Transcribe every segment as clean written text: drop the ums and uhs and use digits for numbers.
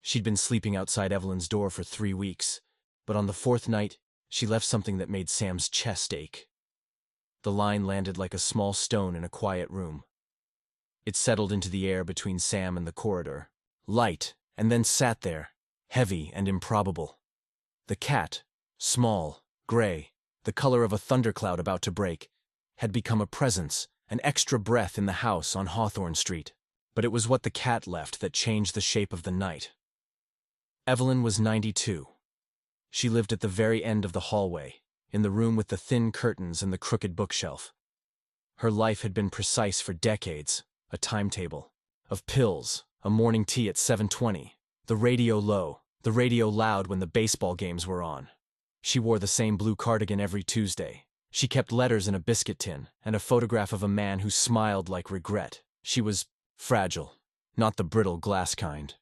She'd been sleeping outside Evelyn's door for 3 weeks, but on the 4th night, she left something that made Sam's chest ache. The line landed like a small stone in a quiet room. It settled into the air between Sam and the corridor, light, and then sat there, heavy and improbable. The cat, small, gray, the color of a thundercloud about to break, had become a presence, an extra breath in the house on Hawthorne Street. But it was what the cat left that changed the shape of the night. Evelyn was 92. She lived at the very end of the hallway, in the room with the thin curtains and the crooked bookshelf. Her life had been precise for decades, a timetable of pills, a morning tea at 7:20, the radio low, the radio loud when the baseball games were on. She wore the same blue cardigan every Tuesday. She kept letters in a biscuit tin and a photograph of a man who smiled like regret. She was fragile, not the brittle glass kind.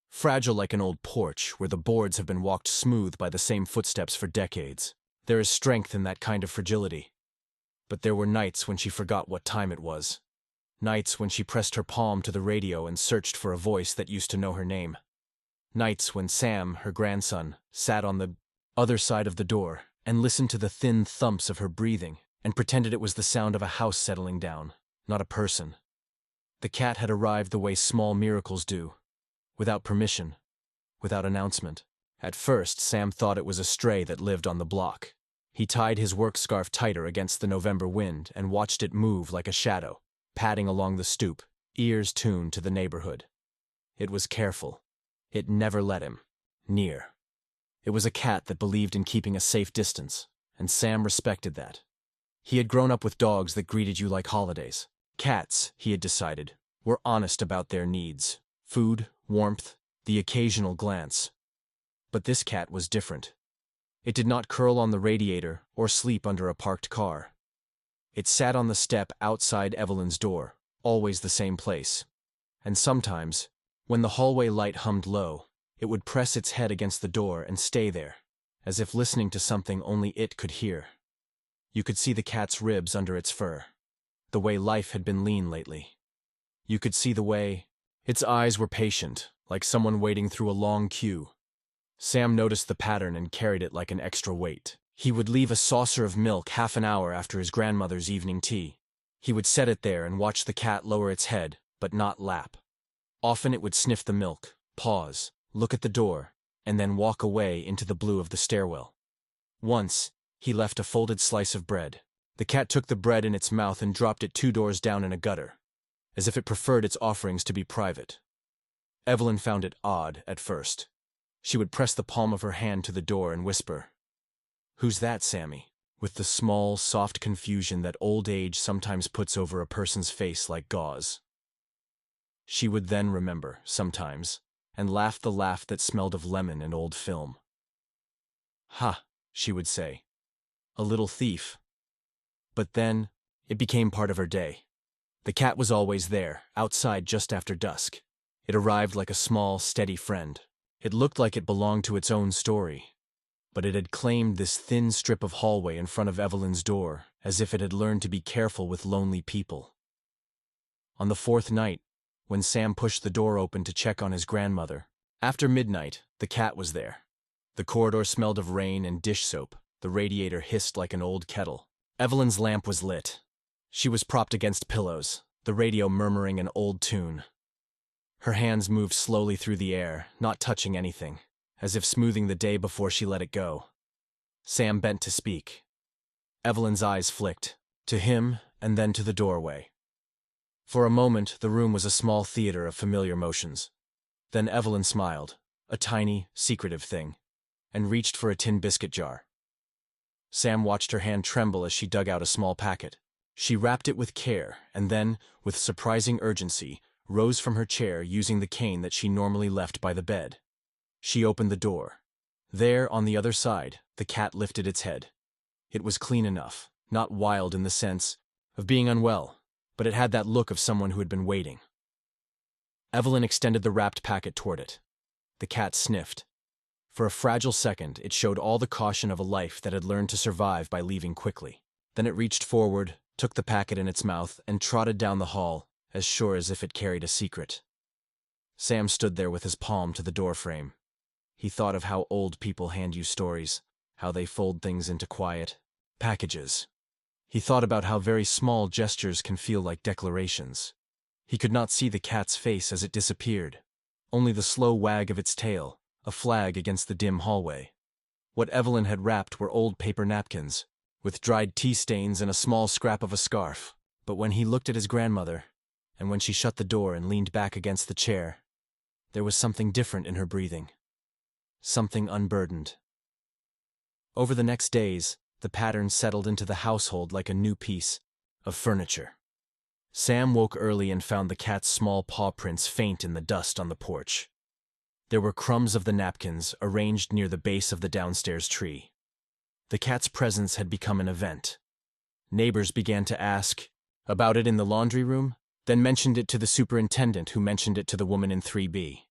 Fragile like an old porch where the boards have been walked smooth by the same footsteps for decades. There is strength in that kind of fragility. But there were nights when she forgot what time it was. Nights when she pressed her palm to the radio and searched for a voice that used to know her name. Nights when Sam, her grandson, sat on the other side of the door and listened to the thin thumps of her breathing and pretended it was the sound of a house settling down, not a person. The cat had arrived the way small miracles do, without permission, without announcement. At first, Sam thought it was a stray that lived on the block. He tied his work scarf tighter against the November wind and watched it move like a shadow, padding along the stoop, ears tuned to the neighborhood. It was careful. It never let him near. It was a cat that believed in keeping a safe distance, and Sam respected that. He had grown up with dogs that greeted you like holidays. Cats, he had decided, were honest about their needs: food, warmth, the occasional glance. But this cat was different. It did not curl on the radiator or sleep under a parked car. It sat on the step outside Evelyn's door, always the same place. And sometimes, when the hallway light hummed low, it would press its head against the door and stay there, as if listening to something only it could hear. You could see the cat's ribs under its fur, the way life had been lean lately. You could see the way its eyes were patient, like someone waiting through a long queue. Sam noticed the pattern and carried it like an extra weight. He would leave a saucer of milk half an hour after his grandmother's evening tea. He would set it there and watch the cat lower its head, but not lap. Often it would sniff the milk, pause, look at the door, and then walk away into the blue of the stairwell. Once, he left a folded slice of bread. The cat took the bread in its mouth and dropped it 2 doors down in a gutter, as if it preferred its offerings to be private. Evelyn found it odd at first. She would press the palm of her hand to the door and whisper, "Who's that, Sammy?" with the small, soft confusion that old age sometimes puts over a person's face like gauze. She would then remember, sometimes, and laugh the laugh that smelled of lemon and old film. "Ha," she would say, "a little thief." But then, it became part of her day. The cat was always there, outside just after dusk. It arrived like a small, steady friend. It looked like it belonged to its own story, but it had claimed this thin strip of hallway in front of Evelyn's door, as if it had learned to be careful with lonely people. On the 4th night, when Sam pushed the door open to check on his grandmother, after midnight, the cat was there. The corridor smelled of rain and dish soap. The radiator hissed like an old kettle. Evelyn's lamp was lit. She was propped against pillows, the radio murmuring an old tune. Her hands moved slowly through the air, not touching anything, as if smoothing the day before she let it go. Sam bent to speak. Evelyn's eyes flicked, to him and then to the doorway. For a moment, the room was a small theater of familiar motions. Then Evelyn smiled, a tiny, secretive thing, and reached for a tin biscuit jar. Sam watched her hand tremble as she dug out a small packet. She wrapped it with care, and then, with surprising urgency, rose from her chair using the cane that she normally left by the bed. She opened the door. There, on the other side, the cat lifted its head. It was clean enough, not wild in the sense of being unwell, but it had that look of someone who had been waiting. Evelyn extended the wrapped packet toward it. The cat sniffed. For a fragile second, it showed all the caution of a life that had learned to survive by leaving quickly. Then it reached forward, took the packet in its mouth, and trotted down the hall, as sure as if it carried a secret. Sam stood there with his palm to the doorframe. He thought of how old people hand you stories, how they fold things into quiet packages. He thought about how very small gestures can feel like declarations. He could not see the cat's face as it disappeared, only the slow wag of its tail, a flag against the dim hallway. What Evelyn had wrapped were old paper napkins, with dried tea stains and a small scrap of a scarf. But when he looked at his grandmother, and when she shut the door and leaned back against the chair, there was something different in her breathing. Something unburdened. Over the next days, the pattern settled into the household like a new piece of furniture. Sam woke early and found the cat's small paw prints faint in the dust on the porch. There were crumbs of the napkins arranged near the base of the downstairs tree. The cat's presence had become an event. Neighbors began to ask about it in the laundry room, then mentioned it to the superintendent, who mentioned it to the woman in 3B.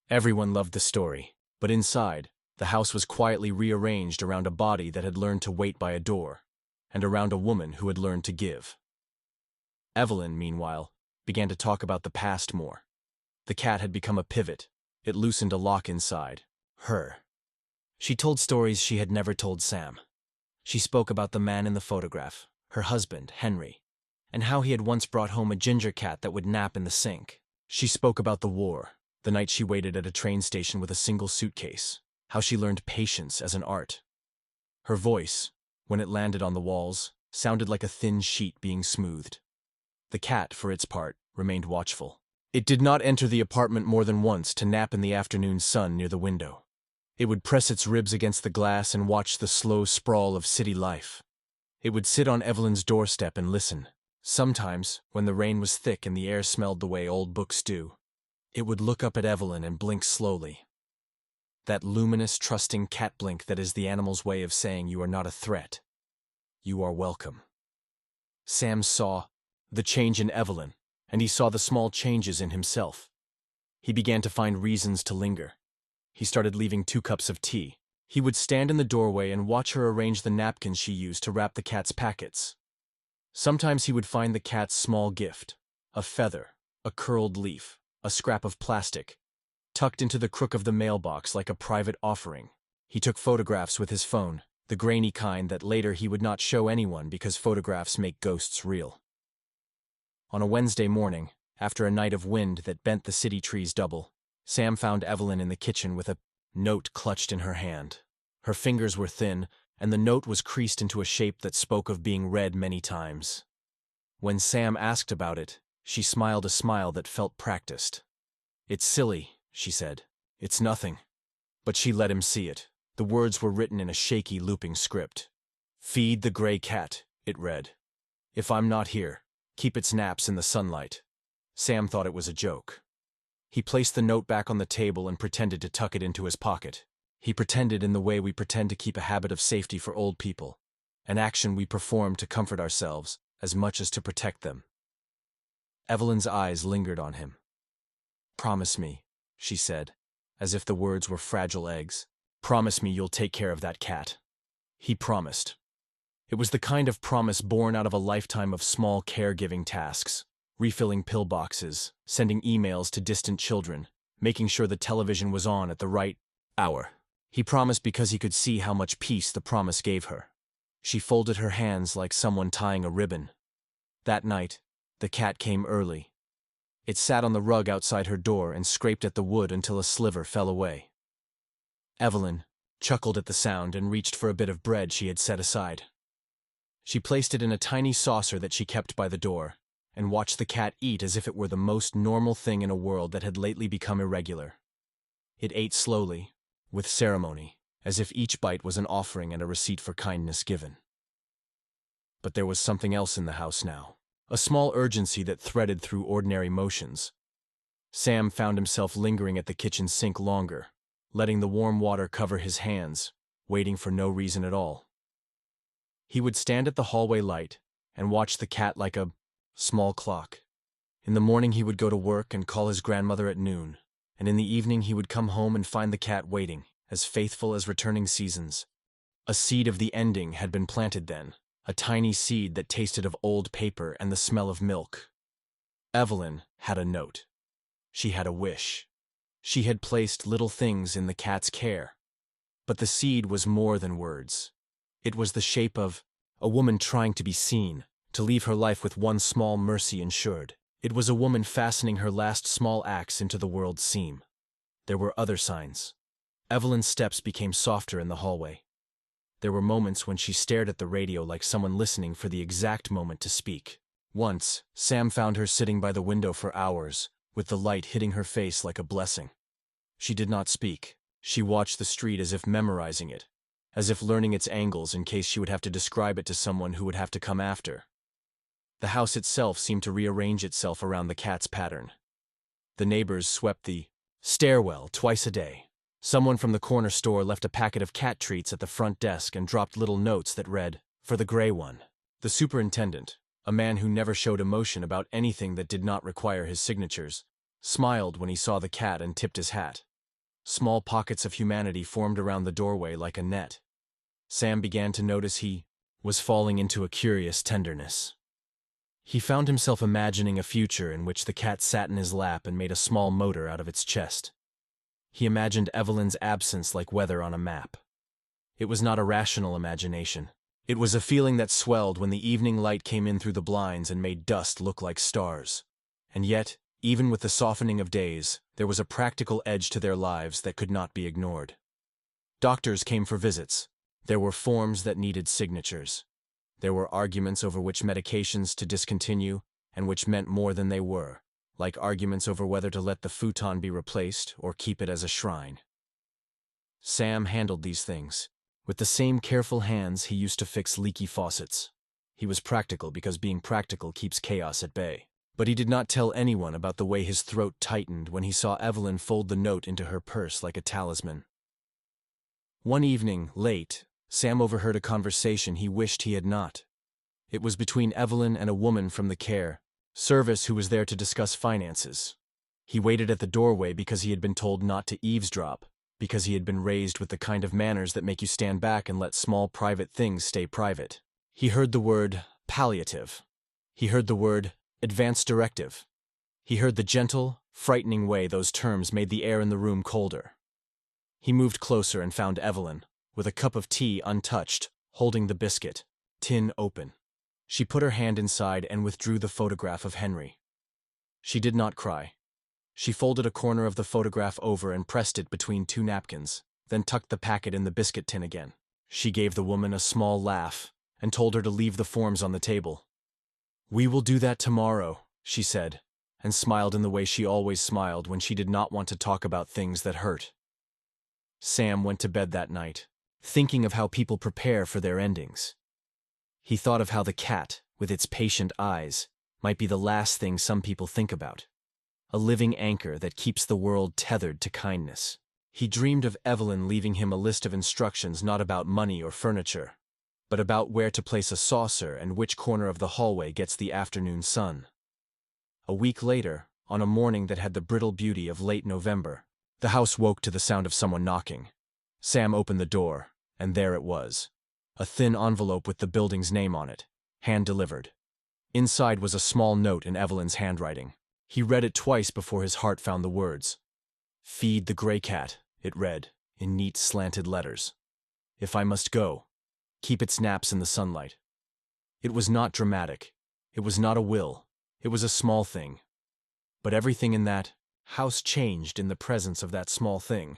Everyone loved the story, but inside, the house was quietly rearranged around a body that had learned to wait by a door, and around a woman who had learned to give. Evelyn, meanwhile, began to talk about the past more. The cat had become a pivot. It loosened a lock inside her. She told stories she had never told Sam. She spoke about the man in the photograph, her husband, Henry, and how he had once brought home a ginger cat that would nap in the sink. She spoke about the war, the night she waited at a train station with a single suitcase, how she learned patience as an art. Her voice, when it landed on the walls, sounded like a thin sheet being smoothed. The cat, for its part, remained watchful. It did not enter the apartment more than once to nap in the afternoon sun near the window. It would press its ribs against the glass and watch the slow sprawl of city life. It would sit on Evelyn's doorstep and listen. Sometimes, when the rain was thick and the air smelled the way old books do, it would look up at Evelyn and blink slowly. That luminous, trusting cat blink that is the animal's way of saying you are not a threat. You are welcome. Sam saw the change in Evelyn, and he saw the small changes in himself. He began to find reasons to linger. He started leaving 2 cups of tea. He would stand in the doorway and watch her arrange the napkins she used to wrap the cat's packets. Sometimes he would find the cat's small gift, a feather, a curled leaf, a scrap of plastic, tucked into the crook of the mailbox like a private offering. He took photographs with his phone, the grainy kind that later he would not show anyone because photographs make ghosts real. On a Wednesday morning, after a night of wind that bent the city trees double, Sam found Evelyn in the kitchen with a note clutched in her hand. Her fingers were thin, and the note was creased into a shape that spoke of being read many times. When Sam asked about it, she smiled a smile that felt practiced. "It's silly," she said. "It's nothing." But she let him see it. The words were written in a shaky, looping script. "Feed the gray cat," it read. "If I'm not here, keep its naps in the sunlight." Sam thought it was a joke. He placed the note back on the table and pretended to tuck it into his pocket. He pretended in the way we pretend to keep a habit of safety for old people, an action we perform to comfort ourselves as much as to protect them. Evelyn's eyes lingered on him. "Promise me," she said, as if the words were fragile eggs. "Promise me you'll take care of that cat." He promised. It was the kind of promise born out of a lifetime of small caregiving tasks, refilling pill boxes, sending emails to distant children, making sure the television was on at the right hour. He promised because he could see how much peace the promise gave her. She folded her hands like someone tying a ribbon. That night, the cat came early. It sat on the rug outside her door and scraped at the wood until a sliver fell away. Evelyn chuckled at the sound and reached for a bit of bread she had set aside. She placed it in a tiny saucer that she kept by the door, and watched the cat eat as if it were the most normal thing in a world that had lately become irregular. It ate slowly, with ceremony, as if each bite was an offering and a receipt for kindness given. But there was something else in the house now, a small urgency that threaded through ordinary motions. Sam found himself lingering at the kitchen sink longer, letting the warm water cover his hands, waiting for no reason at all. He would stand at the hallway light and watch the cat like a small clock. In the morning he would go to work and call his grandmother at noon, and in the evening he would come home and find the cat waiting, as faithful as returning seasons. A seed of the ending had been planted then, a tiny seed that tasted of old paper and the smell of milk. Evelyn had a note. She had a wish. She had placed little things in the cat's care. But the seed was more than words. It was the shape of a woman trying to be seen, to leave her life with one small mercy ensured. It was a woman fastening her last small axe into the world's seam. There were other signs. Evelyn's steps became softer in the hallway. There were moments when she stared at the radio like someone listening for the exact moment to speak. Once, Sam found her sitting by the window for hours, with the light hitting her face like a blessing. She did not speak. She watched the street as if memorizing it, as if learning its angles in case she would have to describe it to someone who would have to come after. The house itself seemed to rearrange itself around the cat's pattern. The neighbors swept the stairwell twice a day. Someone from the corner store left a packet of cat treats at the front desk and dropped little notes that read, "For the gray one." The superintendent, a man who never showed emotion about anything that did not require his signatures, smiled when he saw the cat and tipped his hat. Small pockets of humanity formed around the doorway like a net. Sam began to notice he was falling into a curious tenderness. He found himself imagining a future in which the cat sat in his lap and made a small motor out of its chest. He imagined Evelyn's absence like weather on a map. It was not a rational imagination. It was a feeling that swelled when the evening light came in through the blinds and made dust look like stars. And yet, even with the softening of days, there was a practical edge to their lives that could not be ignored. Doctors came for visits. There were forms that needed signatures. There were arguments over which medications to discontinue and which meant more than they were, like arguments over whether to let the futon be replaced or keep it as a shrine. Sam handled these things with the same careful hands he used to fix leaky faucets. He was practical because being practical keeps chaos at bay. But he did not tell anyone about the way his throat tightened when he saw Evelyn fold the note into her purse like a talisman. One evening, late, Sam overheard a conversation he wished he had not. It was between Evelyn and a woman from the care service who was there to discuss finances. He waited at the doorway because he had been told not to eavesdrop, because he had been raised with the kind of manners that make you stand back and let small private things stay private. He heard the word palliative. He heard the word advance directive. He heard the gentle, frightening way those terms made the air in the room colder. He moved closer and found Evelyn, with a cup of tea untouched, holding the biscuit, tin open. She put her hand inside and withdrew the photograph of Henry. She did not cry. She folded a corner of the photograph over and pressed it between two napkins, then tucked the packet in the biscuit tin again. She gave the woman a small laugh and told her to leave the forms on the table. "We will do that tomorrow," she said, and smiled in the way she always smiled when she did not want to talk about things that hurt. Sam went to bed that night, thinking of how people prepare for their endings. He thought of how the cat, with its patient eyes, might be the last thing some people think about. A living anchor that keeps the world tethered to kindness. He dreamed of Evelyn leaving him a list of instructions not about money or furniture, but about where to place a saucer and which corner of the hallway gets the afternoon sun. A week later, on a morning that had the brittle beauty of late November, the house woke to the sound of someone knocking. Sam opened the door, and there it was. A thin envelope with the building's name on it, hand-delivered. Inside was a small note in Evelyn's handwriting. He read it twice before his heart found the words. "Feed the gray cat," it read, in neat slanted letters. "If I must go, keep its naps in the sunlight." It was not dramatic. It was not a will. It was a small thing. But everything in that house changed in the presence of that small thing.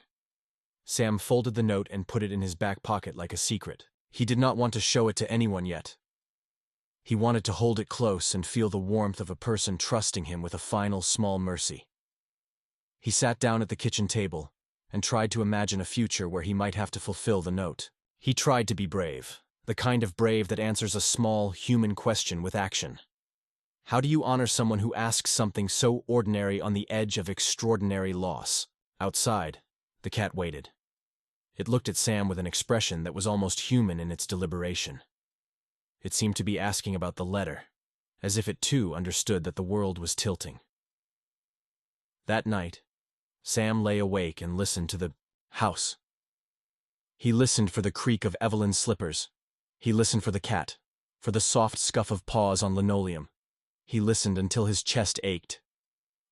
Sam folded the note and put it in his back pocket like a secret. He did not want to show it to anyone yet. He wanted to hold it close and feel the warmth of a person trusting him with a final small mercy. He sat down at the kitchen table and tried to imagine a future where he might have to fulfill the note. He tried to be brave, the kind of brave that answers a small, human question with action. How do you honor someone who asks something so ordinary on the edge of extraordinary loss? Outside, the cat waited. It looked at Sam with an expression that was almost human in its deliberation. It seemed to be asking about the letter, as if it too understood that the world was tilting. That night, Sam lay awake and listened to the house. He listened for the creak of Evelyn's slippers. He listened for the cat, for the soft scuff of paws on linoleum. He listened until his chest ached.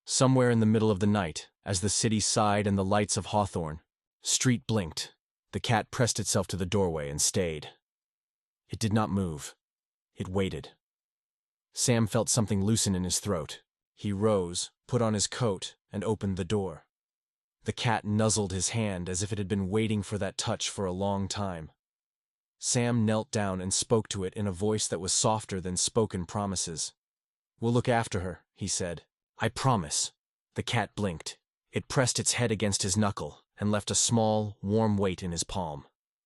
Somewhere in the middle of the night, as the city sighed and the lights of Hawthorne Street blinked, the cat pressed itself to the doorway and stayed. It did not move. It waited. Sam felt something loosen in his throat. He rose, put on his coat, and opened the door. The cat nuzzled his hand as if it had been waiting for that touch for a long time. Sam knelt down and spoke to it in a voice that was softer than spoken promises. "We'll look after her," he said. "I promise." The cat blinked. It pressed its head against his knuckle and left a small, warm weight in his palm.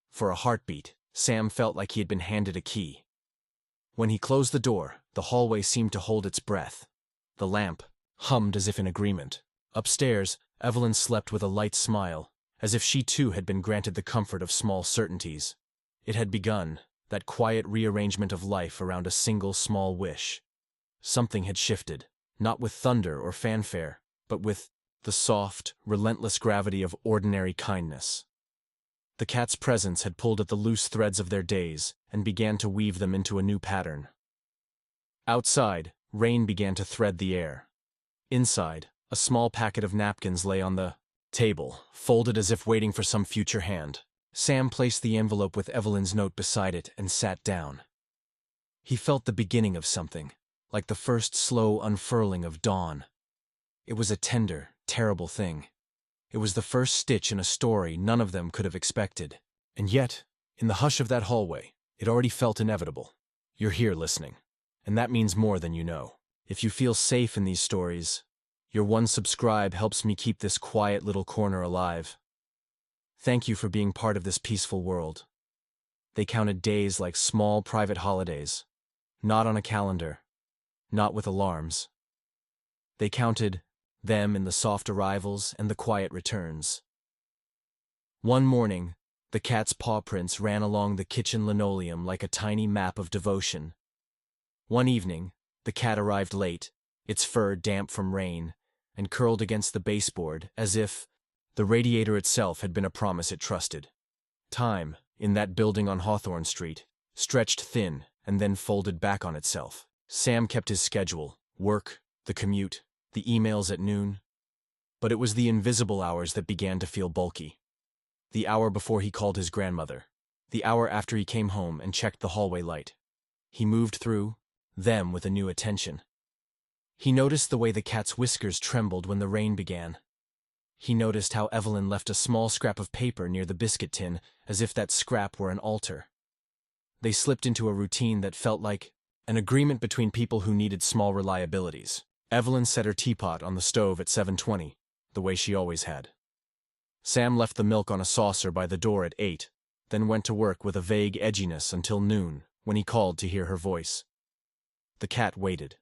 For a heartbeat, Sam felt like he had been handed a key. When he closed the door, the hallway seemed to hold its breath. The lamp hummed as if in agreement. Upstairs, Evelyn slept with a light smile, as if she too had been granted the comfort of small certainties. It had begun, that quiet rearrangement of life around a single small wish. Something had shifted, not with thunder or fanfare, but with the soft, relentless gravity of ordinary kindness. The cat's presence had pulled at the loose threads of their days and began to weave them into a new pattern. Outside, rain began to thread the air. Inside, a small packet of napkins lay on the table, folded as if waiting for some future hand. Sam placed the envelope with Evelyn's note beside it and sat down. He felt the beginning of something, like the first slow unfurling of dawn. It was a tender, terrible thing. It was the first stitch in a story none of them could have expected. And yet, in the hush of that hallway, it already felt inevitable. You're here listening, and that means more than you know. If you feel safe in these stories, your one subscribe helps me keep this quiet little corner alive. Thank you for being part of this peaceful world. They counted days like small private holidays, not on a calendar, not with alarms. They counted them in the soft arrivals and the quiet returns. One morning, the cat's paw prints ran along the kitchen linoleum like a tiny map of devotion. One evening, the cat arrived late, its fur damp from rain, and curled against the baseboard as if the radiator itself had been a promise it trusted. Time, in that building on Hawthorne Street, stretched thin and then folded back on itself. Sam kept his schedule, work, the commute, the emails at noon. But it was the invisible hours that began to feel bulky. The hour before he called his grandmother. The hour after he came home and checked the hallway light. He moved through them with a new attention. He noticed the way the cat's whiskers trembled when the rain began. He noticed how Evelyn left a small scrap of paper near the biscuit tin, as if that scrap were an altar. They slipped into a routine that felt like an agreement between people who needed small reliabilities. Evelyn set her teapot on the stove at 7:20, the way she always had. Sam left the milk on a saucer by the door at 8, then went to work with a vague edginess until noon, when he called to hear her voice. The cat waited.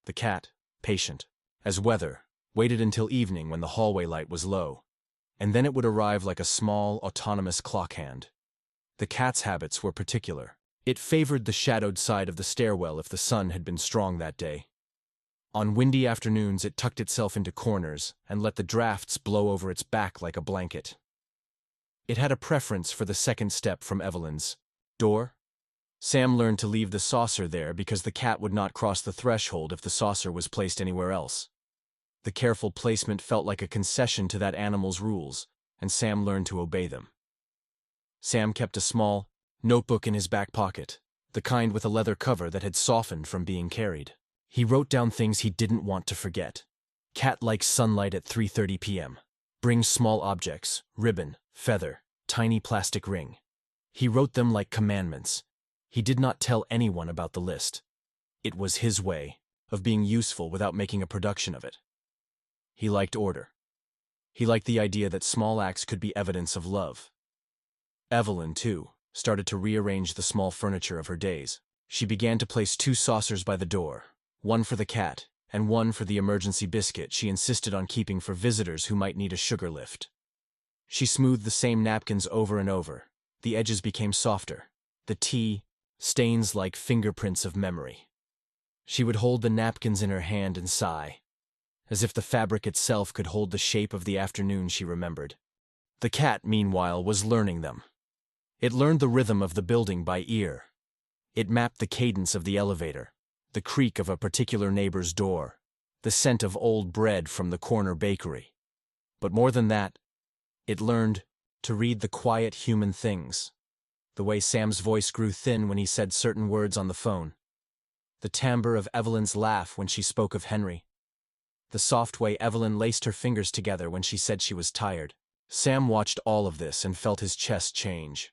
The cat, patient as weather, waited until evening when the hallway light was low, and then it would arrive like a small, autonomous clock hand. The cat's habits were particular. It favored the shadowed side of the stairwell if the sun had been strong that day. On windy afternoons it tucked itself into corners and let the drafts blow over its back like a blanket. It had a preference for the second step from Evelyn's door. Sam learned to leave the saucer there because the cat would not cross the threshold if the saucer was placed anywhere else. The careful placement felt like a concession to that animal's rules, and Sam learned to obey them. Sam kept a small notebook in his back pocket, the kind with a leather cover that had softened from being carried. He wrote down things he didn't want to forget. Cat likes sunlight at 3:30 p.m. Brings small objects, ribbon, feather, tiny plastic ring. He wrote them like commandments. He did not tell anyone about the list. It was his way of being useful without making a production of it. He liked order. He liked the idea that small acts could be evidence of love. Evelyn, too, started to rearrange the small furniture of her days. She began to place 2 saucers by the door, one for the cat and one for the emergency biscuit she insisted on keeping for visitors who might need a sugar lift. She smoothed the same napkins over and over. The edges became softer, the tea stains like fingerprints of memory. She would hold the napkins in her hand and sigh, as if the fabric itself could hold the shape of the afternoon she remembered. The cat, meanwhile, was learning them. It learned the rhythm of the building by ear. It mapped the cadence of the elevator, the creak of a particular neighbor's door, the scent of old bread from the corner bakery. But more than that, it learned to read the quiet human things. The way Sam's voice grew thin when he said certain words on the phone. The timbre of Evelyn's laugh when she spoke of Henry. The soft way Evelyn laced her fingers together when she said she was tired. Sam watched all of this and felt his chest change.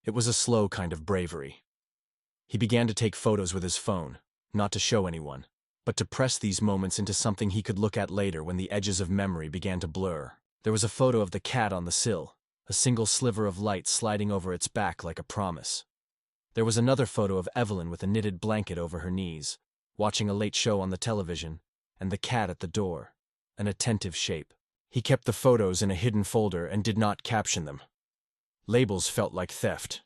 It was a slow kind of bravery. He began to take photos with his phone, not to show anyone, but to press these moments into something he could look at later when the edges of memory began to blur. There was a photo of the cat on the sill, a single sliver of light sliding over its back like a promise. There was another photo of Evelyn with a knitted blanket over her knees, watching a late show on the television, and the cat at the door, an attentive shape. He kept the photos in a hidden folder and did not caption them. Labels felt like theft.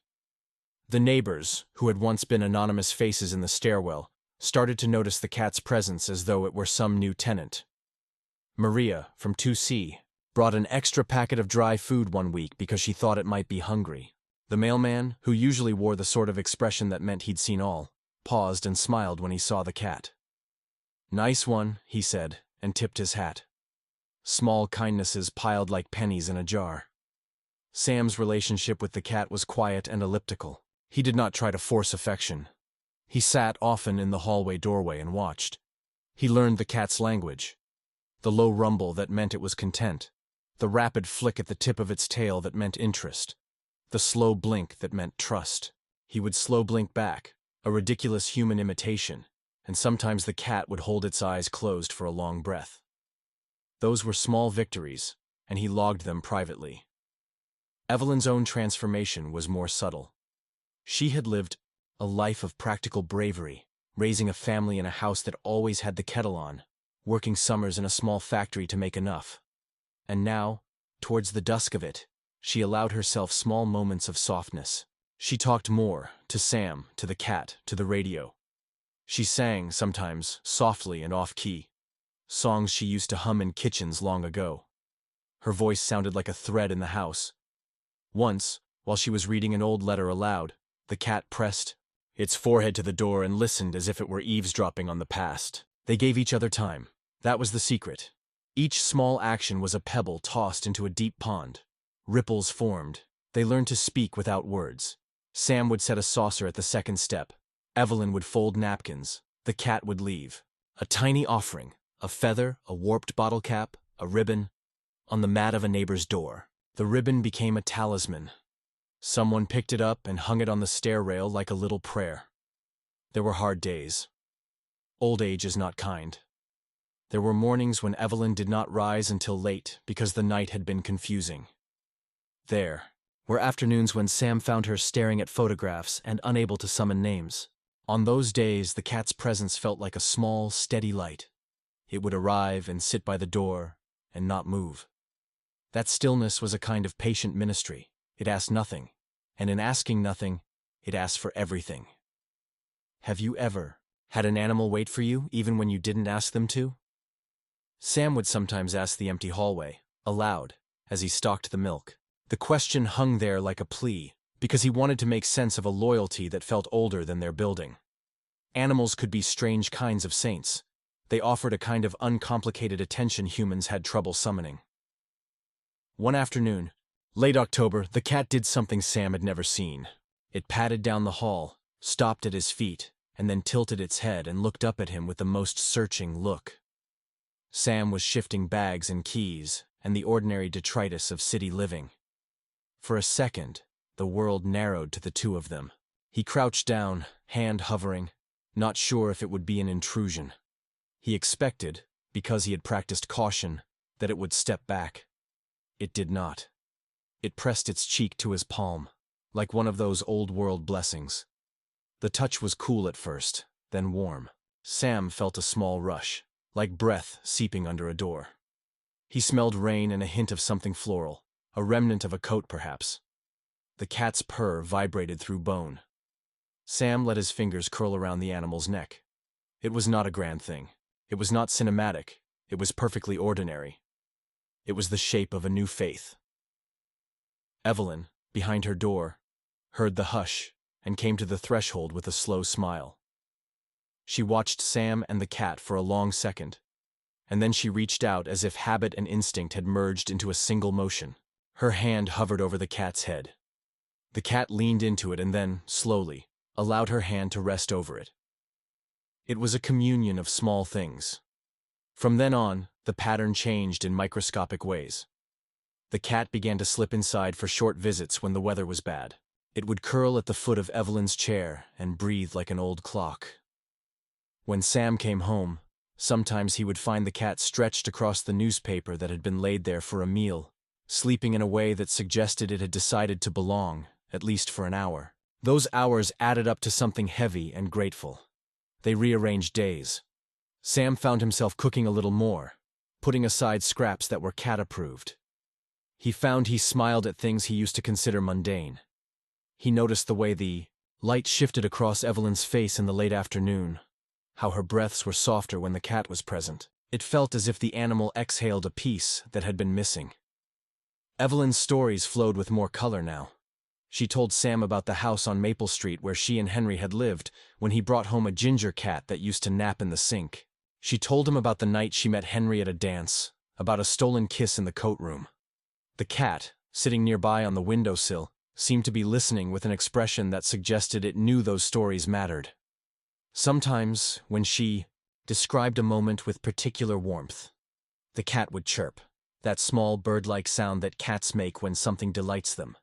The neighbors, who had once been anonymous faces in the stairwell, started to notice the cat's presence as though it were some new tenant. Maria, from 2C, brought an extra packet of dry food one week because she thought it might be hungry. The mailman, who usually wore the sort of expression that meant he'd seen all, paused and smiled when he saw the cat. "Nice one," he said, and tipped his hat. Small kindnesses piled like pennies in a jar. Sam's relationship with the cat was quiet and elliptical. He did not try to force affection. He sat often in the hallway doorway and watched. He learned the cat's language. The low rumble that meant it was content. The rapid flick at the tip of its tail that meant interest. The slow blink that meant trust. He would slow blink back, a ridiculous human imitation, and sometimes the cat would hold its eyes closed for a long breath. Those were small victories, and he logged them privately. Evelyn's own transformation was more subtle. She had lived a life of practical bravery, raising a family in a house that always had the kettle on, working summers in a small factory to make enough. And now, towards the dusk of it, she allowed herself small moments of softness. She talked more, to Sam, to the cat, to the radio. She sang, sometimes, softly and off-key. Songs she used to hum in kitchens long ago. Her voice sounded like a thread in the house. Once, while she was reading an old letter aloud, the cat pressed its forehead to the door and listened as if it were eavesdropping on the past. They gave each other time. That was the secret. Each small action was a pebble tossed into a deep pond. Ripples formed. They learned to speak without words. Sam would set a saucer at the second step. Evelyn would fold napkins. The cat would leave. A tiny offering. A feather, a warped bottle cap, a ribbon, on the mat of a neighbor's door. The ribbon became a talisman. Someone picked it up and hung it on the stair rail like a little prayer. There were hard days. Old age is not kind. There were mornings when Evelyn did not rise until late because the night had been confusing. There were afternoons when Sam found her staring at photographs and unable to summon names. On those days, the cat's presence felt like a small, steady light. It would arrive and sit by the door and not move. That stillness was a kind of patient ministry. It asked nothing, and in asking nothing, it asked for everything. Have you ever had an animal wait for you even when you didn't ask them to? Sam would sometimes ask the empty hallway, aloud, as he stalked the milk. The question hung there like a plea, because he wanted to make sense of a loyalty that felt older than their building. Animals could be strange kinds of saints. They offered a kind of uncomplicated attention humans had trouble summoning. One afternoon, late October, the cat did something Sam had never seen. It padded down the hall, stopped at his feet, and then tilted its head and looked up at him with the most searching look. Sam was shifting bags and keys and the ordinary detritus of city living. For a second, the world narrowed to the two of them. He crouched down, hand hovering, not sure if it would be an intrusion. He expected, because he had practiced caution, that it would step back. It did not. It pressed its cheek to his palm, like one of those old-world blessings. The touch was cool at first, then warm. Sam felt a small rush, like breath seeping under a door. He smelled rain and a hint of something floral, a remnant of a coat perhaps. The cat's purr vibrated through bone. Sam let his fingers curl around the animal's neck. It was not a grand thing. It was not cinematic. It was perfectly ordinary. It was the shape of a new faith. Evelyn, behind her door, heard the hush and came to the threshold with a slow smile. She watched Sam and the cat for a long second. and then she reached out as if habit and instinct had merged into a single motion. Her hand hovered over the cat's head. The cat leaned into it and then, slowly, allowed her hand to rest over it. It was a communion of small things. From then on, the pattern changed in microscopic ways. The cat began to slip inside for short visits when the weather was bad. It would curl at the foot of Evelyn's chair and breathe like an old clock. When Sam came home, sometimes he would find the cat stretched across the newspaper that had been laid there for a meal, sleeping in a way that suggested it had decided to belong, at least for an hour. Those hours added up to something heavy and grateful. They rearranged days. Sam found himself cooking a little more, putting aside scraps that were cat-approved. He found he smiled at things he used to consider mundane. He noticed the way the light shifted across Evelyn's face in the late afternoon, how her breaths were softer when the cat was present. It felt as if the animal exhaled a piece that had been missing. Evelyn's stories flowed with more color now. She told Sam about the house on Maple Street where she and Henry had lived when he brought home a ginger cat that used to nap in the sink. She told him about the night she met Henry at a dance, about a stolen kiss in the coat room. The cat, sitting nearby on the windowsill, seemed to be listening with an expression that suggested it knew those stories mattered. Sometimes, when she described a moment with particular warmth, the cat would chirp, that small bird-like sound that cats make when something delights them.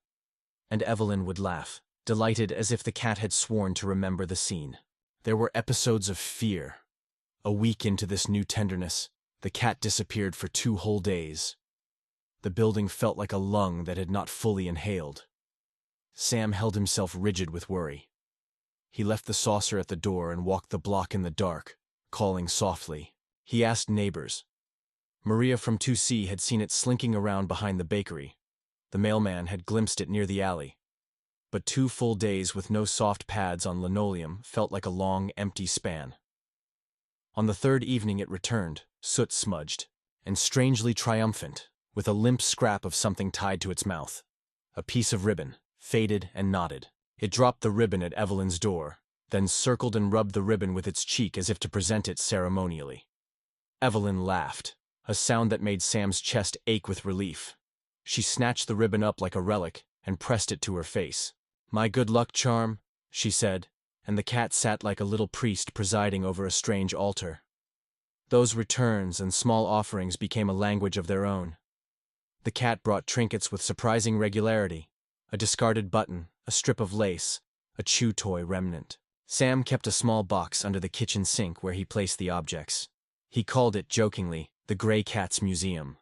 And Evelyn would laugh, delighted as if the cat had sworn to remember the scene. There were episodes of fear. A week into this new tenderness, the cat disappeared for 2 whole days. The building felt like a lung that had not fully inhaled. Sam held himself rigid with worry. He left the saucer at the door and walked the block in the dark, calling softly. He asked neighbors. Maria from 2C had seen it slinking around behind the bakery. The mailman had glimpsed it near the alley. But 2 full days with no soft pads on linoleum felt like a long, empty span. On the 3rd evening it returned, soot-smudged, and strangely triumphant, with a limp scrap of something tied to its mouth. A piece of ribbon, faded and knotted. It dropped the ribbon at Evelyn's door, then circled and rubbed the ribbon with its cheek as if to present it ceremonially. Evelyn laughed, a sound that made Sam's chest ache with relief. She snatched the ribbon up like a relic and pressed it to her face. "My good luck charm," she said, and the cat sat like a little priest presiding over a strange altar. Those returns and small offerings became a language of their own. The cat brought trinkets with surprising regularity, a discarded button, a strip of lace, a chew toy remnant. Sam kept a small box under the kitchen sink where he placed the objects. He called it, jokingly, the Gray Cat's Museum.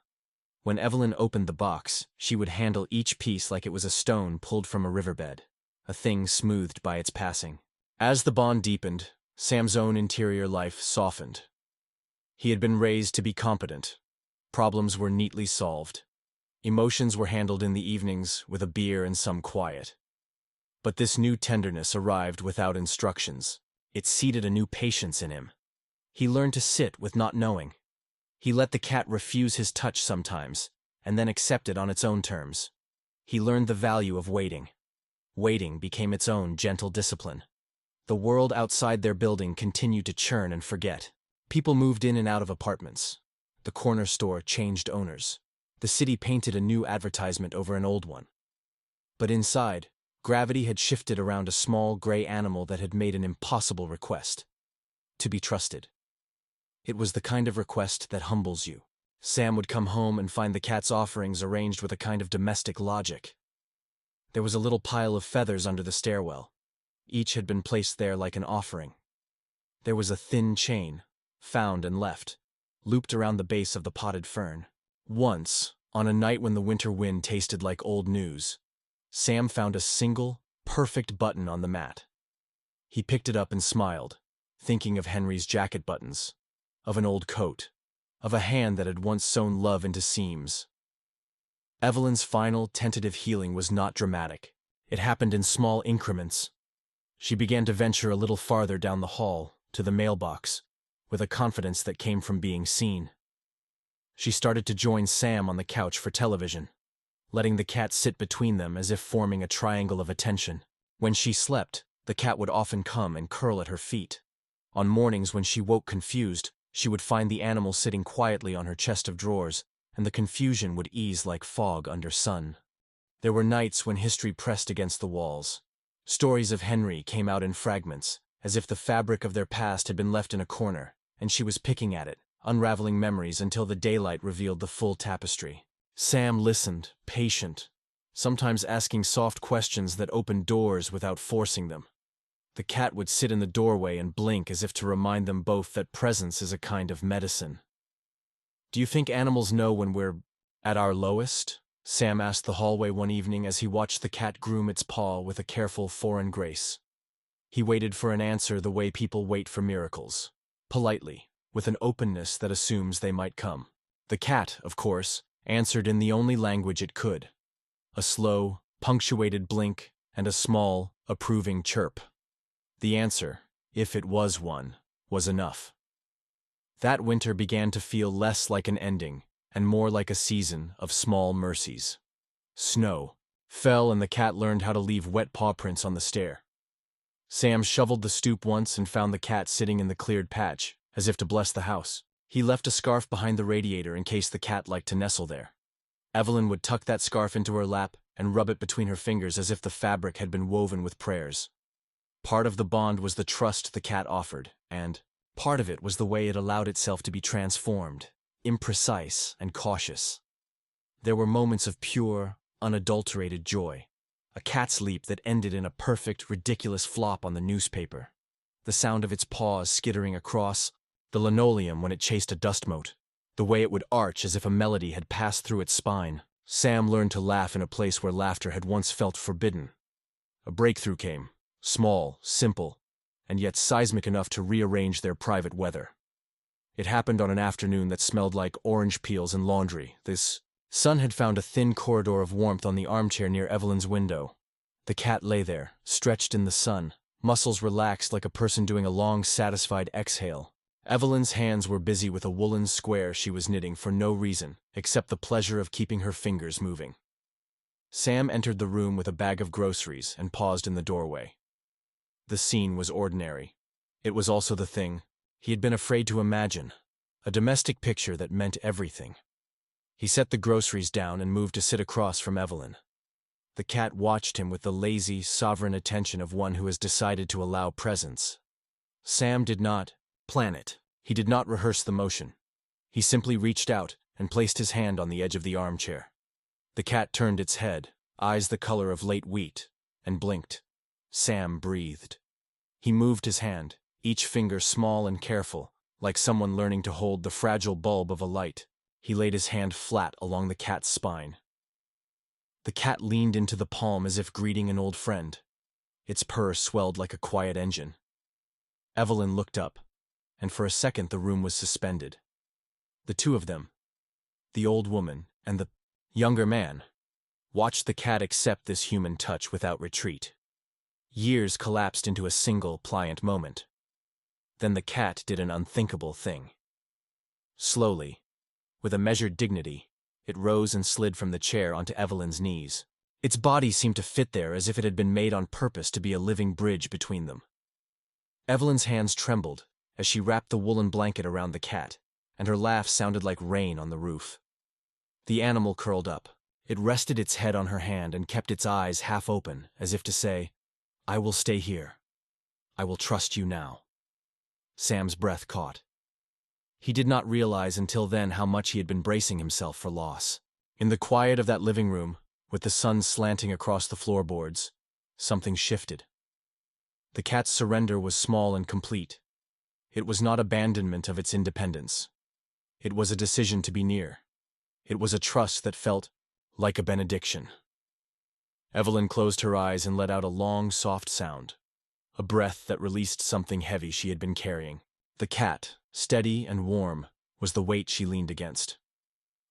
When Evelyn opened the box, she would handle each piece like it was a stone pulled from a riverbed, a thing smoothed by its passing. As the bond deepened, Sam's own interior life softened. He had been raised to be competent. Problems were neatly solved. Emotions were handled in the evenings with a beer and some quiet. But this new tenderness arrived without instructions. It seeded a new patience in him. He learned to sit with not knowing. He let the cat refuse his touch sometimes, and then accept it on its own terms. He learned the value of waiting. Waiting became its own gentle discipline. The world outside their building continued to churn and forget. People moved in and out of apartments. The corner store changed owners. The city painted a new advertisement over an old one. But inside, gravity had shifted around a small gray animal that had made an impossible request: to be trusted. It was the kind of request that humbles you. Sam would come home and find the cat's offerings arranged with a kind of domestic logic. There was a little pile of feathers under the stairwell. Each had been placed there like an offering. There was a thin chain, found and left, looped around the base of the potted fern. Once, on a night when the winter wind tasted like old news, Sam found a single, perfect button on the mat. He picked it up and smiled, thinking of Henry's jacket buttons, of an old coat, of a hand that had once sewn love into seams. Evelyn's final, tentative healing was not dramatic. It happened in small increments. She began to venture a little farther down the hall, to the mailbox, with a confidence that came from being seen. She started to join Sam on the couch for television, letting the cat sit between them as if forming a triangle of attention. When she slept, the cat would often come and curl at her feet. On mornings when she woke confused, She would find the animal sitting quietly on her chest of drawers, and the confusion would ease like fog under sun. There were nights when history pressed against the walls. Stories of Henry came out in fragments, as if the fabric of their past had been left in a corner, and she was picking at it, unraveling memories until the daylight revealed the full tapestry. Sam listened, patient, sometimes asking soft questions that opened doors without forcing them. The cat would sit in the doorway and blink as if to remind them both that presence is a kind of medicine. "Do you think animals know when we're at our lowest?" Sam asked the hallway one evening as he watched the cat groom its paw with a careful foreign grace. He waited for an answer the way people wait for miracles, politely, with an openness that assumes they might come. The cat, of course, answered in the only language it could, a slow, punctuated blink and a small, approving chirp. The answer, if it was one, was enough. That winter began to feel less like an ending and more like a season of small mercies. Snow fell and the cat learned how to leave wet paw prints on the stair. Sam shoveled the stoop once and found the cat sitting in the cleared patch, as if to bless the house. He left a scarf behind the radiator in case the cat liked to nestle there. Evelyn would tuck that scarf into her lap and rub it between her fingers as if the fabric had been woven with prayers. Part of the bond was the trust the cat offered, and part of it was the way it allowed itself to be transformed, imprecise and cautious. There were moments of pure, unadulterated joy. A cat's leap that ended in a perfect, ridiculous flop on the newspaper. The sound of its paws skittering across the linoleum when it chased a dust mote. The way it would arch as if a melody had passed through its spine. Sam learned to laugh in a place where laughter had once felt forbidden. A breakthrough came, small, simple, and yet seismic enough to rearrange their private weather. It happened on an afternoon that smelled like orange peels and laundry. This sun had found a thin corridor of warmth on the armchair near Evelyn's window. The cat lay there, stretched in the sun, muscles relaxed like a person doing a long, satisfied exhale. Evelyn's hands were busy with a woolen square she was knitting for no reason, except the pleasure of keeping her fingers moving. Sam entered the room with a bag of groceries and paused in the doorway. The scene was ordinary. It was also the thing he had been afraid to imagine, a domestic picture that meant everything. He set the groceries down and moved to sit across from Evelyn. The cat watched him with the lazy, sovereign attention of one who has decided to allow presence. Sam did not plan it. He did not rehearse the motion. He simply reached out and placed his hand on the edge of the armchair. The cat turned its head, eyes the color of late wheat, and blinked. Sam breathed. He moved his hand, each finger small and careful, like someone learning to hold the fragile bulb of a light. He laid his hand flat along the cat's spine. The cat leaned into the palm as if greeting an old friend. Its purr swelled like a quiet engine. Evelyn looked up, and for a second the room was suspended. The two of them, the old woman and the younger man, watched the cat accept this human touch without retreat. Years collapsed into a single, pliant moment. Then the cat did an unthinkable thing. Slowly, with a measured dignity, it rose and slid from the chair onto Evelyn's knees. Its body seemed to fit there as if it had been made on purpose to be a living bridge between them. Evelyn's hands trembled as she wrapped the woolen blanket around the cat, and her laugh sounded like rain on the roof. The animal curled up. It rested its head on her hand and kept its eyes half open, as if to say, "I will stay here. I will trust you now." Sam's breath caught. He did not realize until then how much he had been bracing himself for loss. In the quiet of that living room, with the sun slanting across the floorboards, something shifted. The cat's surrender was small and complete. It was not abandonment of its independence. It was a decision to be near. It was a trust that felt like a benediction. Evelyn closed her eyes and let out a long, soft sound, a breath that released something heavy she had been carrying. The cat, steady and warm, was the weight she leaned against.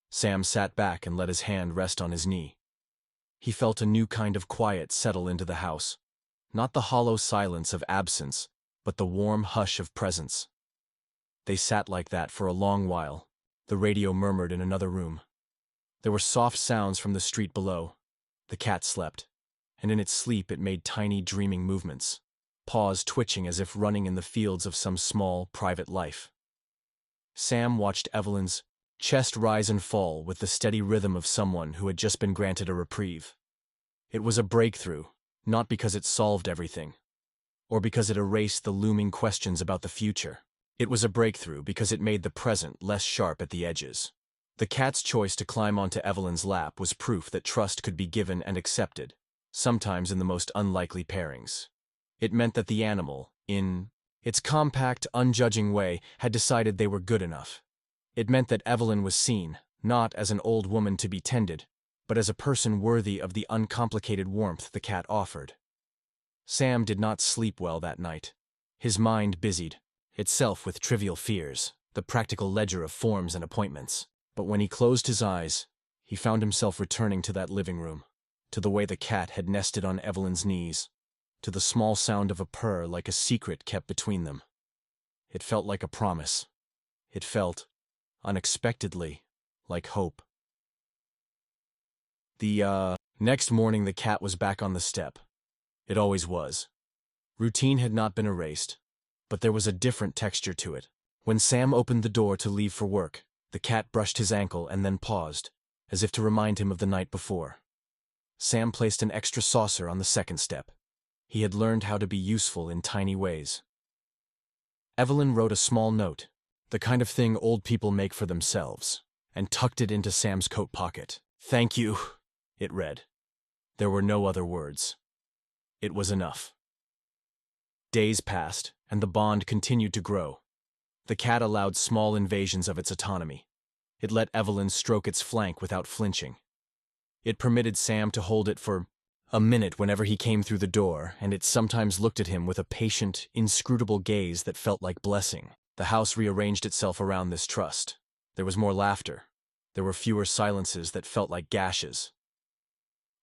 Sam sat back and let his hand rest on his knee. He felt a new kind of quiet settle into the house, not the hollow silence of absence, but the warm hush of presence. They sat like that for a long while. The radio murmured in another room. There were soft sounds from the street below. The cat slept, and in its sleep it made tiny dreaming movements, paws twitching as if running in the fields of some small, private life. Sam watched Evelyn's chest rise and fall with the steady rhythm of someone who had just been granted a reprieve. It was a breakthrough, not because it solved everything, or because it erased the looming questions about the future. It was a breakthrough because it made the present less sharp at the edges. The cat's choice to climb onto Evelyn's lap was proof that trust could be given and accepted, sometimes in the most unlikely pairings. It meant that the animal, in its compact, unjudging way, had decided they were good enough. It meant that Evelyn was seen, not as an old woman to be tended, but as a person worthy of the uncomplicated warmth the cat offered. Sam did not sleep well that night. His mind busied itself with trivial fears, the practical ledger of forms and appointments. But when he closed his eyes, he found himself returning to that living room, to the way the cat had nested on Evelyn's knees, to the small sound of a purr like a secret kept between them. It felt like a promise. It felt, unexpectedly, like hope. The next morning the cat was back on the step. It always was. Routine had not been erased, but there was a different texture to it. When Sam opened the door to leave for work, the cat brushed his ankle and then paused, as if to remind him of the night before. Sam placed an extra saucer on the second step. He had learned how to be useful in tiny ways. Evelyn wrote a small note, the kind of thing old people make for themselves, and tucked it into Sam's coat pocket. "Thank you," it read. There were no other words. It was enough. Days passed, and the bond continued to grow. The cat allowed small invasions of its autonomy. It let Evelyn stroke its flank without flinching. It permitted Sam to hold it for a minute whenever he came through the door, and it sometimes looked at him with a patient, inscrutable gaze that felt like blessing. The house rearranged itself around this trust. There was more laughter. There were fewer silences that felt like gashes.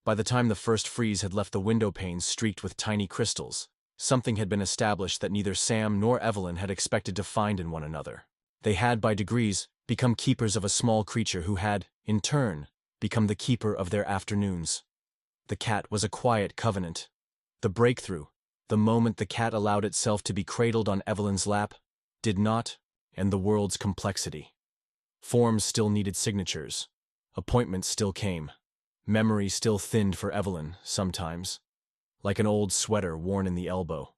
By the time the first freeze had left the window panes streaked with tiny crystals, something had been established that neither Sam nor Evelyn had expected to find in one another. They had, by degrees, become keepers of a small creature who had, in turn, become the keeper of their afternoons. The cat was a quiet covenant. The breakthrough, the moment the cat allowed itself to be cradled on Evelyn's lap, did not end the world's complexity. Forms still needed signatures. Appointments still came. Memory still thinned for Evelyn, sometimes, like an old sweater worn in the elbow.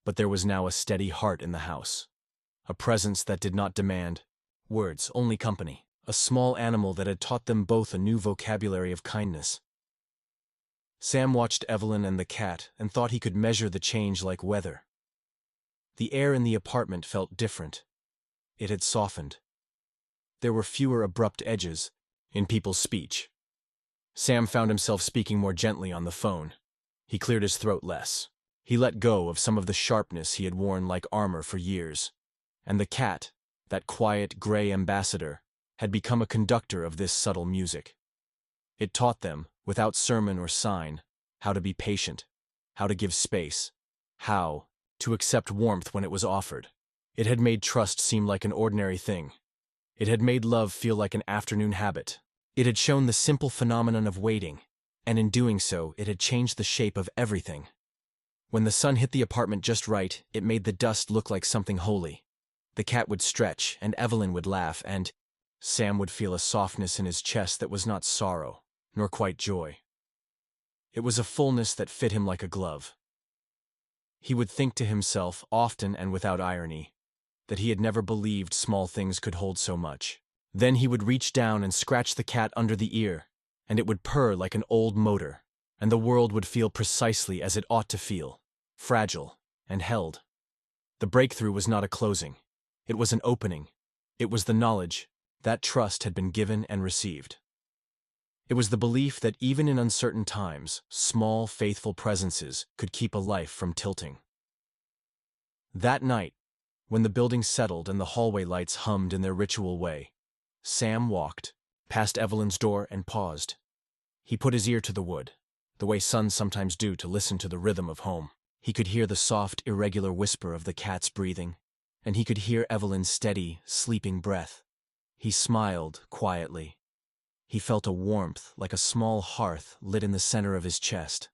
But there was now a steady heart in the house. A presence that did not demand words, only company. A small animal that had taught them both a new vocabulary of kindness. Sam watched Evelyn and the cat and thought he could measure the change like weather. The air in the apartment felt different. It had softened. There were fewer abrupt edges in people's speech. Sam found himself speaking more gently on the phone. He cleared his throat less. He let go of some of the sharpness he had worn like armor for years. And the cat, that quiet, gray ambassador, had become a conductor of this subtle music. It taught them, without sermon or sign, how to be patient, how to give space, how to accept warmth when it was offered. It had made trust seem like an ordinary thing. It had made love feel like an afternoon habit. It had shown the simple phenomenon of waiting, and in doing so, it had changed the shape of everything. When the sun hit the apartment just right, it made the dust look like something holy. The cat would stretch, and Evelyn would laugh, and Sam would feel a softness in his chest that was not sorrow, nor quite joy. It was a fullness that fit him like a glove. He would think to himself, often and without irony, that he had never believed small things could hold so much. Then he would reach down and scratch the cat under the ear, and it would purr like an old motor, and the world would feel precisely as it ought to feel, fragile and held. The breakthrough was not a closing. It was an opening. It was the knowledge that trust had been given and received. It was the belief that even in uncertain times, small, faithful presences could keep a life from tilting. That night, when the building settled and the hallway lights hummed in their ritual way, Sam walked past Evelyn's door and paused. He put his ear to the wood, the way sons sometimes do to listen to the rhythm of home. He could hear the soft, irregular whisper of the cat's breathing, and he could hear Evelyn's steady, sleeping breath. He smiled quietly. He felt a warmth like a small hearth lit in the center of his chest.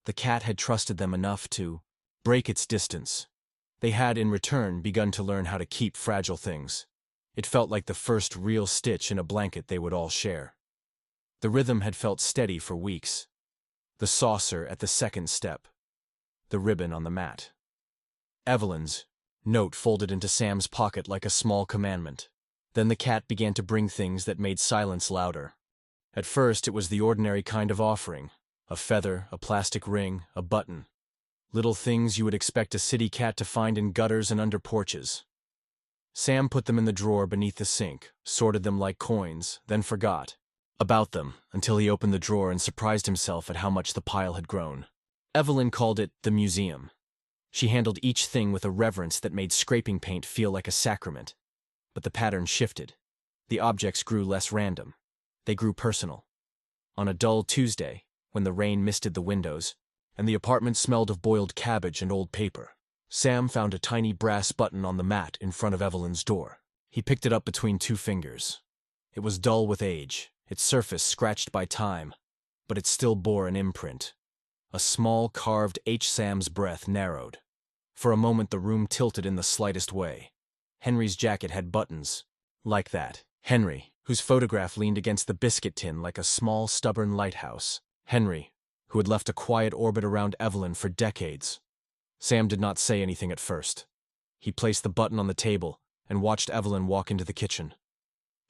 The cat had trusted them enough to break its distance. They had, in return, begun to learn how to keep fragile things. It felt like the first real stitch in a blanket they would all share. The rhythm had felt steady for weeks. The saucer at the second step. The ribbon on the mat. Evelyn's note folded into Sam's pocket like a small commandment. Then the cat began to bring things that made silence louder. At first, it was the ordinary kind of offering. A feather, a plastic ring, a button. Little things you would expect a city cat to find in gutters and under porches. Sam put them in the drawer beneath the sink, sorted them like coins, then forgot about them until he opened the drawer and surprised himself at how much the pile had grown. Evelyn called it the museum. She handled each thing with a reverence that made scraping paint feel like a sacrament. But the pattern shifted. The objects grew less random. They grew personal. On a dull Tuesday, when the rain misted the windows, and the apartment smelled of boiled cabbage and old paper, Sam found a tiny brass button on the mat in front of Evelyn's door. He picked it up between two fingers. It was dull with age, its surface scratched by time, but it still bore an imprint. A small carved H. Sam's breath narrowed. For a moment the room tilted in the slightest way. Henry's jacket had buttons. Like that. Henry, whose photograph leaned against the biscuit tin like a small, stubborn lighthouse. Henry, who had left a quiet orbit around Evelyn for decades. Sam did not say anything at first. He placed the button on the table and watched Evelyn walk into the kitchen.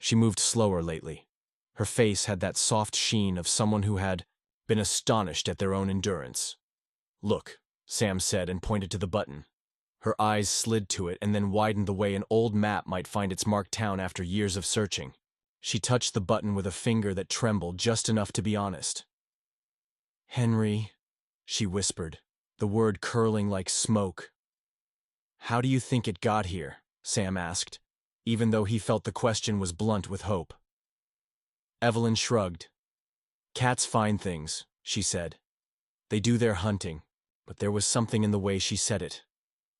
She moved slower lately. Her face had that soft sheen of someone who had been astonished at their own endurance. "Look," Sam said and pointed to the button. Her eyes slid to it and then widened the way an old map might find its marked town after years of searching. She touched the button with a finger that trembled just enough to be honest. "Henry," she whispered, the word curling like smoke. "How do you think it got here?" Sam asked, even though he felt the question was blunt with hope. Evelyn shrugged. "Cats find things," she said. "They do their hunting," but there was something in the way she said it,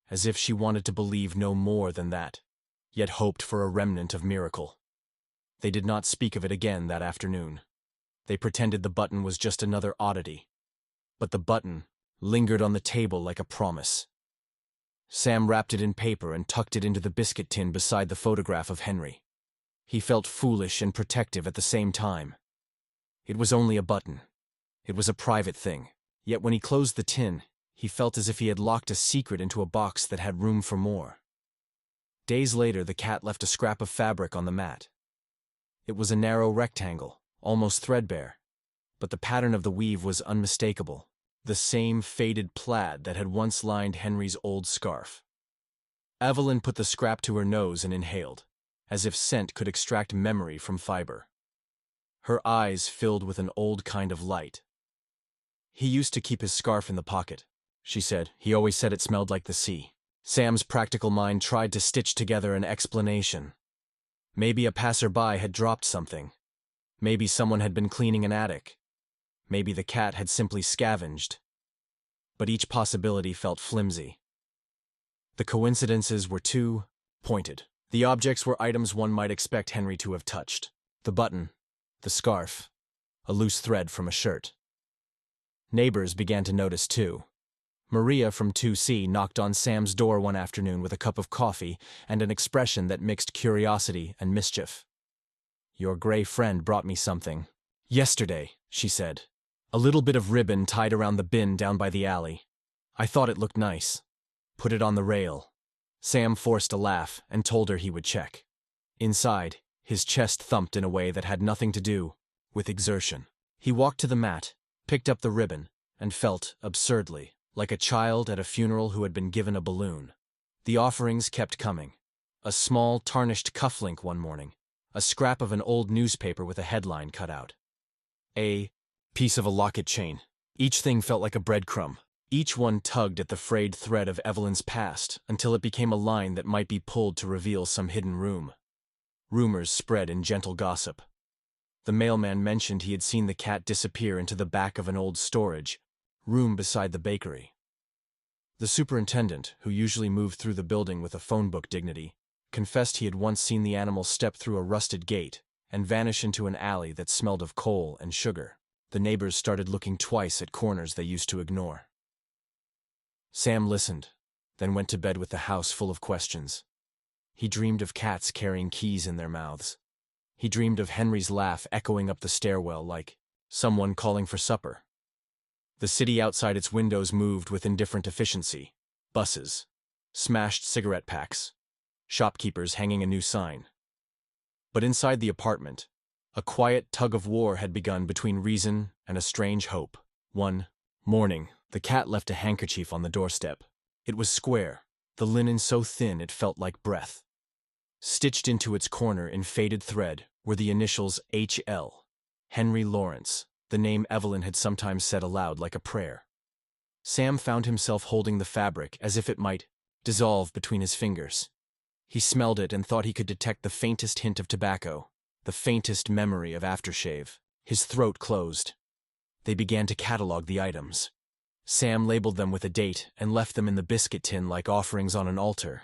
as if she wanted to believe no more than that, yet hoped for a remnant of miracle. They did not speak of it again that afternoon. They pretended the button was just another oddity. But the button lingered on the table like a promise. Sam wrapped it in paper and tucked it into the biscuit tin beside the photograph of Henry. He felt foolish and protective at the same time. It was only a button. It was a private thing. Yet when he closed the tin, he felt as if he had locked a secret into a box that had room for more. Days later, the cat left a scrap of fabric on the mat. It was a narrow rectangle, almost threadbare, but the pattern of the weave was unmistakable, the same faded plaid that had once lined Henry's old scarf. Evelyn put the scrap to her nose and inhaled, as if scent could extract memory from fiber. Her eyes filled with an old kind of light. "He used to keep his scarf in the pocket," she said. "He always said it smelled like the sea." Sam's practical mind tried to stitch together an explanation. Maybe a passerby had dropped something. Maybe someone had been cleaning an attic. Maybe the cat had simply scavenged. But each possibility felt flimsy. The coincidences were too pointed. The objects were items one might expect Henry to have touched. The button, the scarf, a loose thread from a shirt. Neighbors began to notice too. Maria from 2C knocked on Sam's door one afternoon with a cup of coffee and an expression that mixed curiosity and mischief. "Your gray friend brought me something. Yesterday," she said. "A little bit of ribbon tied around the bin down by the alley. I thought it looked nice. Put it on the rail." Sam forced a laugh and told her he would check. Inside, his chest thumped in a way that had nothing to do with exertion. He walked to the mat, picked up the ribbon, and felt, absurdly, like a child at a funeral who had been given a balloon. The offerings kept coming. A small, tarnished cufflink one morning, a scrap of an old newspaper with a headline cut out. A piece of a locket chain. Each thing felt like a breadcrumb. Each one tugged at the frayed thread of Evelyn's past until it became a line that might be pulled to reveal some hidden room. Rumors spread in gentle gossip. The mailman mentioned he had seen the cat disappear into the back of an old storage room beside the bakery. The superintendent, who usually moved through the building with a phone book dignity, confessed he had once seen the animal step through a rusted gate and vanish into an alley that smelled of coal and sugar. The neighbors started looking twice at corners they used to ignore. Sam listened, then went to bed with the house full of questions. He dreamed of cats carrying keys in their mouths. He dreamed of Henry's laugh echoing up the stairwell like someone calling for supper. The city outside its windows moved with indifferent efficiency. Buses, smashed cigarette packs, shopkeepers hanging a new sign. But inside the apartment, a quiet tug-of-war had begun between reason and a strange hope. One morning, the cat left a handkerchief on the doorstep. It was square, the linen so thin it felt like breath. Stitched into its corner in faded thread were the initials H.L., Henry Lawrence, the name Evelyn had sometimes said aloud like a prayer. Sam found himself holding the fabric as if it might dissolve between his fingers. He smelled it and thought he could detect the faintest hint of tobacco, the faintest memory of aftershave. His throat closed. They began to catalog the items. Sam labeled them with a date and left them in the biscuit tin like offerings on an altar.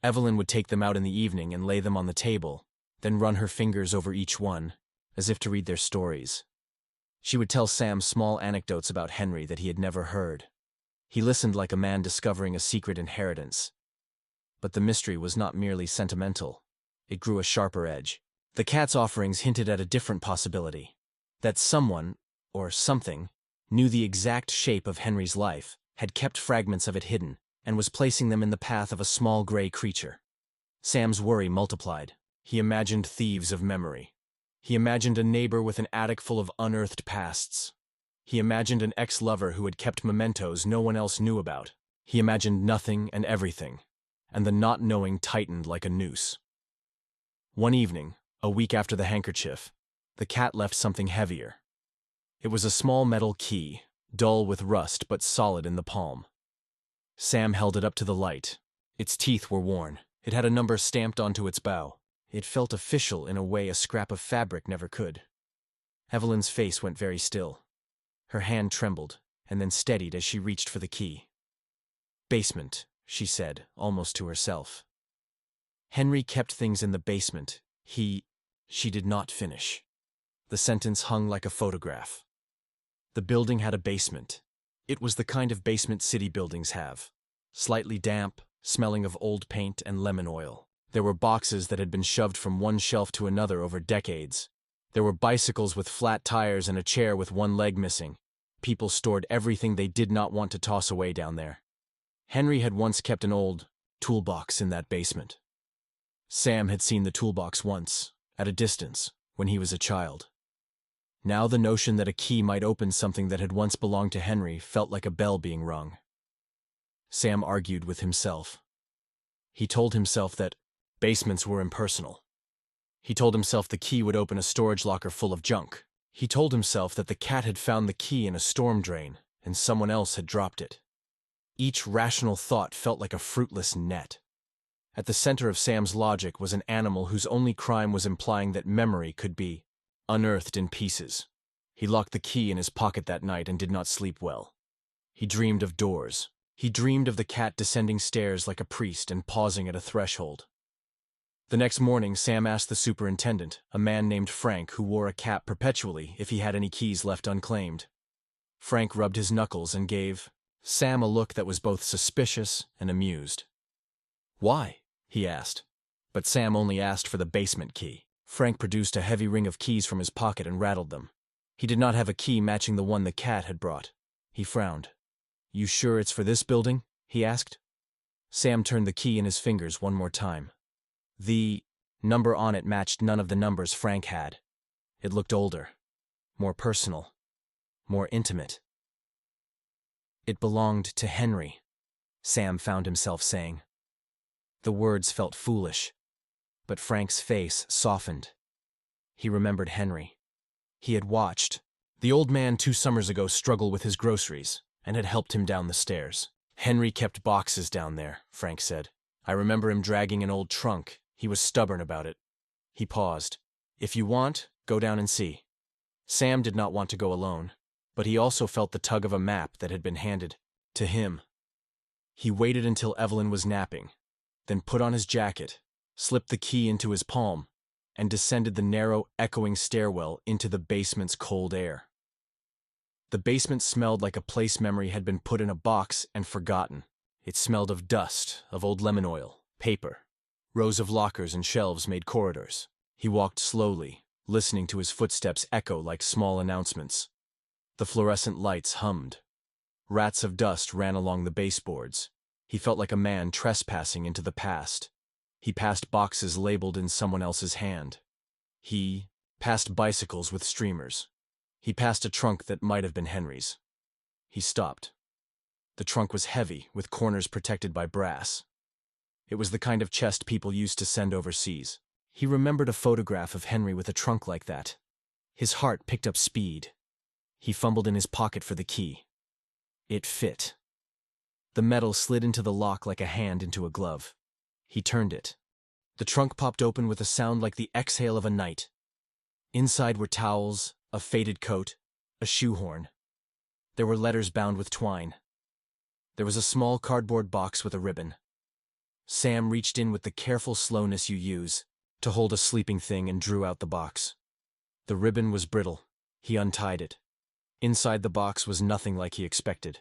Evelyn would take them out in the evening and lay them on the table, then run her fingers over each one, as if to read their stories. She would tell Sam small anecdotes about Henry that he had never heard. He listened like a man discovering a secret inheritance. But the mystery was not merely sentimental. It grew a sharper edge. The cat's offerings hinted at a different possibility. That someone, or something, knew the exact shape of Henry's life, had kept fragments of it hidden, and was placing them in the path of a small gray creature. Sam's worry multiplied. He imagined thieves of memory. He imagined a neighbor with an attic full of unearthed pasts. He imagined an ex-lover who had kept mementos no one else knew about. He imagined nothing and everything, and the not knowing tightened like a noose. One evening, a week after the handkerchief, the cat left something heavier. It was a small metal key, dull with rust but solid in the palm. Sam held it up to the light. Its teeth were worn. It had a number stamped onto its bow. It felt official in a way a scrap of fabric never could. Evelyn's face went very still. Her hand trembled, and then steadied as she reached for the key. "Basement," she said, almost to herself. Henry kept things in the basement. She did not finish. The sentence hung like a photograph. The building had a basement. It was the kind of basement city buildings have. Slightly damp, smelling of old paint and lemon oil. There were boxes that had been shoved from one shelf to another over decades. There were bicycles with flat tires and a chair with one leg missing. People stored everything they did not want to toss away down there. Henry had once kept an old toolbox in that basement. Sam had seen the toolbox once, at a distance, when he was a child. Now the notion that a key might open something that had once belonged to Henry felt like a bell being rung. Sam argued with himself. He told himself that basements were impersonal. He told himself the key would open a storage locker full of junk. He told himself that the cat had found the key in a storm drain and someone else had dropped it. Each rational thought felt like a fruitless net. At the center of Sam's logic was an animal whose only crime was implying that memory could be unearthed in pieces. He locked the key in his pocket that night and did not sleep well. He dreamed of doors. He dreamed of the cat descending stairs like a priest and pausing at a threshold. The next morning, Sam asked the superintendent, a man named Frank who wore a cap perpetually, if he had any keys left unclaimed. Frank rubbed his knuckles and gave Sam a look that was both suspicious and amused. "Why?" he asked. But Sam only asked for the basement key. Frank produced a heavy ring of keys from his pocket and rattled them. He did not have a key matching the one the cat had brought. He frowned. "You sure it's for this building?" he asked. Sam turned the key in his fingers one more time. The number on it matched none of the numbers Frank had. It looked older, more personal, more intimate. "It belonged to Henry," Sam found himself saying. The words felt foolish, but Frank's face softened. He remembered Henry. He had watched the old man 2 summers ago struggle with his groceries and had helped him down the stairs. "Henry kept boxes down there," Frank said. "I remember him dragging an old trunk. He was stubborn about it." He paused. "If you want, go down and see." Sam did not want to go alone, but he also felt the tug of a map that had been handed to him. He waited until Evelyn was napping, then put on his jacket, slipped the key into his palm, and descended the narrow, echoing stairwell into the basement's cold air. The basement smelled like a place memory had been put in a box and forgotten. It smelled of dust, of old lemon oil, paper, Rows of lockers and shelves made corridors. He walked slowly, listening to his footsteps echo like small announcements. The fluorescent lights hummed. Rats of dust ran along the baseboards. He felt like a man trespassing into the past. He passed boxes labeled in someone else's hand. He passed bicycles with streamers. He passed a trunk that might have been Henry's. He stopped. The trunk was heavy, with corners protected by brass. It was the kind of chest people used to send overseas. He remembered a photograph of Henry with a trunk like that. His heart picked up speed. He fumbled in his pocket for the key. It fit. The metal slid into the lock like a hand into a glove. He turned it. The trunk popped open with a sound like the exhale of a night. Inside were towels, a faded coat, a shoehorn. There were letters bound with twine. There was a small cardboard box with a ribbon. Sam reached in with the careful slowness you use to hold a sleeping thing and drew out the box. The ribbon was brittle. He untied it. Inside the box was nothing like he expected.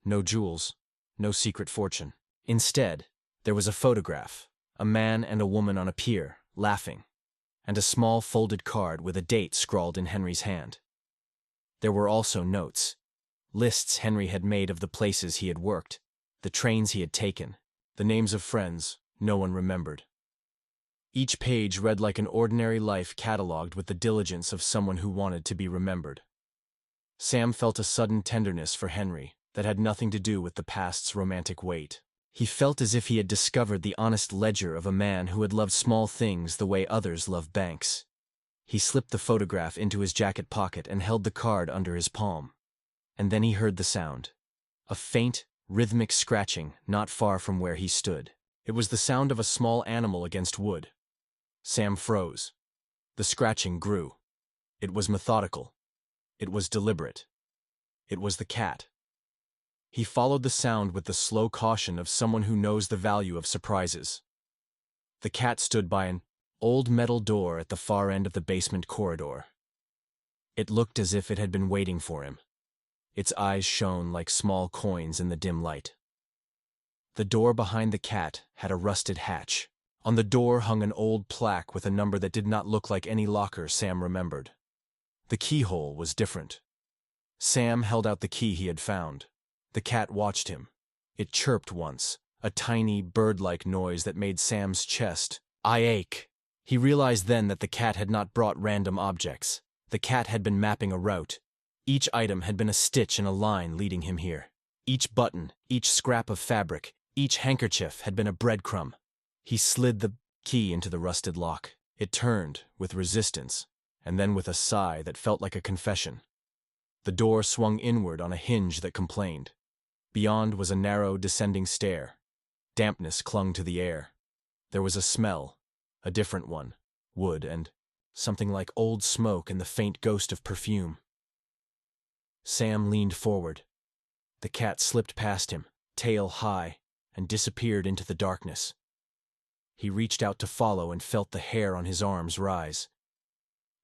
No jewels, no secret fortune. Instead, there was a photograph, a man and a woman on a pier, laughing, and a small folded card with a date scrawled in Henry's hand. There were also notes, lists Henry had made of the places he had worked, the trains he had taken, the names of friends no one remembered. Each page read like an ordinary life catalogued with the diligence of someone who wanted to be remembered. Sam felt a sudden tenderness for Henry that had nothing to do with the past's romantic weight. He felt as if he had discovered the honest ledger of a man who had loved small things the way others love banks. He slipped the photograph into his jacket pocket and held the card under his palm. And then he heard the sound. A faint, rhythmic scratching not far from where he stood. It was the sound of a small animal against wood. Sam froze. The scratching grew. It was methodical. It was deliberate. It was the cat. He followed the sound with the slow caution of someone who knows the value of surprises. The cat stood by an old metal door at the far end of the basement corridor. It looked as if it had been waiting for him. Its eyes shone like small coins in the dim light. The door behind the cat had a rusted hatch. On the door hung an old plaque with a number that did not look like any locker Sam remembered. The keyhole was different. Sam held out the key he had found. The cat watched him. It chirped once, a tiny, bird-like noise that made Sam's chest ache. He realized then that the cat had not brought random objects. The cat had been mapping a route. Each item had been a stitch in a line leading him here. Each button, each scrap of fabric, each handkerchief had been a breadcrumb. He slid the key into the rusted lock. It turned, with resistance, and then with a sigh that felt like a confession. The door swung inward on a hinge that complained. Beyond was a narrow, descending stair. Dampness clung to the air. There was a smell, a different one, wood and something like old smoke and the faint ghost of perfume. Sam leaned forward. The cat slipped past him, tail high, and disappeared into the darkness. He reached out to follow and felt the hair on his arms rise.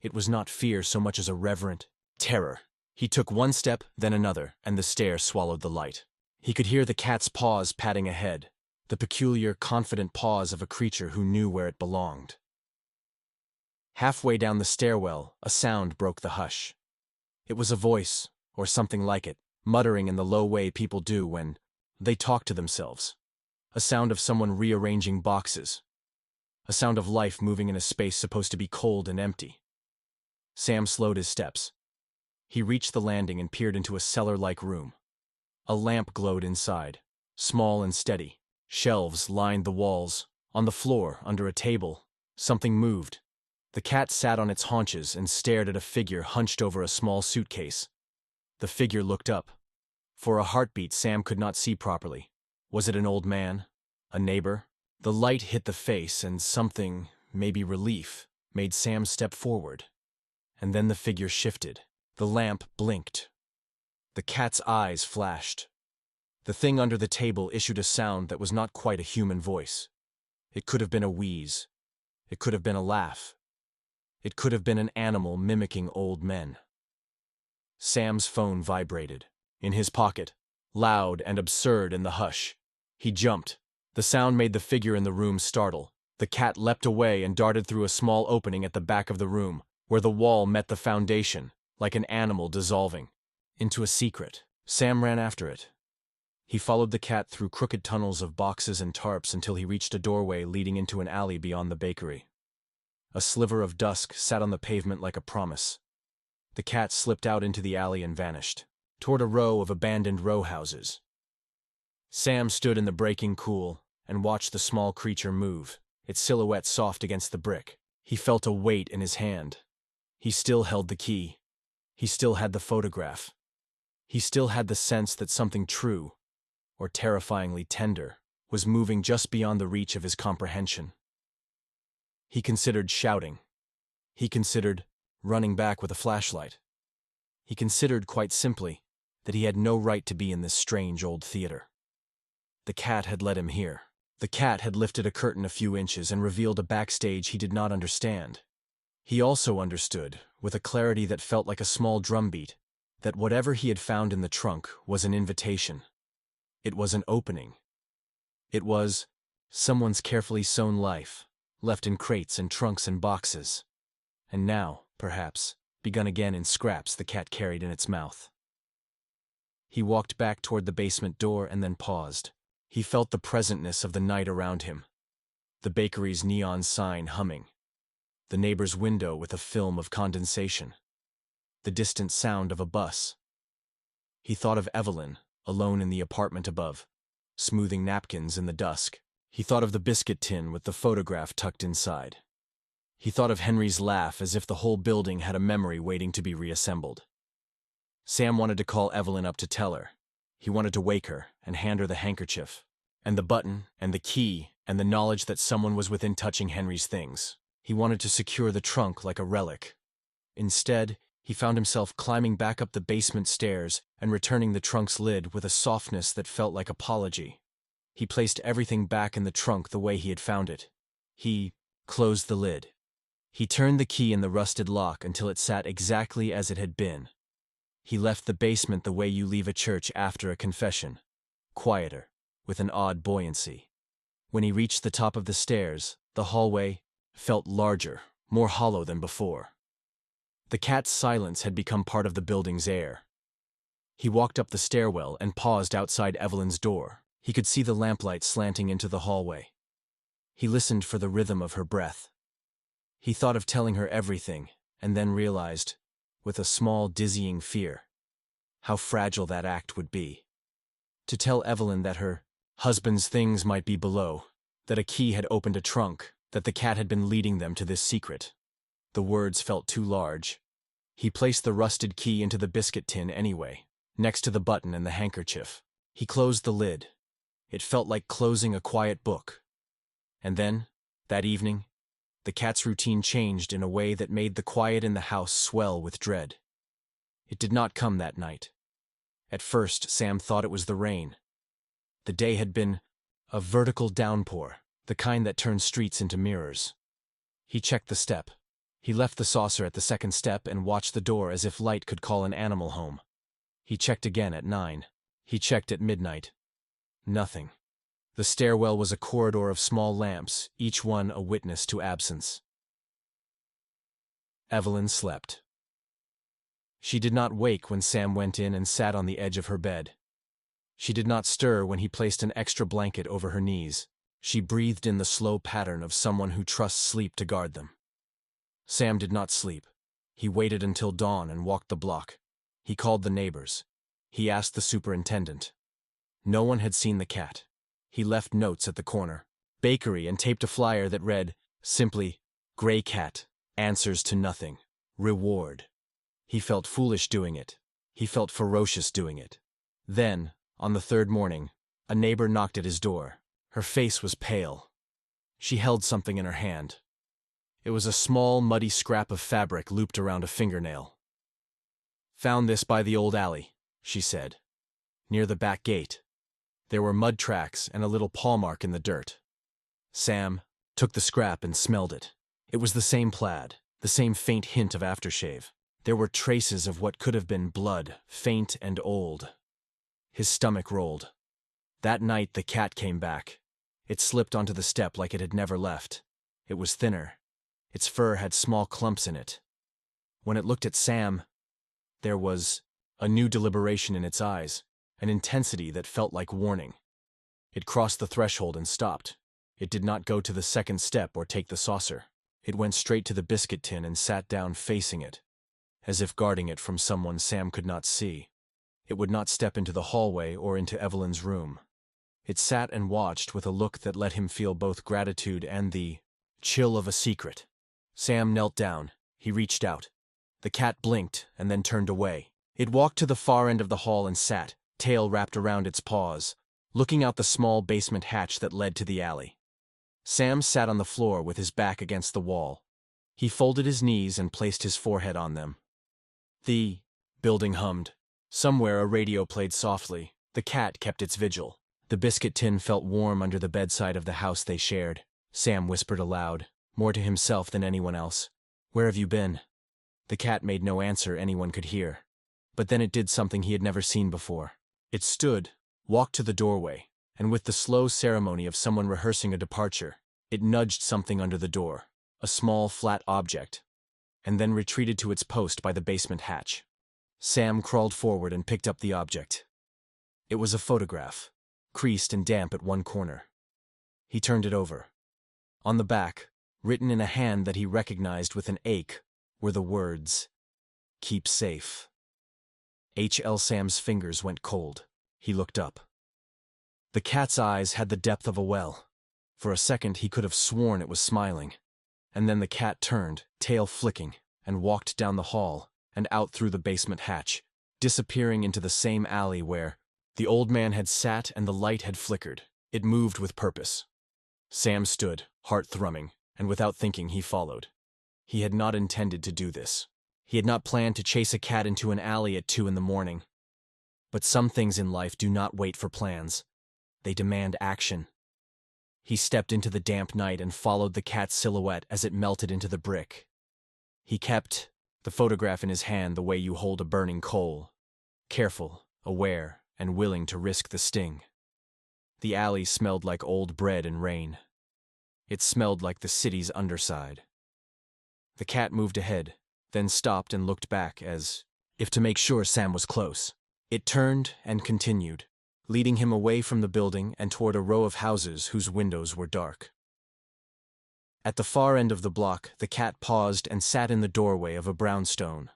It was not fear so much as a reverent terror. He took one step, then another, and the stair swallowed the light. He could hear the cat's paws patting ahead, the peculiar, confident paws of a creature who knew where it belonged. Halfway down the stairwell, a sound broke the hush. It was a voice, or something like it, muttering in the low way people do when they talk to themselves. A sound of someone rearranging boxes. A sound of life moving in a space supposed to be cold and empty. Sam slowed his steps. He reached the landing and peered into a cellar-like room. A lamp glowed inside, small and steady. Shelves lined the walls. On the floor, under a table, something moved. The cat sat on its haunches and stared at a figure hunched over a small suitcase. The figure looked up. For a heartbeat Sam could not see properly. Was it an old man? A neighbor? The light hit the face and something, maybe relief, made Sam step forward. And then the figure shifted. The lamp blinked. The cat's eyes flashed. The thing under the table issued a sound that was not quite a human voice. It could have been a wheeze. It could have been a laugh. It could have been an animal mimicking old men. Sam's phone vibrated. In his pocket, loud and absurd in the hush. He jumped. The sound made the figure in the room startle. The The cat leapt away and darted through a small opening at the back of the room, where the wall met the foundation, like an animal dissolving into a secret. Sam ran after it. He followed the cat through crooked tunnels of boxes and tarps until he reached a doorway leading into an alley beyond the bakery. A sliver of dusk sat on the pavement like a promise. The cat slipped out into the alley and vanished, toward a row of abandoned row houses. Sam stood in the breaking cool and watched the small creature move, its silhouette soft against the brick. He felt a weight in his hand. He still held the key. He still had the photograph. He still had the sense that something true, or terrifyingly tender, was moving just beyond the reach of his comprehension. He considered shouting. He considered running back with a flashlight. He considered, quite simply, that he had no right to be in this strange old theater. The cat had led him here. The cat had lifted a curtain a few inches and revealed a backstage he did not understand. He also understood, with a clarity that felt like a small drumbeat, that whatever he had found in the trunk was an invitation. It was an opening. It was someone's carefully sewn life, left in crates and trunks and boxes, and now, perhaps, begun again in scraps the cat carried in its mouth. He walked back toward the basement door and then paused. He felt the presentness of the night around him, the bakery's neon sign humming, the neighbor's window with a film of condensation, the distant sound of a bus. He thought of Evelyn, alone in the apartment above, smoothing napkins in the dusk. He thought of the biscuit tin with the photograph tucked inside. He thought of Henry's laugh as if the whole building had a memory waiting to be reassembled. Sam wanted to call Evelyn up to tell her. He wanted to wake her and hand her the handkerchief, and the button, and the key, and the knowledge that someone was within touching Henry's things. He wanted to secure the trunk like a relic. Instead, he found himself climbing back up the basement stairs and returning the trunk's lid with a softness that felt like apology. He placed everything back in the trunk the way he had found it. He closed the lid. He turned the key in the rusted lock until it sat exactly as it had been. He left the basement the way you leave a church after a confession, quieter, with an odd buoyancy. When he reached the top of the stairs, the hallway felt larger, more hollow than before. The cat's silence had become part of the building's air. He walked up the stairwell and paused outside Evelyn's door. He could see the lamplight slanting into the hallway. He listened for the rhythm of her breath. He thought of telling her everything, and then realized, with a small, dizzying fear, how fragile that act would be. To tell Evelyn that her husband's things might be below, that a key had opened a trunk, that the cat had been leading them to this secret. The words felt too large. He placed the rusted key into the biscuit tin anyway, next to the button and the handkerchief. He closed the lid. It felt like closing a quiet book. And then, that evening, the cat's routine changed in a way that made the quiet in the house swell with dread. It did not come that night. At first, Sam thought it was the rain. The day had been a vertical downpour, the kind that turns streets into mirrors. He checked the step. He left the saucer at the second step and watched the door as if light could call an animal home. He checked again at 9. He checked at midnight. Nothing. The stairwell was a corridor of small lamps, each one a witness to absence. Evelyn slept. She did not wake when Sam went in and sat on the edge of her bed. She did not stir when he placed an extra blanket over her knees. She breathed in the slow pattern of someone who trusts sleep to guard them. Sam did not sleep. He waited until dawn and walked the block. He called the neighbors. He asked the superintendent. No one had seen the cat. He left notes at the corner, bakery, and taped a flyer that read, simply, "Gray cat, answers to nothing, reward." He felt foolish doing it. He felt ferocious doing it. Then, on the third morning, a neighbor knocked at his door. Her face was pale. She held something in her hand. It was a small, muddy scrap of fabric looped around a fingernail. "Found this by the old alley," she said, "near the back gate." There were mud tracks and a little paw mark in the dirt. Sam took the scrap and smelled it. It was the same plaid, the same faint hint of aftershave. There were traces of what could have been blood, faint and old. His stomach rolled. That night the cat came back. It slipped onto the step like it had never left. It was thinner. Its fur had small clumps in it. When it looked at Sam, there was a new deliberation in its eyes, an intensity that felt like warning. It crossed the threshold and stopped. It did not go to the second step or take the saucer. It went straight to the biscuit tin and sat down facing it, as if guarding it from someone Sam could not see. It would not step into the hallway or into Evelyn's room. It sat and watched with a look that let him feel both gratitude and the chill of a secret. Sam knelt down. He reached out. The cat blinked and then turned away. It walked to the far end of the hall and sat, tail wrapped around its paws, looking out the small basement hatch that led to the alley. Sam sat on the floor with his back against the wall. He folded his knees and placed his forehead on them. The building hummed. Somewhere a radio played softly. The cat kept its vigil. The biscuit tin felt warm under the bedside of the house they shared. Sam whispered aloud, more to himself than anyone else. "Where have you been?" The cat made no answer anyone could hear. But then it did something he had never seen before. It stood, walked to the doorway, and with the slow ceremony of someone rehearsing a departure, it nudged something under the door, a small flat object, and then retreated to its post by the basement hatch. Sam crawled forward and picked up the object. It was a photograph, creased and damp at one corner. He turned it over. On the back, written in a hand that he recognized with an ache, were the words, "Keep safe." H.L. Sam's fingers went cold. He looked up. The cat's eyes had the depth of a well. For a second he could have sworn it was smiling. And then the cat turned, tail flicking, and walked down the hall and out through the basement hatch, disappearing into the same alley where the old man had sat and the light had flickered. It moved with purpose. Sam stood, heart thrumming, and without thinking he followed. He had not intended to do this. He had not planned to chase a cat into an alley at 2 a.m. But some things in life do not wait for plans. They demand action. He stepped into the damp night and followed the cat's silhouette as it melted into the brick. He kept the photograph in his hand the way you hold a burning coal, careful, aware, and willing to risk the sting. The alley smelled like old bread and rain. It smelled like the city's underside. The cat moved ahead, then stopped and looked back as if to make sure Sam was close. It turned and continued, leading him away from the building and toward a row of houses whose windows were dark. At the far end of the block, the cat paused and sat in the doorway of a brownstone.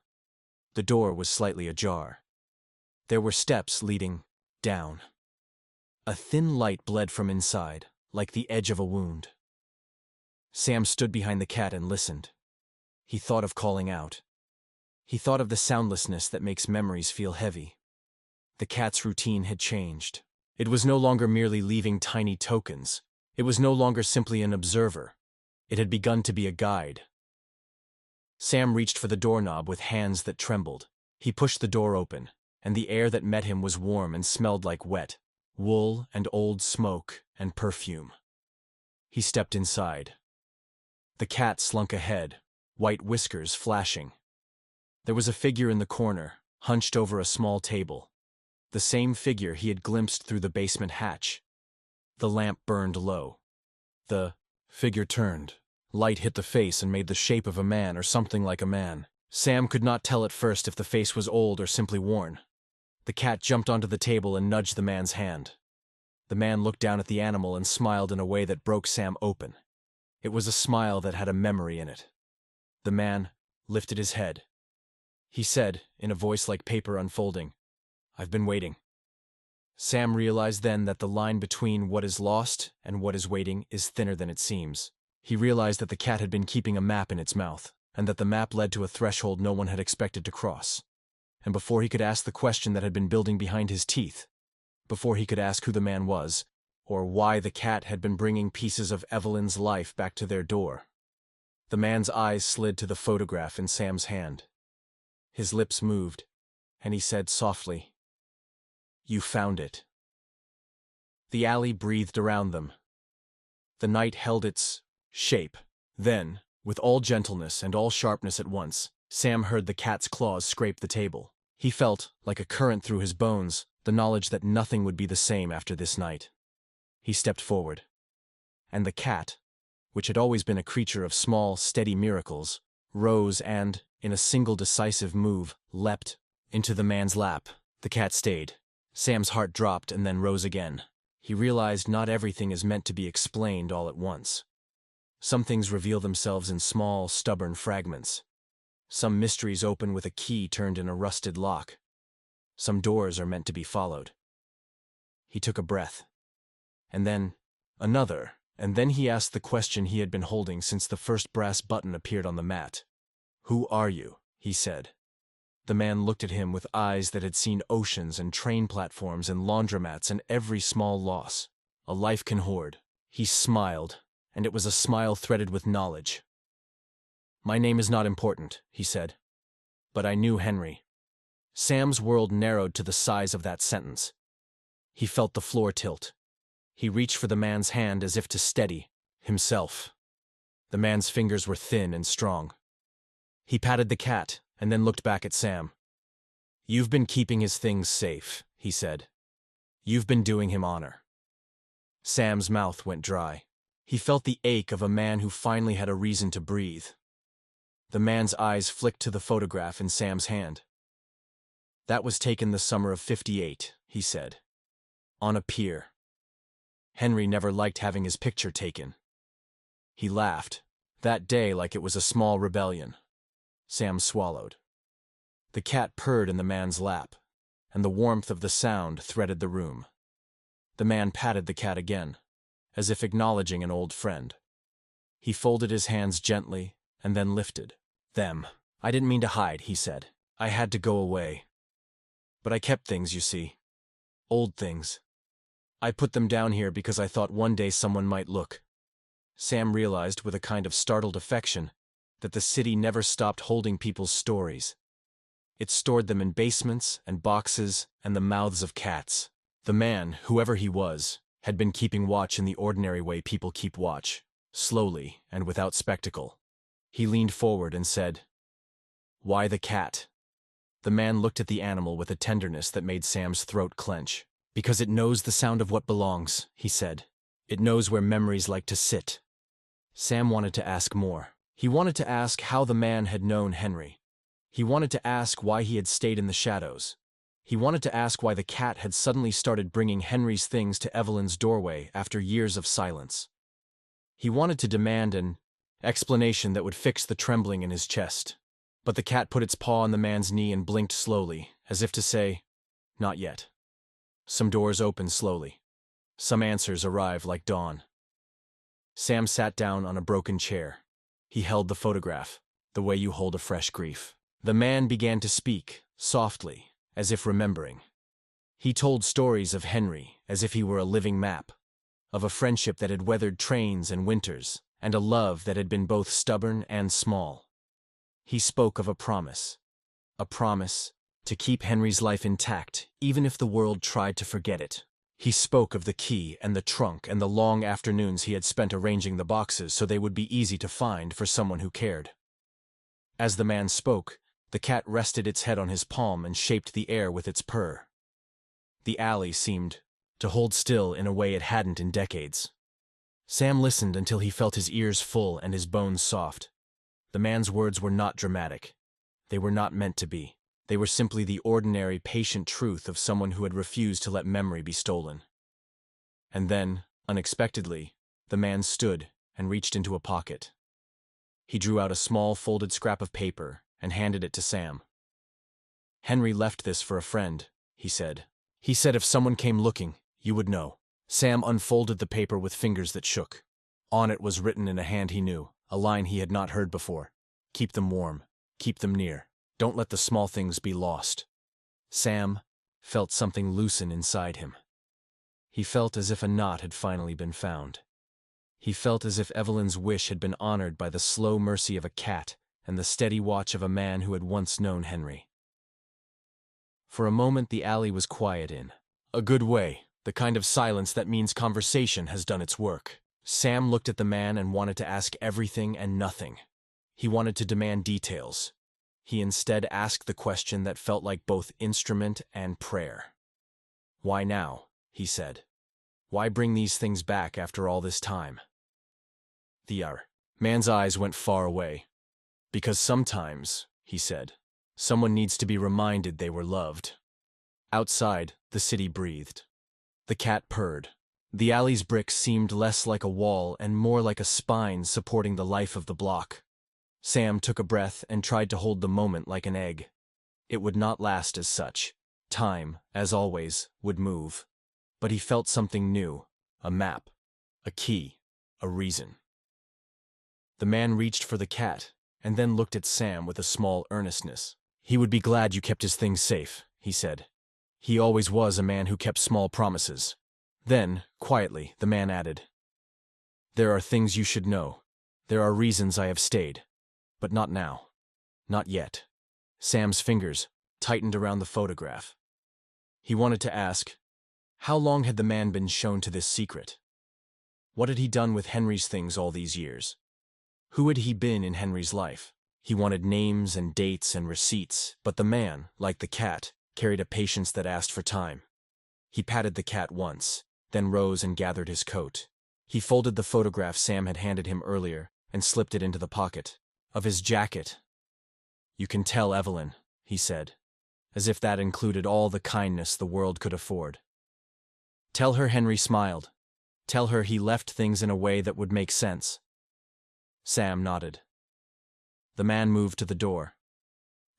The door was slightly ajar. There were steps leading down. A thin light bled from inside, like the edge of a wound. Sam stood behind the cat and listened. He thought of calling out. He thought of the soundlessness that makes memories feel heavy. The cat's routine had changed. It was no longer merely leaving tiny tokens. It was no longer simply an observer. It had begun to be a guide. Sam reached for the doorknob with hands that trembled. He pushed the door open, and the air that met him was warm and smelled like wet, wool and old smoke and perfume. He stepped inside. The cat slunk ahead, white whiskers flashing. There was a figure in the corner, hunched over a small table. The same figure he had glimpsed through the basement hatch. The lamp burned low. The figure turned. Light hit the face and made the shape of a man or something like a man. Sam could not tell at first if the face was old or simply worn. The cat jumped onto the table and nudged the man's hand. The man looked down at the animal and smiled in a way that broke Sam open. It was a smile that had a memory in it. The man lifted his head. He said, in a voice like paper unfolding, "I've been waiting." Sam realized then that the line between what is lost and what is waiting is thinner than it seems. He realized that the cat had been keeping a map in its mouth, and that the map led to a threshold no one had expected to cross. And before he could ask the question that had been building behind his teeth, before he could ask who the man was, or why the cat had been bringing pieces of Evelyn's life back to their door, the man's eyes slid to the photograph in Sam's hand. His lips moved, and he said softly, "You found it." The alley breathed around them. The night held its shape. Then, with all gentleness and all sharpness at once, Sam heard the cat's claws scrape the table. He felt, like a current through his bones, the knowledge that nothing would be the same after this night. He stepped forward. And the cat, which had always been a creature of small, steady miracles, rose and, in a single decisive move, leapt into the man's lap. The cat stayed. Sam's heart dropped and then rose again. He realized not everything is meant to be explained all at once. Some things reveal themselves in small, stubborn fragments. Some mysteries open with a key turned in a rusted lock. Some doors are meant to be followed. He took a breath. And then, another, and then he asked the question he had been holding since the first brass button appeared on the mat. "Who are you?" he said. The man looked at him with eyes that had seen oceans and train platforms and laundromats and every small loss a life can hoard. He smiled, and it was a smile threaded with knowledge. "My name is not important," he said. "But I knew Henry." Sam's world narrowed to the size of that sentence. He felt the floor tilt. He reached for the man's hand as if to steady himself. The man's fingers were thin and strong. He patted the cat and then looked back at Sam. "You've been keeping his things safe," he said. "You've been doing him honor." Sam's mouth went dry. He felt the ache of a man who finally had a reason to breathe. The man's eyes flicked to the photograph in Sam's hand. "That was taken the summer of '58, he said. "On a pier. Henry never liked having his picture taken." He laughed, that day like it was a small rebellion. Sam swallowed. The cat purred in the man's lap, and the warmth of the sound threaded the room. The man patted the cat again, as if acknowledging an old friend. He folded his hands gently and then lifted them. "I didn't mean to hide," he said. "I had to go away. But I kept things, you see. Old things. I put them down here because I thought one day someone might look." Sam realized with a kind of startled affection that the city never stopped holding people's stories. It stored them in basements and boxes and the mouths of cats. The man, whoever he was, had been keeping watch in the ordinary way people keep watch, slowly and without spectacle. He leaned forward and said, "Why the cat?" The man looked at the animal with a tenderness that made Sam's throat clench. "Because it knows the sound of what belongs," he said. "It knows where memories like to sit." Sam wanted to ask more. He wanted to ask how the man had known Henry. He wanted to ask why he had stayed in the shadows. He wanted to ask why the cat had suddenly started bringing Henry's things to Evelyn's doorway after years of silence. He wanted to demand an explanation that would fix the trembling in his chest. But the cat put its paw on the man's knee and blinked slowly, as if to say, "Not yet." Some doors opened slowly. Some answers arrived like dawn. Sam sat down on a broken chair. He held the photograph, the way you hold a fresh grief. The man began to speak, softly, as if remembering. He told stories of Henry as if he were a living map, of a friendship that had weathered trains and winters, and a love that had been both stubborn and small. He spoke of a promise to keep Henry's life intact, even if the world tried to forget it. He spoke of the key and the trunk and the long afternoons he had spent arranging the boxes so they would be easy to find for someone who cared. As the man spoke, the cat rested its head on his palm and shaped the air with its purr. The alley seemed to hold still in a way it hadn't in decades. Sam listened until he felt his ears full and his bones soft. The man's words were not dramatic. They were not meant to be. They were simply the ordinary, patient truth of someone who had refused to let memory be stolen. And then, unexpectedly, the man stood and reached into a pocket. He drew out a small folded scrap of paper and handed it to Sam. "Henry left this for a friend," he said. "He said if someone came looking, you would know." Sam unfolded the paper with fingers that shook. On it was written in a hand he knew, a line he had not heard before. "Keep them warm. Keep them near. Don't let the small things be lost." Sam felt something loosen inside him. He felt as if a knot had finally been found. He felt as if Evelyn's wish had been honored by the slow mercy of a cat and the steady watch of a man who had once known Henry. For a moment the alley was quiet in a good way, the kind of silence that means conversation has done its work. Sam looked at the man and wanted to ask everything and nothing. He wanted to demand details. He instead asked the question that felt like both instrument and prayer. "Why now?" he said. "Why bring these things back after all this time?" The man's eyes went far away. Because sometimes, he said, someone needs to be reminded they were loved. Outside, the city breathed. The cat purred. The alley's bricks seemed less like a wall and more like a spine supporting the life of the block. Sam took a breath and tried to hold the moment like an egg. It would not last as such. Time, as always, would move. But he felt something new, a map, a key, a reason. The man reached for the cat, and then looked at Sam with a small earnestness. He would be glad you kept his things safe, he said. He always was a man who kept small promises. Then, quietly, the man added, "There are things you should know. There are reasons I have stayed. But not now. Not yet." Sam's fingers tightened around the photograph. He wanted to ask, how long had the man been shown to this secret? What had he done with Henry's things all these years? Who had he been in Henry's life? He wanted names and dates and receipts, but the man, like the cat, carried a patience that asked for time. He patted the cat once, then rose and gathered his coat. He folded the photograph Sam had handed him earlier and slipped it into the pocket of his jacket. "You can tell Evelyn," he said, as if that included all the kindness the world could afford. "Tell her Henry smiled. Tell her he left things in a way that would make sense." Sam nodded. The man moved to the door.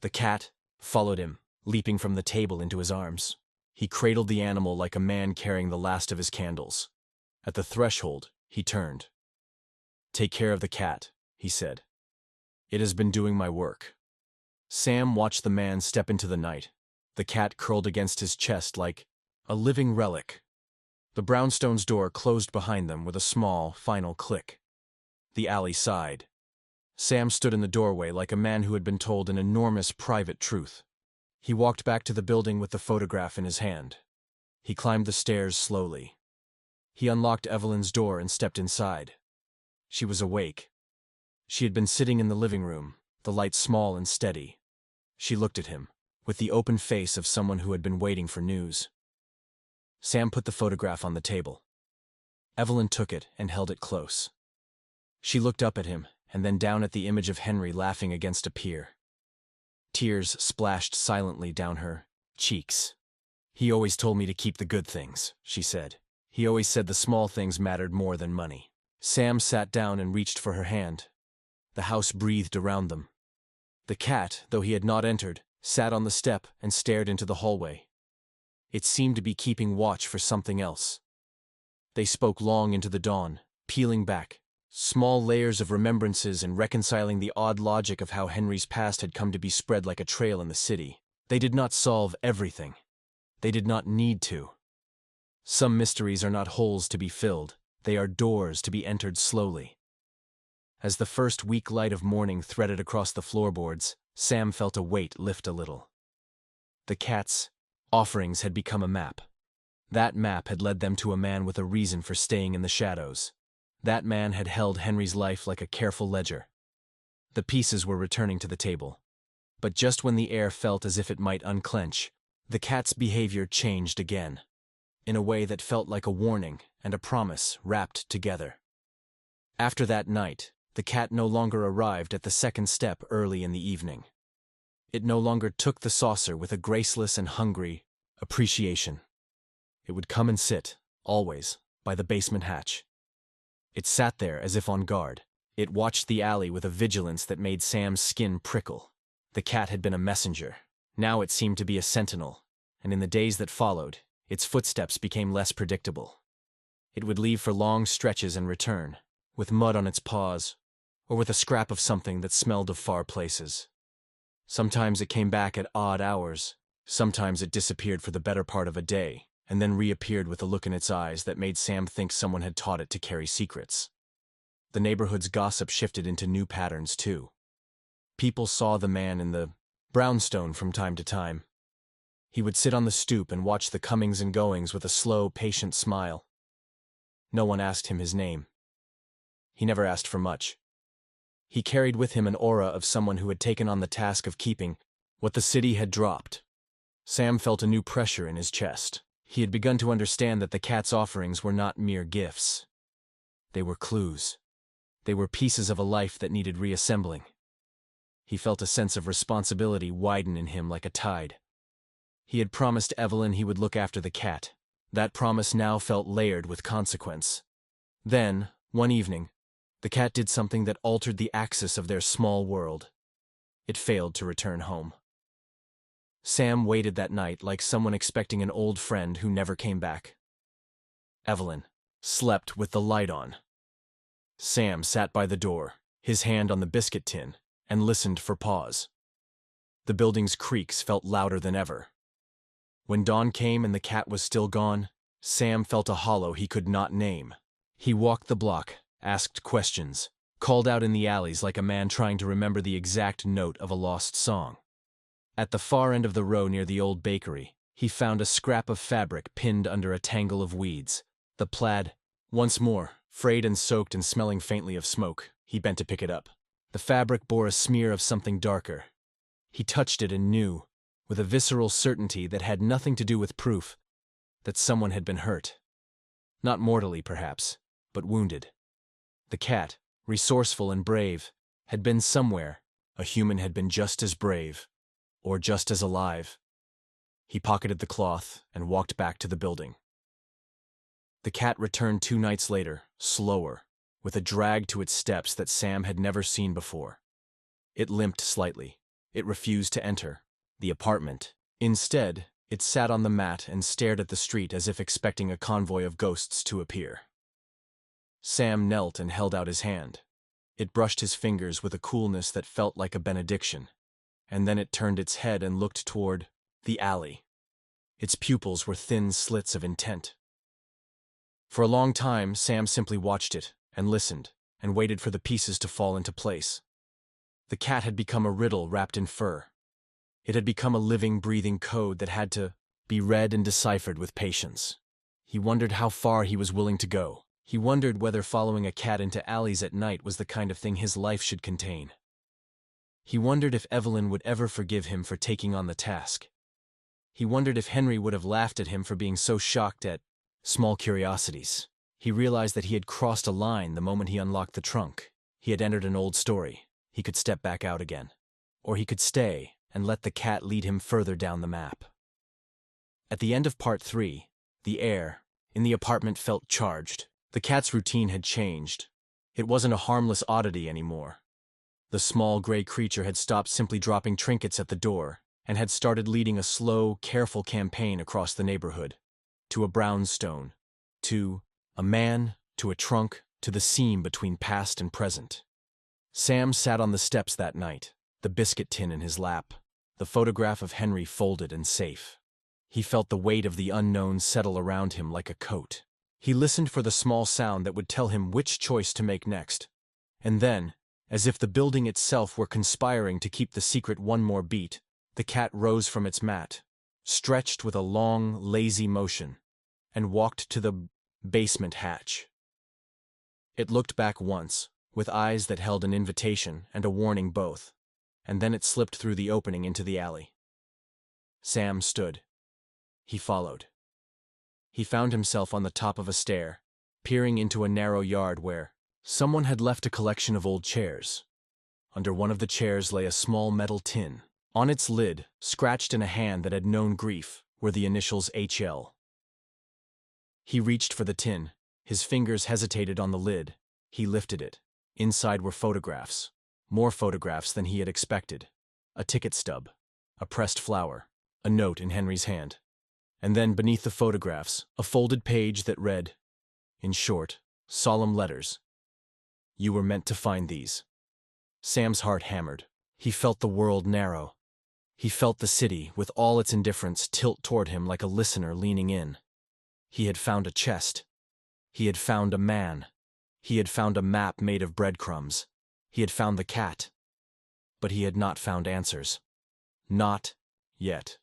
The cat followed him, leaping from the table into his arms. He cradled the animal like a man carrying the last of his candles. At the threshold, he turned. "Take care of the cat," he said. "It has been doing my work." Sam watched the man step into the night, the cat curled against his chest like a living relic. The brownstone's door closed behind them with a small, final click. The alley sighed. Sam stood in the doorway like a man who had been told an enormous private truth. He walked back to the building with the photograph in his hand. He climbed the stairs slowly. He unlocked Evelyn's door and stepped inside. She was awake. She had been sitting in the living room, the light small and steady. She looked at him, with the open face of someone who had been waiting for news. Sam put the photograph on the table. Evelyn took it and held it close. She looked up at him, and then down at the image of Henry laughing against a pier. Tears splashed silently down her cheeks. "He always told me to keep the good things," she said. "He always said the small things mattered more than money." Sam sat down and reached for her hand. The house breathed around them. The cat, though he had not entered, sat on the step and stared into the hallway. It seemed to be keeping watch for something else. They spoke long into the dawn, peeling back small layers of remembrances and reconciling the odd logic of how Henry's past had come to be spread like a trail in the city. They did not solve everything. They did not need to. Some mysteries are not holes to be filled. They are doors to be entered slowly. As the first weak light of morning threaded across the floorboards, Sam felt a weight lift a little. The cat's offerings had become a map. That map had led them to a man with a reason for staying in the shadows. That man had held Henry's life like a careful ledger. The pieces were returning to the table. But just when the air felt as if it might unclench, the cat's behavior changed again, in a way that felt like a warning and a promise wrapped together. After that night, the cat no longer arrived at the second step early in the evening. It no longer took the saucer with a graceless and hungry appreciation. It would come and sit, always, by the basement hatch. It sat there as if on guard. It watched the alley with a vigilance that made Sam's skin prickle. The cat had been a messenger. Now it seemed to be a sentinel, and in the days that followed, its footsteps became less predictable. It would leave for long stretches and return, with mud on its paws, or with a scrap of something that smelled of far places. Sometimes it came back at odd hours. Sometimes it disappeared for the better part of a day, and then reappeared with a look in its eyes that made Sam think someone had taught it to carry secrets. The neighborhood's gossip shifted into new patterns, too. People saw the man in the brownstone from time to time. He would sit on the stoop and watch the comings and goings with a slow, patient smile. No one asked him his name. He never asked for much. He carried with him an aura of someone who had taken on the task of keeping what the city had dropped. Sam felt a new pressure in his chest. He had begun to understand that the cat's offerings were not mere gifts. They were clues. They were pieces of a life that needed reassembling. He felt a sense of responsibility widen in him like a tide. He had promised Evelyn he would look after the cat. That promise now felt layered with consequence. Then, one evening, the cat did something that altered the axis of their small world. It failed to return home. Sam waited that night like someone expecting an old friend who never came back. Evelyn slept with the light on. Sam sat by the door, his hand on the biscuit tin, and listened for paws. The building's creaks felt louder than ever. When dawn came and the cat was still gone, Sam felt a hollow he could not name. He walked the block, asked questions, called out in the alleys like a man trying to remember the exact note of a lost song. At the far end of the row near the old bakery, he found a scrap of fabric pinned under a tangle of weeds. The plaid, once more, frayed and soaked and smelling faintly of smoke. He bent to pick it up. The fabric bore a smear of something darker. He touched it and knew, with a visceral certainty that had nothing to do with proof, that someone had been hurt. Not mortally, perhaps, but wounded. The cat, resourceful and brave, had been somewhere. A human had been just as brave, or just as alive. He pocketed the cloth and walked back to the building. The cat returned 2 nights later, slower, with a drag to its steps that Sam had never seen before. It limped slightly. It refused to enter the apartment. Instead, it sat on the mat and stared at the street as if expecting a convoy of ghosts to appear. Sam knelt and held out his hand. It brushed his fingers with a coolness that felt like a benediction, and then it turned its head and looked toward the alley. Its pupils were thin slits of intent. For a long time, Sam simply watched it and listened and waited for the pieces to fall into place. The cat had become a riddle wrapped in fur. It had become a living, breathing code that had to be read and deciphered with patience. He wondered how far he was willing to go. He wondered whether following a cat into alleys at night was the kind of thing his life should contain. He wondered if Evelyn would ever forgive him for taking on the task. He wondered if Henry would have laughed at him for being so shocked at small curiosities. He realized that he had crossed a line the moment he unlocked the trunk. He had entered an old story. He could step back out again. Or he could stay and let the cat lead him further down the map. At the end of part 3, the air in the apartment felt charged. The cat's routine had changed. It wasn't a harmless oddity anymore. The small gray creature had stopped simply dropping trinkets at the door and had started leading a slow, careful campaign across the neighborhood. To a brownstone, to a man, to a trunk, to the seam between past and present. Sam sat on the steps that night, the biscuit tin in his lap, the photograph of Henry folded and safe. He felt the weight of the unknown settle around him like a coat. He listened for the small sound that would tell him which choice to make next. And then, as if the building itself were conspiring to keep the secret one more beat, the cat rose from its mat, stretched with a long, lazy motion, and walked to the basement hatch. It looked back once, with eyes that held an invitation and a warning both, and then it slipped through the opening into the alley. Sam stood. He followed. He found himself on the top of a stair, peering into a narrow yard where someone had left a collection of old chairs. Under one of the chairs lay a small metal tin. On its lid, scratched in a hand that had known grief, were the initials HL. He reached for the tin. His fingers hesitated on the lid. He lifted it. Inside were photographs. More photographs than he had expected. A ticket stub. A pressed flower. A note in Henry's hand. And then beneath the photographs, a folded page that read, in short, solemn letters. You were meant to find these. Sam's heart hammered. He felt the world narrow. He felt the city, with all its indifference, tilt toward him like a listener leaning in. He had found a chest. He had found a man. He had found a map made of breadcrumbs. He had found the cat. But he had not found answers. Not yet.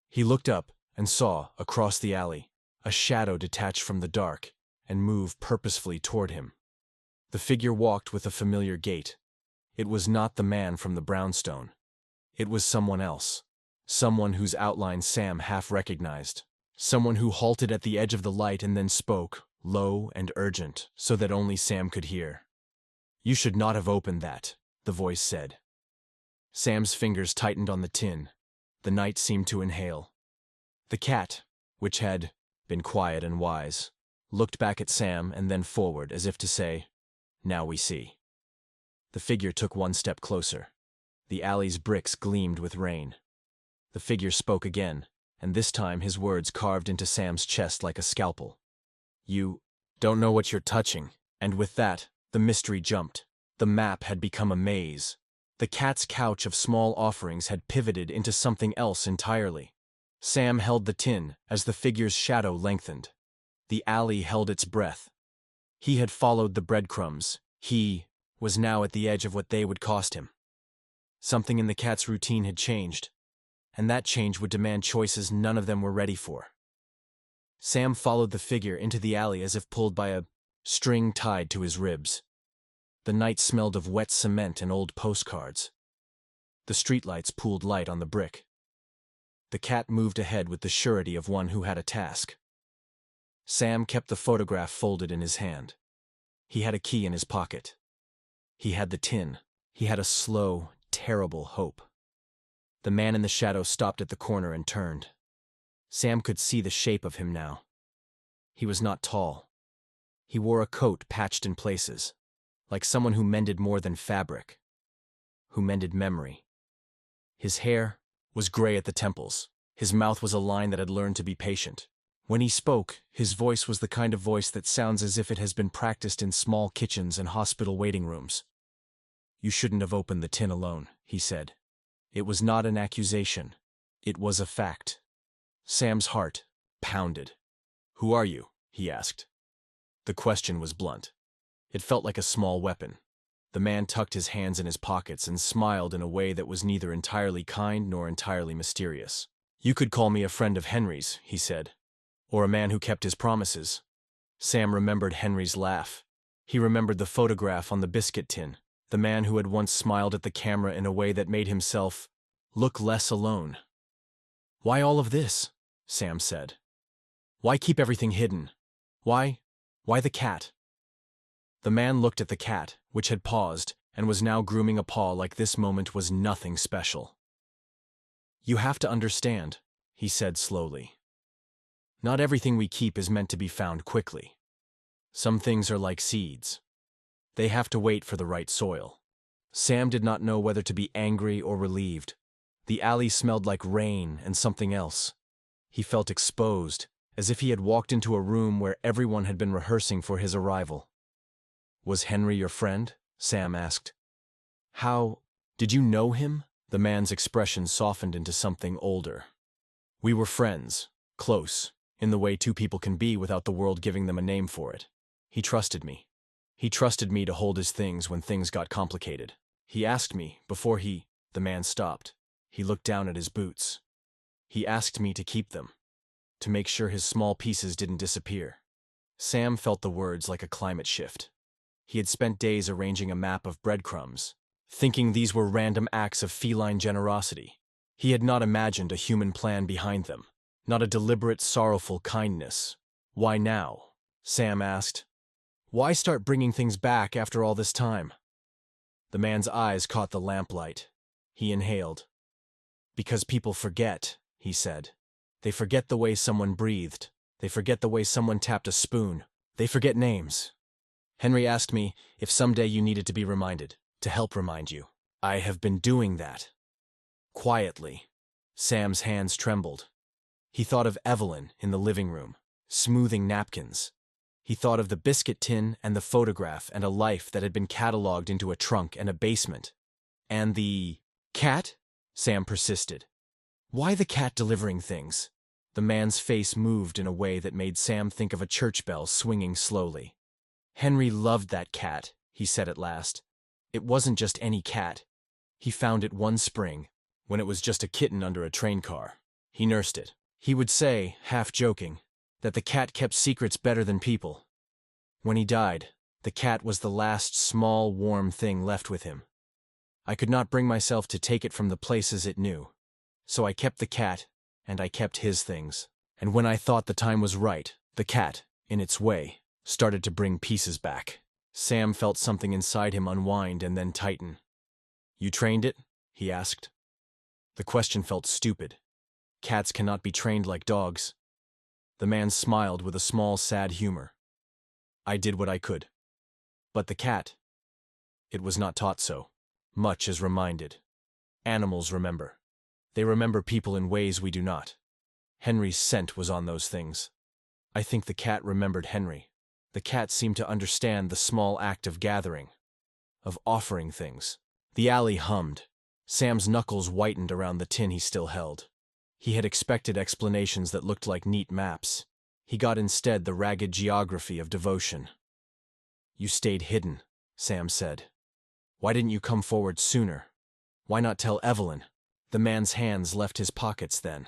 He looked up and saw, across the alley, a shadow detach from the dark and move purposefully toward him. The figure walked with a familiar gait. It was not the man from the brownstone. It was someone else. Someone whose outline Sam half recognized. Someone who halted at the edge of the light and then spoke, low and urgent, so that only Sam could hear. You should not have opened that, the voice said. Sam's fingers tightened on the tin. The night seemed to inhale. The cat, which had been quiet and wise, looked back at Sam and then forward as if to say, "Now we see." The figure took one step closer. The alley's bricks gleamed with rain. The figure spoke again, and this time his words carved into Sam's chest like a scalpel. "You don't know what you're touching." And with that, the mystery jumped. The map had become a maze. The cat's couch of small offerings had pivoted into something else entirely. Sam held the tin as the figure's shadow lengthened. The alley held its breath. He had followed the breadcrumbs. He was now at the edge of what they would cost him. Something in the cat's routine had changed, and that change would demand choices none of them were ready for. Sam followed the figure into the alley as if pulled by a string tied to his ribs. The night smelled of wet cement and old postcards. The streetlights pooled light on the brick. The cat moved ahead with the surety of one who had a task. Sam kept the photograph folded in his hand. He had a key in his pocket. He had the tin. He had a slow, terrible hope. The man in the shadow stopped at the corner and turned. Sam could see the shape of him now. He was not tall. He wore a coat patched in places, like someone who mended more than fabric, who mended memory. His hair was gray at the temples. His mouth was a line that had learned to be patient. When he spoke, his voice was the kind of voice that sounds as if it has been practiced in small kitchens and hospital waiting rooms. "You shouldn't have opened the tin alone," he said. It was not an accusation. It was a fact. Sam's heart pounded. "Who are you?" he asked. The question was blunt. It felt like a small weapon. The man tucked his hands in his pockets and smiled in a way that was neither entirely kind nor entirely mysterious. "You could call me a friend of Henry's," he said, "or a man who kept his promises." Sam remembered Henry's laugh. He remembered the photograph on the biscuit tin, the man who had once smiled at the camera in a way that made himself look less alone. "Why all of this?" Sam said. "Why keep everything hidden? Why the cat?" The man looked at the cat, which had paused, and was now grooming a paw like this moment was nothing special. "You have to understand," he said slowly. "Not everything we keep is meant to be found quickly. Some things are like seeds. They have to wait for the right soil." Sam did not know whether to be angry or relieved. The alley smelled like rain and something else. He felt exposed, as if he had walked into a room where everyone had been rehearsing for his arrival. "Was Henry your friend?" Sam asked. "How did you know him?" The man's expression softened into something older. "We were friends, close, in the way two people can be without the world giving them a name for it. He trusted me. He trusted me to hold his things when things got complicated. He asked me, before he—" The man stopped. He looked down at his boots. "He asked me to keep them, to make sure his small pieces didn't disappear." Sam felt the words like a climate shift. He had spent days arranging a map of breadcrumbs, thinking these were random acts of feline generosity. He had not imagined a human plan behind them, not a deliberate, sorrowful kindness. "Why now?" Sam asked. "Why start bringing things back after all this time?" The man's eyes caught the lamplight. He inhaled. "Because people forget," he said. "They forget the way someone breathed. They forget the way someone tapped a spoon. They forget names. Henry asked me if someday you needed to be reminded, to help remind you. I have been doing that." Quietly, Sam's hands trembled. He thought of Evelyn in the living room, smoothing napkins. He thought of the biscuit tin and the photograph and a life that had been catalogued into a trunk and a basement. "And the cat?" Sam persisted. "Why the cat delivering things?" The man's face moved in a way that made Sam think of a church bell swinging slowly. "Henry loved that cat," he said at last. "It wasn't just any cat. He found it one spring, when it was just a kitten under a train car. He nursed it. He would say, half joking, that the cat kept secrets better than people. When he died, the cat was the last small, warm thing left with him. I could not bring myself to take it from the places it knew. So I kept the cat, and I kept his things. And when I thought the time was right, the cat, in its way, started to bring pieces back." Sam felt something inside him unwind and then tighten. "You trained it?" he asked. The question felt stupid. Cats cannot be trained like dogs. The man smiled with a small, sad humor. "I did what I could. But the cat, it was not taught so. Much is reminded. Animals remember. They remember people in ways we do not. Henry's scent was on those things. I think the cat remembered Henry. The cat seemed to understand the small act of gathering, of offering things." The alley hummed. Sam's knuckles whitened around the tin he still held. He had expected explanations that looked like neat maps. He got instead the ragged geography of devotion. "You stayed hidden," Sam said. "Why didn't you come forward sooner? Why not tell Evelyn?" The man's hands left his pockets then.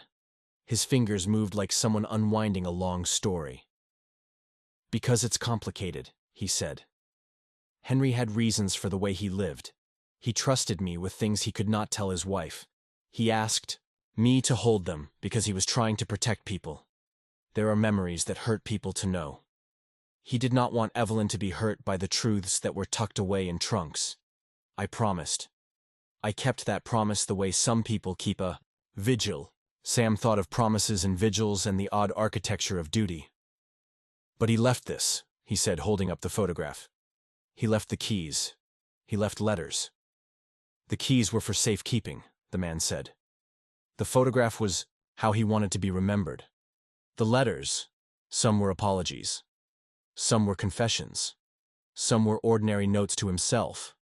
His fingers moved like someone unwinding a long story. "Because it's complicated," he said. "Henry had reasons for the way he lived. He trusted me with things he could not tell his wife. He asked me to hold them because he was trying to protect people. There are memories that hurt people to know. He did not want Evelyn to be hurt by the truths that were tucked away in trunks. I promised. I kept that promise the way some people keep a vigil." Sam thought of promises and vigils and the odd architecture of duty. "But he left this," he said, holding up the photograph. "He left the keys. He left letters." "The keys were for safekeeping," the man said. "The photograph was how he wanted to be remembered. The letters, some were apologies. Some were confessions. Some were ordinary notes to himself.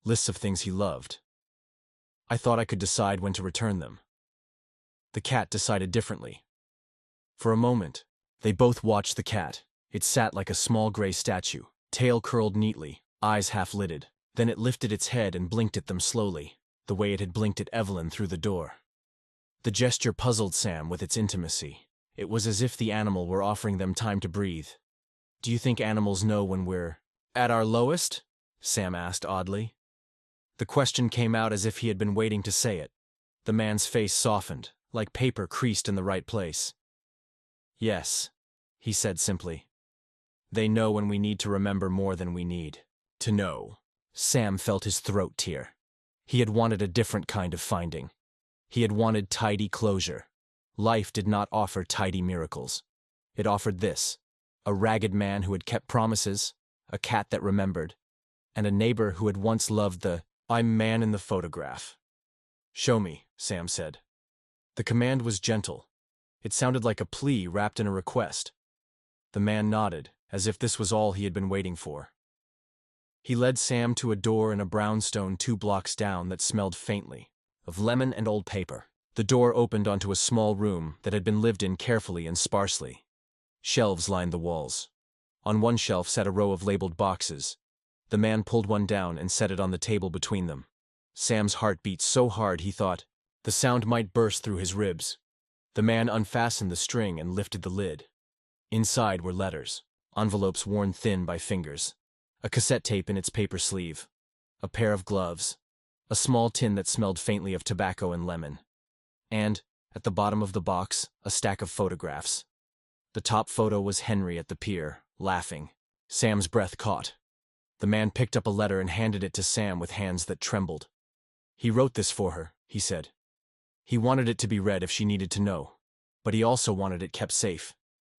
Lists of things he loved. I thought I could decide when to return them. The cat decided differently." For a moment, they both watched the cat. It sat like a small gray statue, tail curled neatly, eyes half-lidded. Then it lifted its head and blinked at them slowly, the way it had blinked at Evelyn through the door. The gesture puzzled Sam with its intimacy. It was as if the animal were offering them time to breathe. "Do you think animals know when we're at our lowest?" Sam asked oddly. The question came out as if he had been waiting to say it. The man's face softened, like paper creased in the right place. "Yes," he said simply. "They know when we need to remember more than we need to know." Sam felt his throat tear. He had wanted a different kind of finding. He had wanted tidy closure. Life did not offer tidy miracles. It offered this: a ragged man who had kept promises, a cat that remembered, and a neighbor who had once loved the "I'm man in the photograph." "Show me," Sam said. The command was gentle. It sounded like a plea wrapped in a request. The man nodded, as if this was all he had been waiting for. He led Sam to a door in a brownstone 2 blocks down that smelled faintly of lemon and old paper. The door opened onto a small room that had been lived in carefully and sparsely. Shelves lined the walls. On one shelf sat a row of labeled boxes. The man pulled one down and set it on the table between them. Sam's heart beat so hard he thought the sound might burst through his ribs. The man unfastened the string and lifted the lid. Inside were letters, envelopes worn thin by fingers, a cassette tape in its paper sleeve, a pair of gloves, a small tin that smelled faintly of tobacco and lemon, and, at the bottom of the box, a stack of photographs. The top photo was Henry at the pier, laughing. Sam's breath caught. The man picked up a letter and handed it to Sam with hands that trembled. "He wrote this for her," he said. "He wanted it to be read if she needed to know, but he also wanted it kept safe.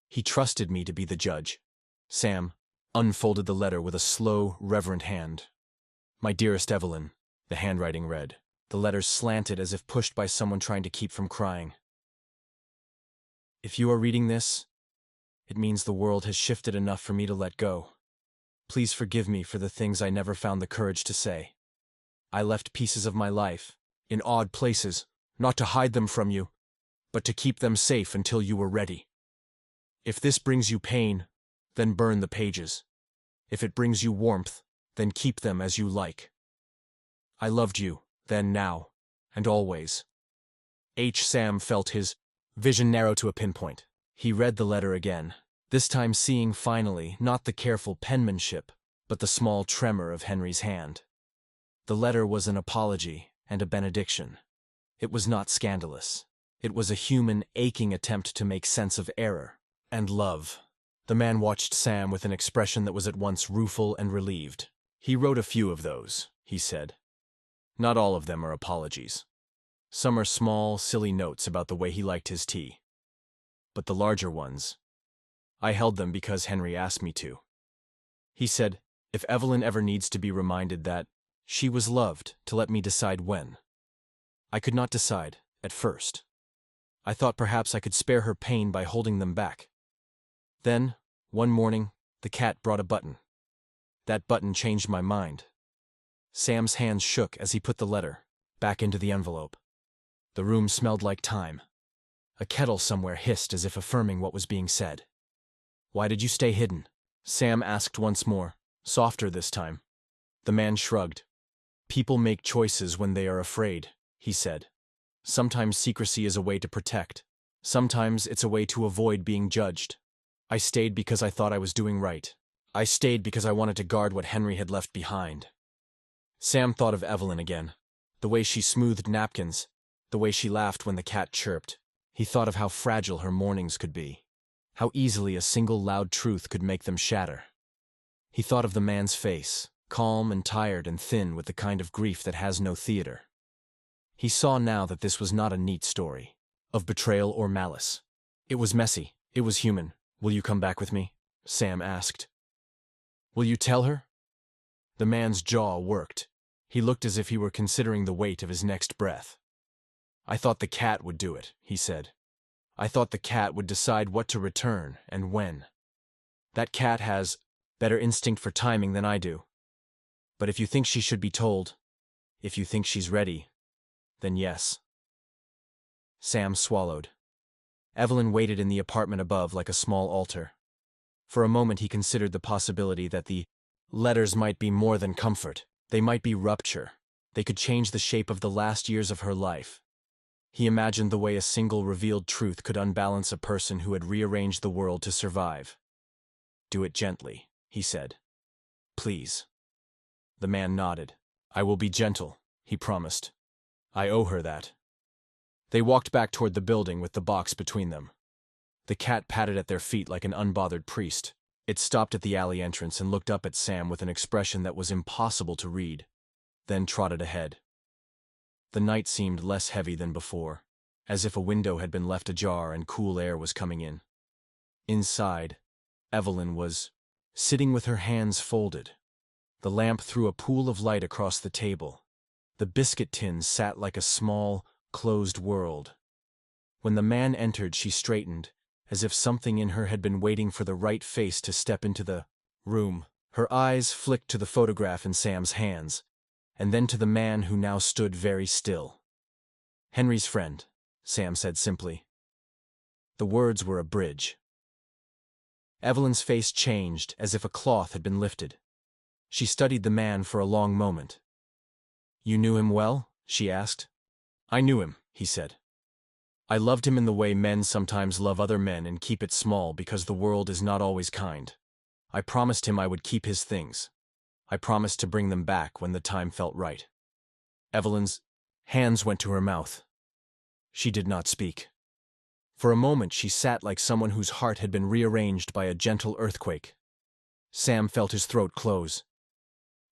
He trusted me to be the judge." Sam unfolded the letter with a slow, reverent hand. "My dearest Evelyn," the handwriting read. The letters slanted as if pushed by someone trying to keep from crying. "If you are reading this, it means the world has shifted enough for me to let go. Please forgive me for the things I never found the courage to say. I left pieces of my life, in odd places, not to hide them from you, but to keep them safe until you were ready. If this brings you pain, then burn the pages. If it brings you warmth, then keep them as you like. I loved you, then, now, and always." Sam felt his vision narrow to a pinpoint. He read the letter again, this time seeing finally not the careful penmanship, but the small tremor of Henry's hand. The letter was an apology and a benediction. It was not scandalous. It was a human, aching attempt to make sense of error and love. The man watched Sam with an expression that was at once rueful and relieved. "He wrote a few of those," he said. "Not all of them are apologies. Some are small, silly notes about the way he liked his tea. But the larger ones, I held them because Henry asked me to. He said, if Evelyn ever needs to be reminded that she was loved, to let me decide when. I could not decide, at first. I thought perhaps I could spare her pain by holding them back. Then, one morning, the cat brought a button. That button changed my mind." Sam's hands shook as he put the letter back into the envelope. The room smelled like thyme. A kettle somewhere hissed as if affirming what was being said. "Why did you stay hidden?" Sam asked once more, softer this time. The man shrugged. "People make choices when they are afraid," he said. "Sometimes secrecy is a way to protect. Sometimes it's a way to avoid being judged. I stayed because I thought I was doing right. I stayed because I wanted to guard what Henry had left behind." Sam thought of Evelyn again. The way she smoothed napkins, the way she laughed when the cat chirped. He thought of how fragile her mornings could be, how easily a single loud truth could make them shatter. He thought of the man's face, calm and tired and thin with the kind of grief that has no theater. He saw now that this was not a neat story of betrayal or malice. It was messy. It was human. "Will you come back with me?" Sam asked. "Will you tell her?" The man's jaw worked. He looked as if he were considering the weight of his next breath. "I thought the cat would do it," he said. "I thought the cat would decide what to return and when. That cat has better instinct for timing than I do. But if you think she should be told, if you think she's ready, then yes." Sam swallowed. Evelyn waited in the apartment above like a small altar. For a moment he considered the possibility that the letters might be more than comfort. They might be rupture. They could change the shape of the last years of her life. He imagined the way a single revealed truth could unbalance a person who had rearranged the world to survive. "Do it gently," he said. "Please." The man nodded. "I will be gentle," he promised. "I owe her that." They walked back toward the building with the box between them. The cat patted at their feet like an unbothered priest. It stopped at the alley entrance and looked up at Sam with an expression that was impossible to read, then trotted ahead. The night seemed less heavy than before, as if a window had been left ajar and cool air was coming in. Inside, Evelyn was sitting with her hands folded. The lamp threw a pool of light across the table. The biscuit tins sat like a small, closed world. When the man entered, she straightened, as if something in her had been waiting for the right face to step into the room. Her eyes flicked to the photograph in Sam's hands, and then to the man who now stood very still. "Henry's friend," Sam said simply. The words were a bridge. Evelyn's face changed as if a cloth had been lifted. She studied the man for a long moment. "You knew him well?" she asked. "I knew him," he said. "I loved him in the way men sometimes love other men and keep it small because the world is not always kind. I promised him I would keep his things. I promised to bring them back when the time felt right." Evelyn's hands went to her mouth. She did not speak. For a moment she sat like someone whose heart had been rearranged by a gentle earthquake. Sam felt his throat close.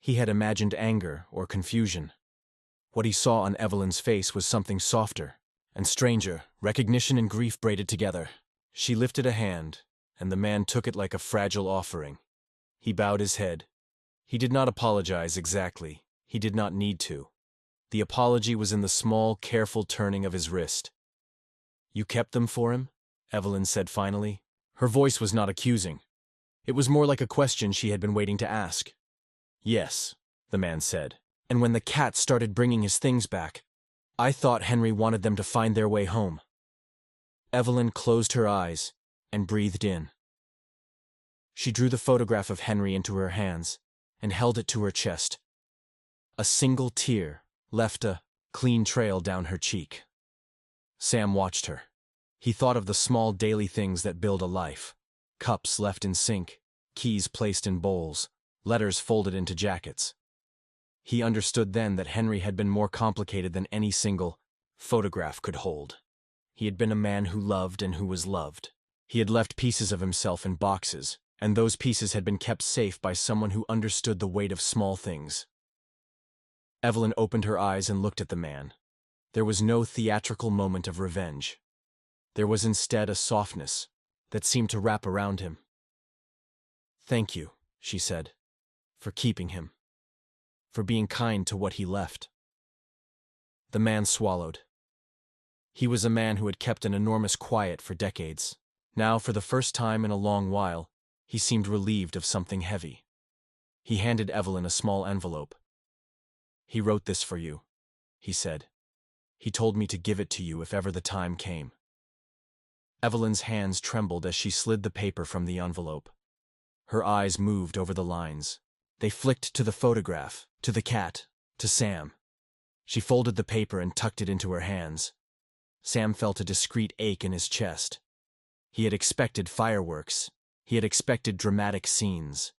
He had imagined anger or confusion. What he saw on Evelyn's face was something softer and stranger, recognition and grief braided together. She lifted a hand, and the man took it like a fragile offering. He bowed his head. He did not apologize exactly. He did not need to. The apology was in the small, careful turning of his wrist. "You kept them for him?" Evelyn said finally. Her voice was not accusing. It was more like a question she had been waiting to ask. "Yes," the man said. "And when the cat started bringing his things back, I thought Henry wanted them to find their way home." Evelyn closed her eyes and breathed in. She drew the photograph of Henry into her hands and held it to her chest. A single tear left a clean trail down her cheek. Sam watched her. He thought of the small daily things that build a life. Cups left in sink, keys placed in bowls, letters folded into jackets. He understood then that Henry had been more complicated than any single photograph could hold. He had been a man who loved and who was loved. He had left pieces of himself in boxes, and those pieces had been kept safe by someone who understood the weight of small things. Evelyn opened her eyes and looked at the man. There was no theatrical moment of revenge. There was instead a softness that seemed to wrap around him. "Thank you," she said, "for keeping him, for being kind to what he left." The man swallowed. He was a man who had kept an enormous quiet for decades. Now, for the first time in a long while, he seemed relieved of something heavy. He handed Evelyn a small envelope. "He wrote this for you," he said. "He told me to give it to you if ever the time came." Evelyn's hands trembled as she slid the paper from the envelope. Her eyes moved over the lines. They flicked to the photograph, to the cat, to Sam. She folded the paper and tucked it into her hands. Sam felt a discreet ache in his chest. He had expected fireworks. He had expected dramatic scenes.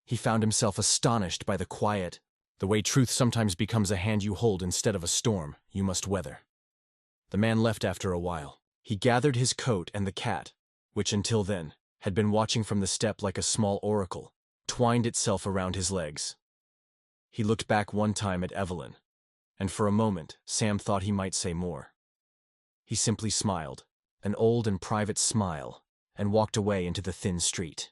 He found himself astonished by the quiet, the way truth sometimes becomes a hand you hold instead of a storm you must weather. The man left after a while. He gathered his coat, and the cat, which until then had been watching from the step like a small oracle, twined itself around his legs. He looked back one time at Evelyn, and for a moment Sam thought he might say more. He simply smiled, an old and private smile, and walked away into the thin street.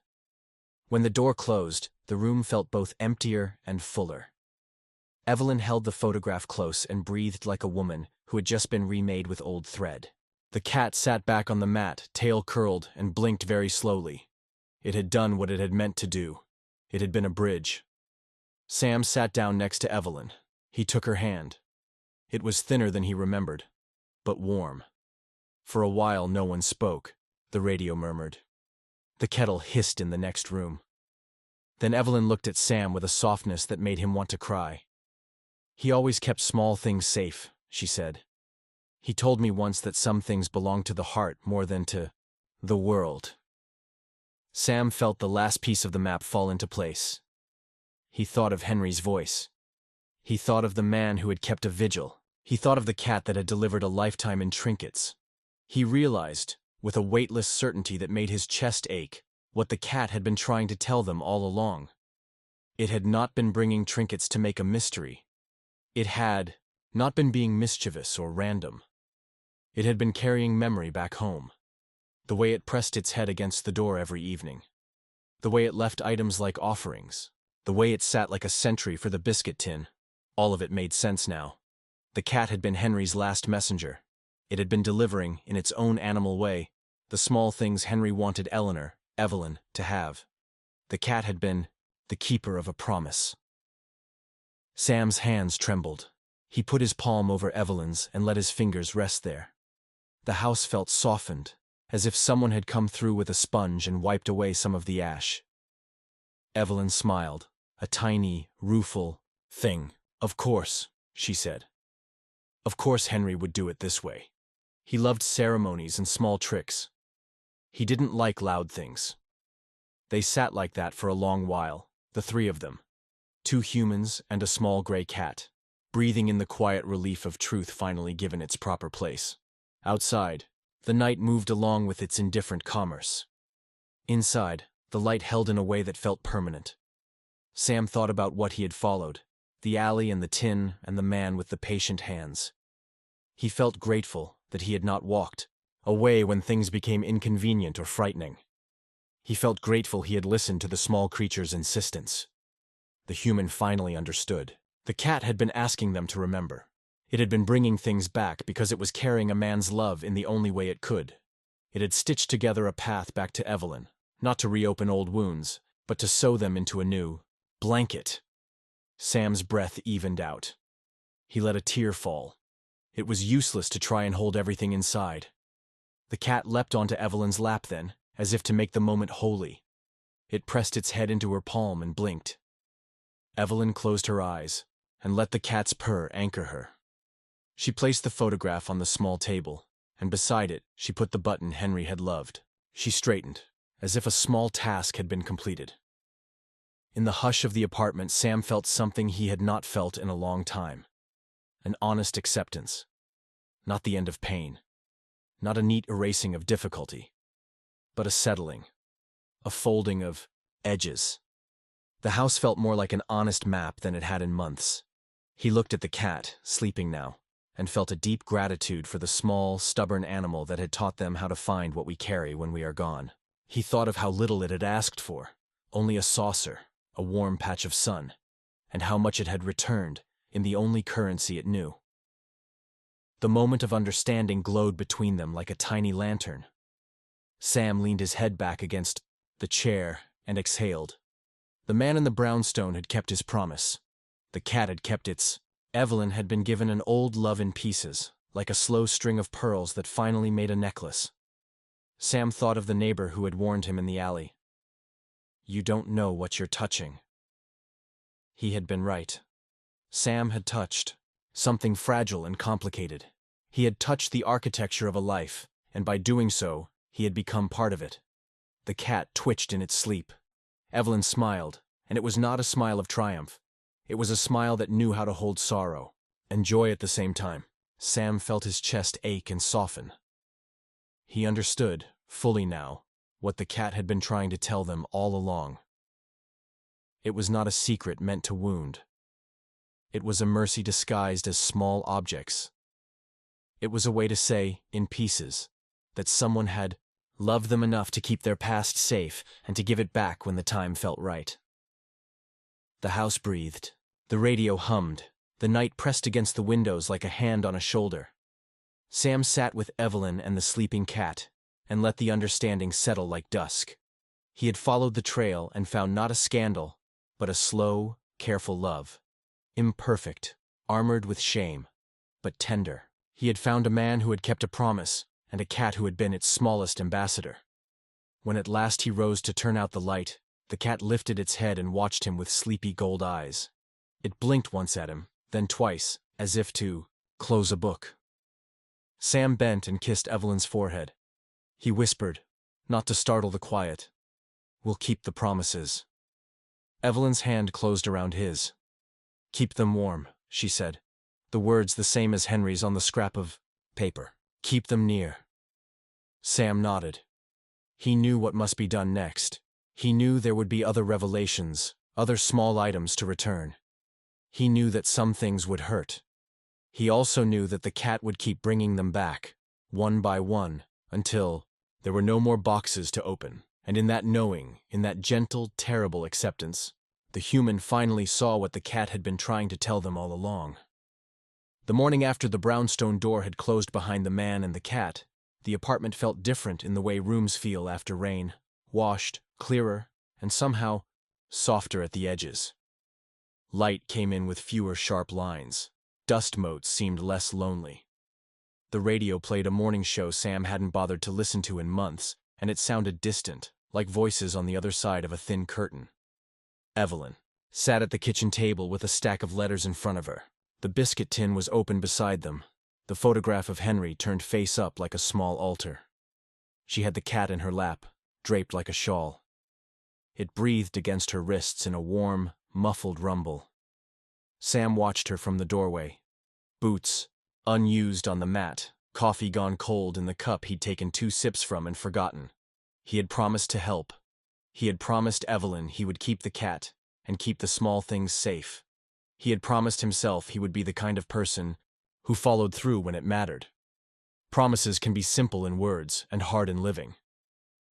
When the door closed, the room felt both emptier and fuller. Evelyn held the photograph close and breathed like a woman who had just been remade with old thread. The cat sat back on the mat, tail curled, and blinked very slowly. It had done what it had meant to do. It had been a bridge. Sam sat down next to Evelyn. He took her hand. It was thinner than he remembered, but warm. For a while no one spoke. The radio murmured. The kettle hissed in the next room. Then Evelyn looked at Sam with a softness that made him want to cry. "He always kept small things safe," she said. "He told me once that some things belong to the heart more than to the world." Sam felt the last piece of the map fall into place. He thought of Henry's voice. He thought of the man who had kept a vigil. He thought of the cat that had delivered a lifetime in trinkets. He realized, with a weightless certainty that made his chest ache, what the cat had been trying to tell them all along. It had not been bringing trinkets to make a mystery. It had not been being mischievous or random. It had been carrying memory back home. The way it pressed its head against the door every evening. The way it left items like offerings. The way it sat like a sentry for the biscuit tin. All of it made sense now. The cat had been Henry's last messenger. It had been delivering, in its own animal way, the small things Henry wanted Evelyn, to have. The cat had been the keeper of a promise. Sam's hands trembled. He put his palm over Evelyn's and let his fingers rest there. The house felt softened, as if someone had come through with a sponge and wiped away some of the ash. Evelyn smiled, a tiny, rueful thing. "Of course," she said. "Of course Henry would do it this way. He loved ceremonies and small tricks. He didn't like loud things." They sat like that for a long while, the three of them. 2 humans and a small gray cat, breathing in the quiet relief of truth finally given its proper place. Outside, the night moved along with its indifferent commerce. Inside, the light held in a way that felt permanent. Sam thought about what he had followed, the alley and the tin and the man with the patient hands. He felt grateful that he had not walked away when things became inconvenient or frightening. He felt grateful he had listened to the small creature's insistence. The human finally understood. The cat had been asking them to remember. It had been bringing things back because it was carrying a man's love in the only way it could. It had stitched together a path back to Evelyn, not to reopen old wounds, but to sew them into a new blanket. Sam's breath evened out. He let a tear fall. It was useless to try and hold everything inside. The cat leapt onto Evelyn's lap then, as if to make the moment holy. It pressed its head into her palm and blinked. Evelyn closed her eyes and let the cat's purr anchor her. She placed the photograph on the small table, and beside it she put the button Henry had loved. She straightened, as if a small task had been completed. In the hush of the apartment, Sam felt something he had not felt in a long time. An honest acceptance. Not the end of pain. Not a neat erasing of difficulty. but a settling, a folding of edges. The house felt more like an honest map than it had in months. He looked at the cat, sleeping now, and felt a deep gratitude for the small, stubborn animal that had taught them how to find what we carry when we are gone. He thought of how little it had asked for, only a saucer, a warm patch of sun, and how much it had returned in the only currency it knew. The moment of understanding glowed between them like a tiny lantern. Sam leaned his head back against the chair and exhaled. The man in the brownstone had kept his promise. The cat had kept its. Evelyn had been given an old love in pieces, like a slow string of pearls that finally made a necklace. Sam thought of the neighbor who had warned him in the alley. "You don't know what you're touching." He had been right. Sam had touched something fragile and complicated. He had touched the architecture of a life, and by doing so, he had become part of it. The cat twitched in its sleep. Evelyn smiled, and it was not a smile of triumph. It was a smile that knew how to hold sorrow and joy at the same time. Sam felt his chest ache and soften. He understood, fully now, what the cat had been trying to tell them all along. It was not a secret meant to wound. It was a mercy disguised as small objects. It was a way to say, in pieces, that someone had loved them enough to keep their past safe and to give it back when the time felt right. The house breathed. The radio hummed. The night pressed against the windows like a hand on a shoulder. Sam sat with Evelyn and the sleeping cat and let the understanding settle like dusk. He had followed the trail and found not a scandal, but a slow, careful love. Imperfect, armored with shame, but tender. He had found a man who had kept a promise and a cat who had been its smallest ambassador. When at last he rose to turn out the light, the cat lifted its head and watched him with sleepy gold eyes. It blinked once at him, then twice, as if to close a book. Sam bent and kissed Evelyn's forehead. He whispered, not to startle the quiet, "We'll keep the promises." Evelyn's hand closed around his. "Keep them warm," she said, the words the same as Henry's on the scrap of paper. "Keep them near." Sam nodded. He knew what must be done next. He knew there would be other revelations, other small items to return. He knew that some things would hurt. He also knew that the cat would keep bringing them back, one by one, until there were no more boxes to open. And in that knowing, in that gentle, terrible acceptance, the human finally saw what the cat had been trying to tell them all along. The morning after the brownstone door had closed behind the man and the cat, the apartment felt different in the way rooms feel after rain, washed, clearer, and somehow softer at the edges. Light came in with fewer sharp lines. Dust motes seemed less lonely. The radio played a morning show Sam hadn't bothered to listen to in months, and it sounded distant, like voices on the other side of a thin curtain. Evelyn sat at the kitchen table with a stack of letters in front of her. The biscuit tin was open beside them. The photograph of Henry turned face up like a small altar. She had the cat in her lap, draped like a shawl. It breathed against her wrists in a warm, muffled rumble. Sam watched her from the doorway. Boots, unused on the mat, coffee gone cold in the cup he'd taken 2 sips from and forgotten. He had promised to help. He had promised Evelyn he would keep the cat and keep the small things safe. He had promised himself he would be the kind of person who followed through when it mattered. Promises can be simple in words and hard in living.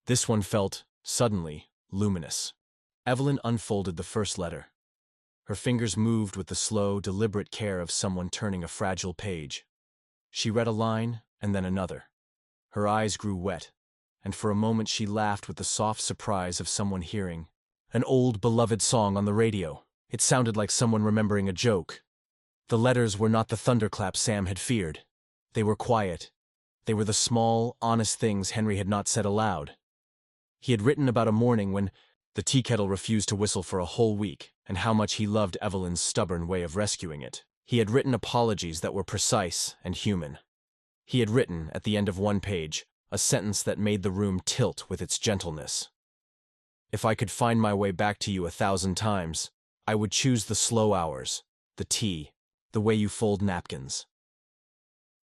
This one felt, suddenly, luminous. Evelyn unfolded the first letter. Her fingers moved with the slow, deliberate care of someone turning a fragile page. She read a line, and then another. Her eyes grew wet, and for a moment she laughed with the soft surprise of someone hearing an old, beloved song on the radio. It sounded like someone remembering a joke. The letters were not the thunderclap Sam had feared. They were quiet. They were the small, honest things Henry had not said aloud. He had written about a morning when the tea kettle refused to whistle for a whole week, and how much he loved Evelyn's stubborn way of rescuing it. He had written apologies that were precise and human. He had written, at the end of one page, a sentence that made the room tilt with its gentleness. "If I could find my way back to you 1,000 times, I would choose the slow hours, the tea, the way you fold napkins.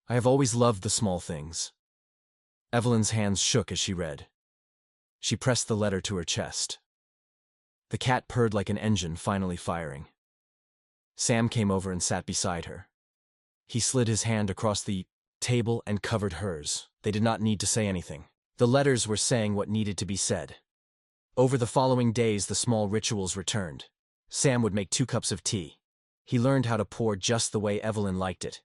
I have always loved the small things." Evelyn's hands shook as she read. She pressed the letter to her chest. The cat purred like an engine finally firing. Sam came over and sat beside her. He slid his hand across the table and covered hers. They did not need to say anything. The letters were saying what needed to be said. Over the following days, the small rituals returned. Sam would make 2 cups of tea. He learned how to pour just the way Evelyn liked it,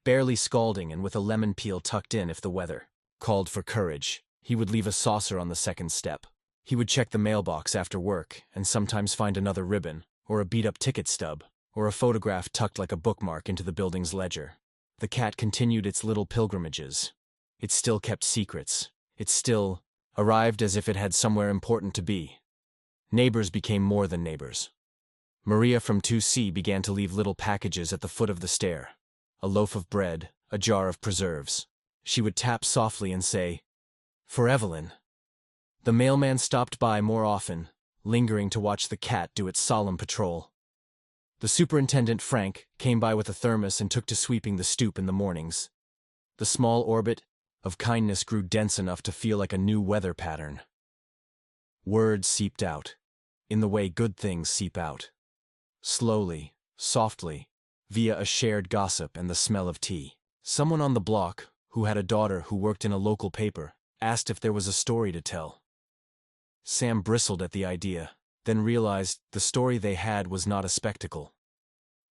barely scalding and with a lemon peel tucked in if the weather called for courage. He would leave a saucer on the second step. He would check the mailbox after work and sometimes find another ribbon, or a beat-up ticket stub, or a photograph tucked like a bookmark into the building's ledger. The cat continued its little pilgrimages. It still kept secrets. It still arrived as if it had somewhere important to be. Neighbors became more than neighbors. Maria from 2C began to leave little packages at the foot of the stair. A loaf of bread, a jar of preserves. She would tap softly and say, "For Evelyn." The mailman stopped by more often, lingering to watch the cat do its solemn patrol. The superintendent, Frank, came by with a thermos and took to sweeping the stoop in the mornings. The small orbit of kindness grew dense enough to feel like a new weather pattern. Words seeped out, in the way good things seep out. Slowly, softly, via a shared gossip and the smell of tea. Someone on the block, who had a daughter who worked in a local paper, asked if there was a story to tell. Sam bristled at the idea, then realized the story they had was not a spectacle.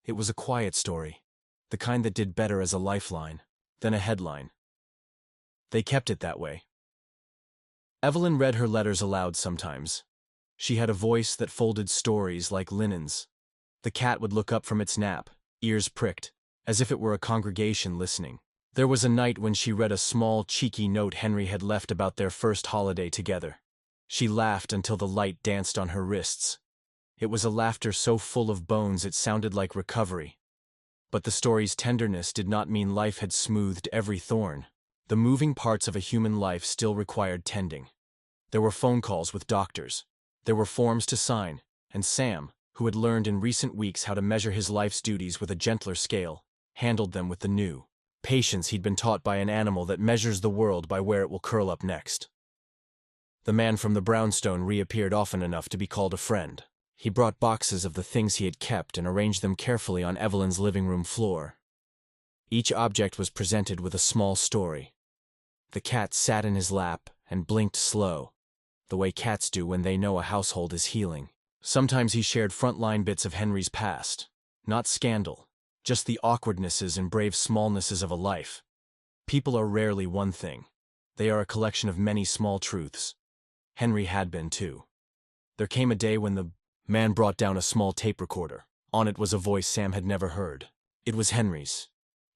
It was a quiet story, the kind that did better as a lifeline than a headline. They kept it that way. Evelyn read her letters aloud sometimes. She had a voice that folded stories like linens. The cat would look up from its nap, ears pricked, as if it were a congregation listening. There was a night when she read a small, cheeky note Henry had left about their first holiday together. She laughed until the light danced on her wrists. It was a laughter so full of bones it sounded like recovery. But the story's tenderness did not mean life had smoothed every thorn. The moving parts of a human life still required tending. There were phone calls with doctors. There were forms to sign, and Sam, who had learned in recent weeks how to measure his life's duties with a gentler scale, handled them with the new patience he'd been taught by an animal that measures the world by where it will curl up next. The man from the brownstone reappeared often enough to be called a friend. He brought boxes of the things he had kept and arranged them carefully on Evelyn's living room floor. Each object was presented with a small story. The cat sat in his lap and blinked slow, the way cats do when they know a household is healing. Sometimes he shared frontline bits of Henry's past, not scandal, just the awkwardnesses and brave smallnesses of a life. People are rarely one thing. They are a collection of many small truths. Henry had been too. There came a day when the man brought down a small tape recorder. On it was a voice Sam had never heard. It was Henry's.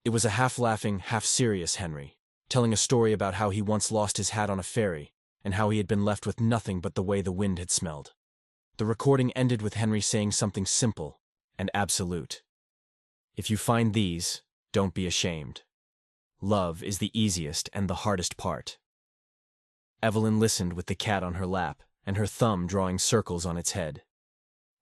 It was a half-laughing, half-serious Henry, telling a story about how he once lost his hat on a ferry and how he had been left with nothing but the way the wind had smelled. The recording ended with Henry saying something simple and absolute. "If you find these, don't be ashamed. Love is the easiest and the hardest part." Evelyn listened with the cat on her lap and her thumb drawing circles on its head.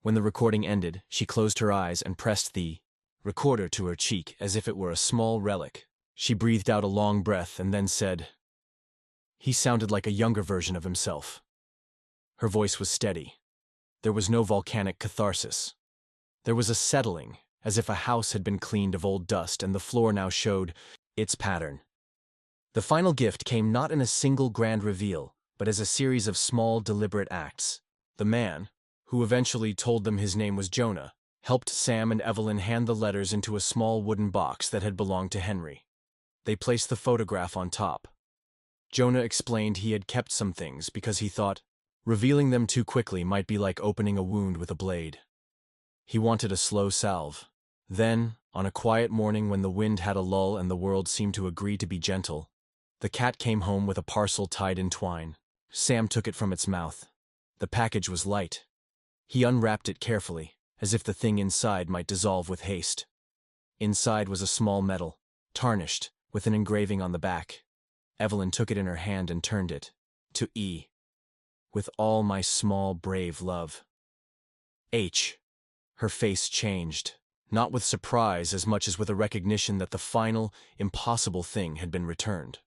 When the recording ended, she closed her eyes and pressed the recorder to her cheek as if it were a small relic. She breathed out a long breath and then said, "He sounded like a younger version of himself." Her voice was steady. There was no volcanic catharsis. There was a settling, as if a house had been cleaned of old dust and the floor now showed its pattern. The final gift came not in a single grand reveal, but as a series of small, deliberate acts. The man, who eventually told them his name was Jonah, helped Sam and Evelyn hand the letters into a small wooden box that had belonged to Henry. They placed the photograph on top. Jonah explained he had kept some things because he thought revealing them too quickly might be like opening a wound with a blade. He wanted a slow salve. Then, on a quiet morning when the wind had a lull and the world seemed to agree to be gentle, the cat came home with a parcel tied in twine. Sam took it from its mouth. The package was light. He unwrapped it carefully, as if the thing inside might dissolve with haste. Inside was a small medal, tarnished, with an engraving on the back. Evelyn took it in her hand and turned it. To E. "With all my small, brave love." H. Her face changed, not with surprise as much as with a recognition that the final, impossible thing had been returned.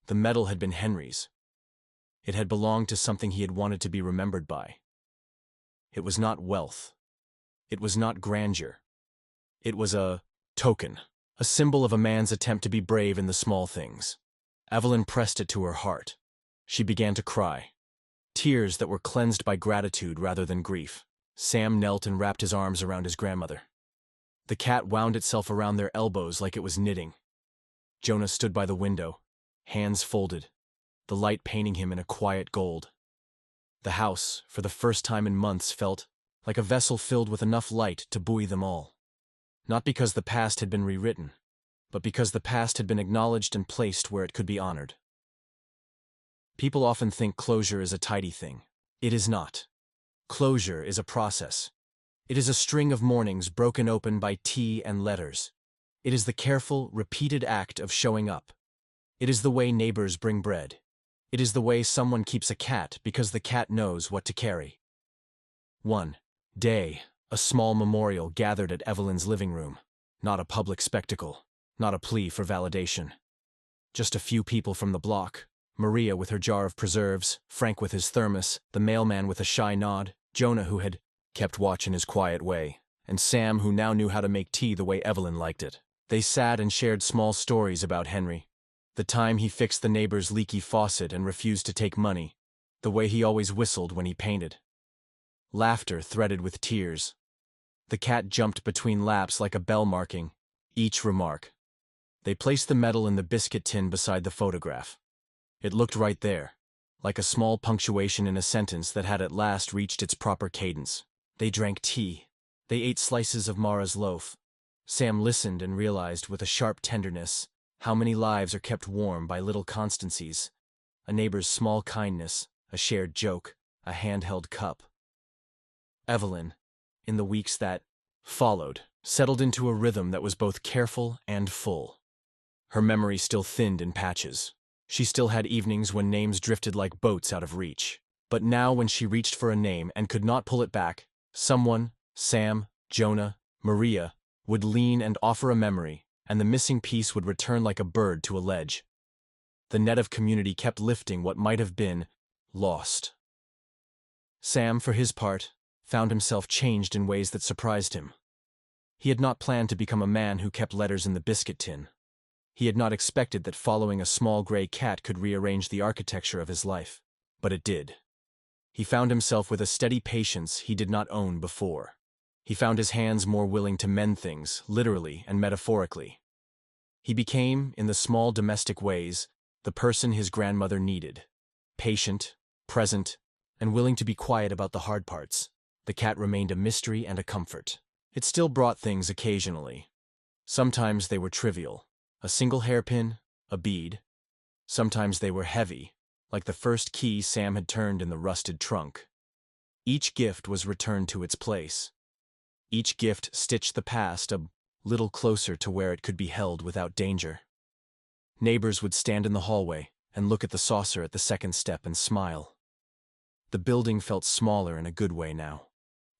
The medal had been Henry's. It had belonged to something he had wanted to be remembered by. It was not wealth. It was not grandeur. It was a token, a symbol of a man's attempt to be brave in the small things. Evelyn pressed it to her heart. She began to cry, tears that were cleansed by gratitude rather than grief. Sam knelt and wrapped his arms around his grandmother. The cat wound itself around their elbows like it was knitting. Jonah stood by the window, hands folded, the light painting him in a quiet gold. The house, for the first time in months, felt like a vessel filled with enough light to buoy them all. Not because the past had been rewritten, but because the past had been acknowledged and placed where it could be honored. People often think closure is a tidy thing. It is not. Closure is a process. It is a string of mornings broken open by tea and letters. It is the careful, repeated act of showing up. It is the way neighbors bring bread. It is the way someone keeps a cat because the cat knows what to carry. One day, a small memorial gathered at Evelyn's living room. Not a public spectacle, not a plea for validation. Just a few people from the block. Maria with her jar of preserves, Frank with his thermos, the mailman with a shy nod, Jonah who had kept watch in his quiet way, and Sam who now knew how to make tea the way Evelyn liked it. They sat and shared small stories about Henry. The time he fixed the neighbor's leaky faucet and refused to take money. The way he always whistled when he painted. Laughter threaded with tears. The cat jumped between laps like a bell marking each remark. They placed the medal in the biscuit tin beside the photograph. It looked right there, like a small punctuation in a sentence that had at last reached its proper cadence. They drank tea. They ate slices of Mara's loaf. Sam listened and realized with a sharp tenderness how many lives are kept warm by little constancies, a neighbor's small kindness, a shared joke, a handheld cup. Evelyn, in the weeks that followed, settled into a rhythm that was both careful and full. Her memory still thinned in patches. She still had evenings when names drifted like boats out of reach. But now when she reached for a name and could not pull it back, someone, Sam, Jonah, Maria, would lean and offer a memory, and the missing piece would return like a bird to a ledge. The net of community kept lifting what might have been lost. Sam, for his part, found himself changed in ways that surprised him. He had not planned to become a man who kept letters in the biscuit tin. He had not expected that following a small gray cat could rearrange the architecture of his life. But it did. He found himself with a steady patience he did not own before. He found his hands more willing to mend things, literally and metaphorically. He became, in the small domestic ways, the person his grandmother needed. Patient, present, and willing to be quiet about the hard parts. The cat remained a mystery and a comfort. It still brought things occasionally. Sometimes they were trivial. A single hairpin, a bead. Sometimes they were heavy, like the first key Sam had turned in the rusted trunk. Each gift was returned to its place. Each gift stitched the past a little closer to where it could be held without danger. Neighbors would stand in the hallway and look at the saucer at the second step and smile. The building felt smaller in a good way now.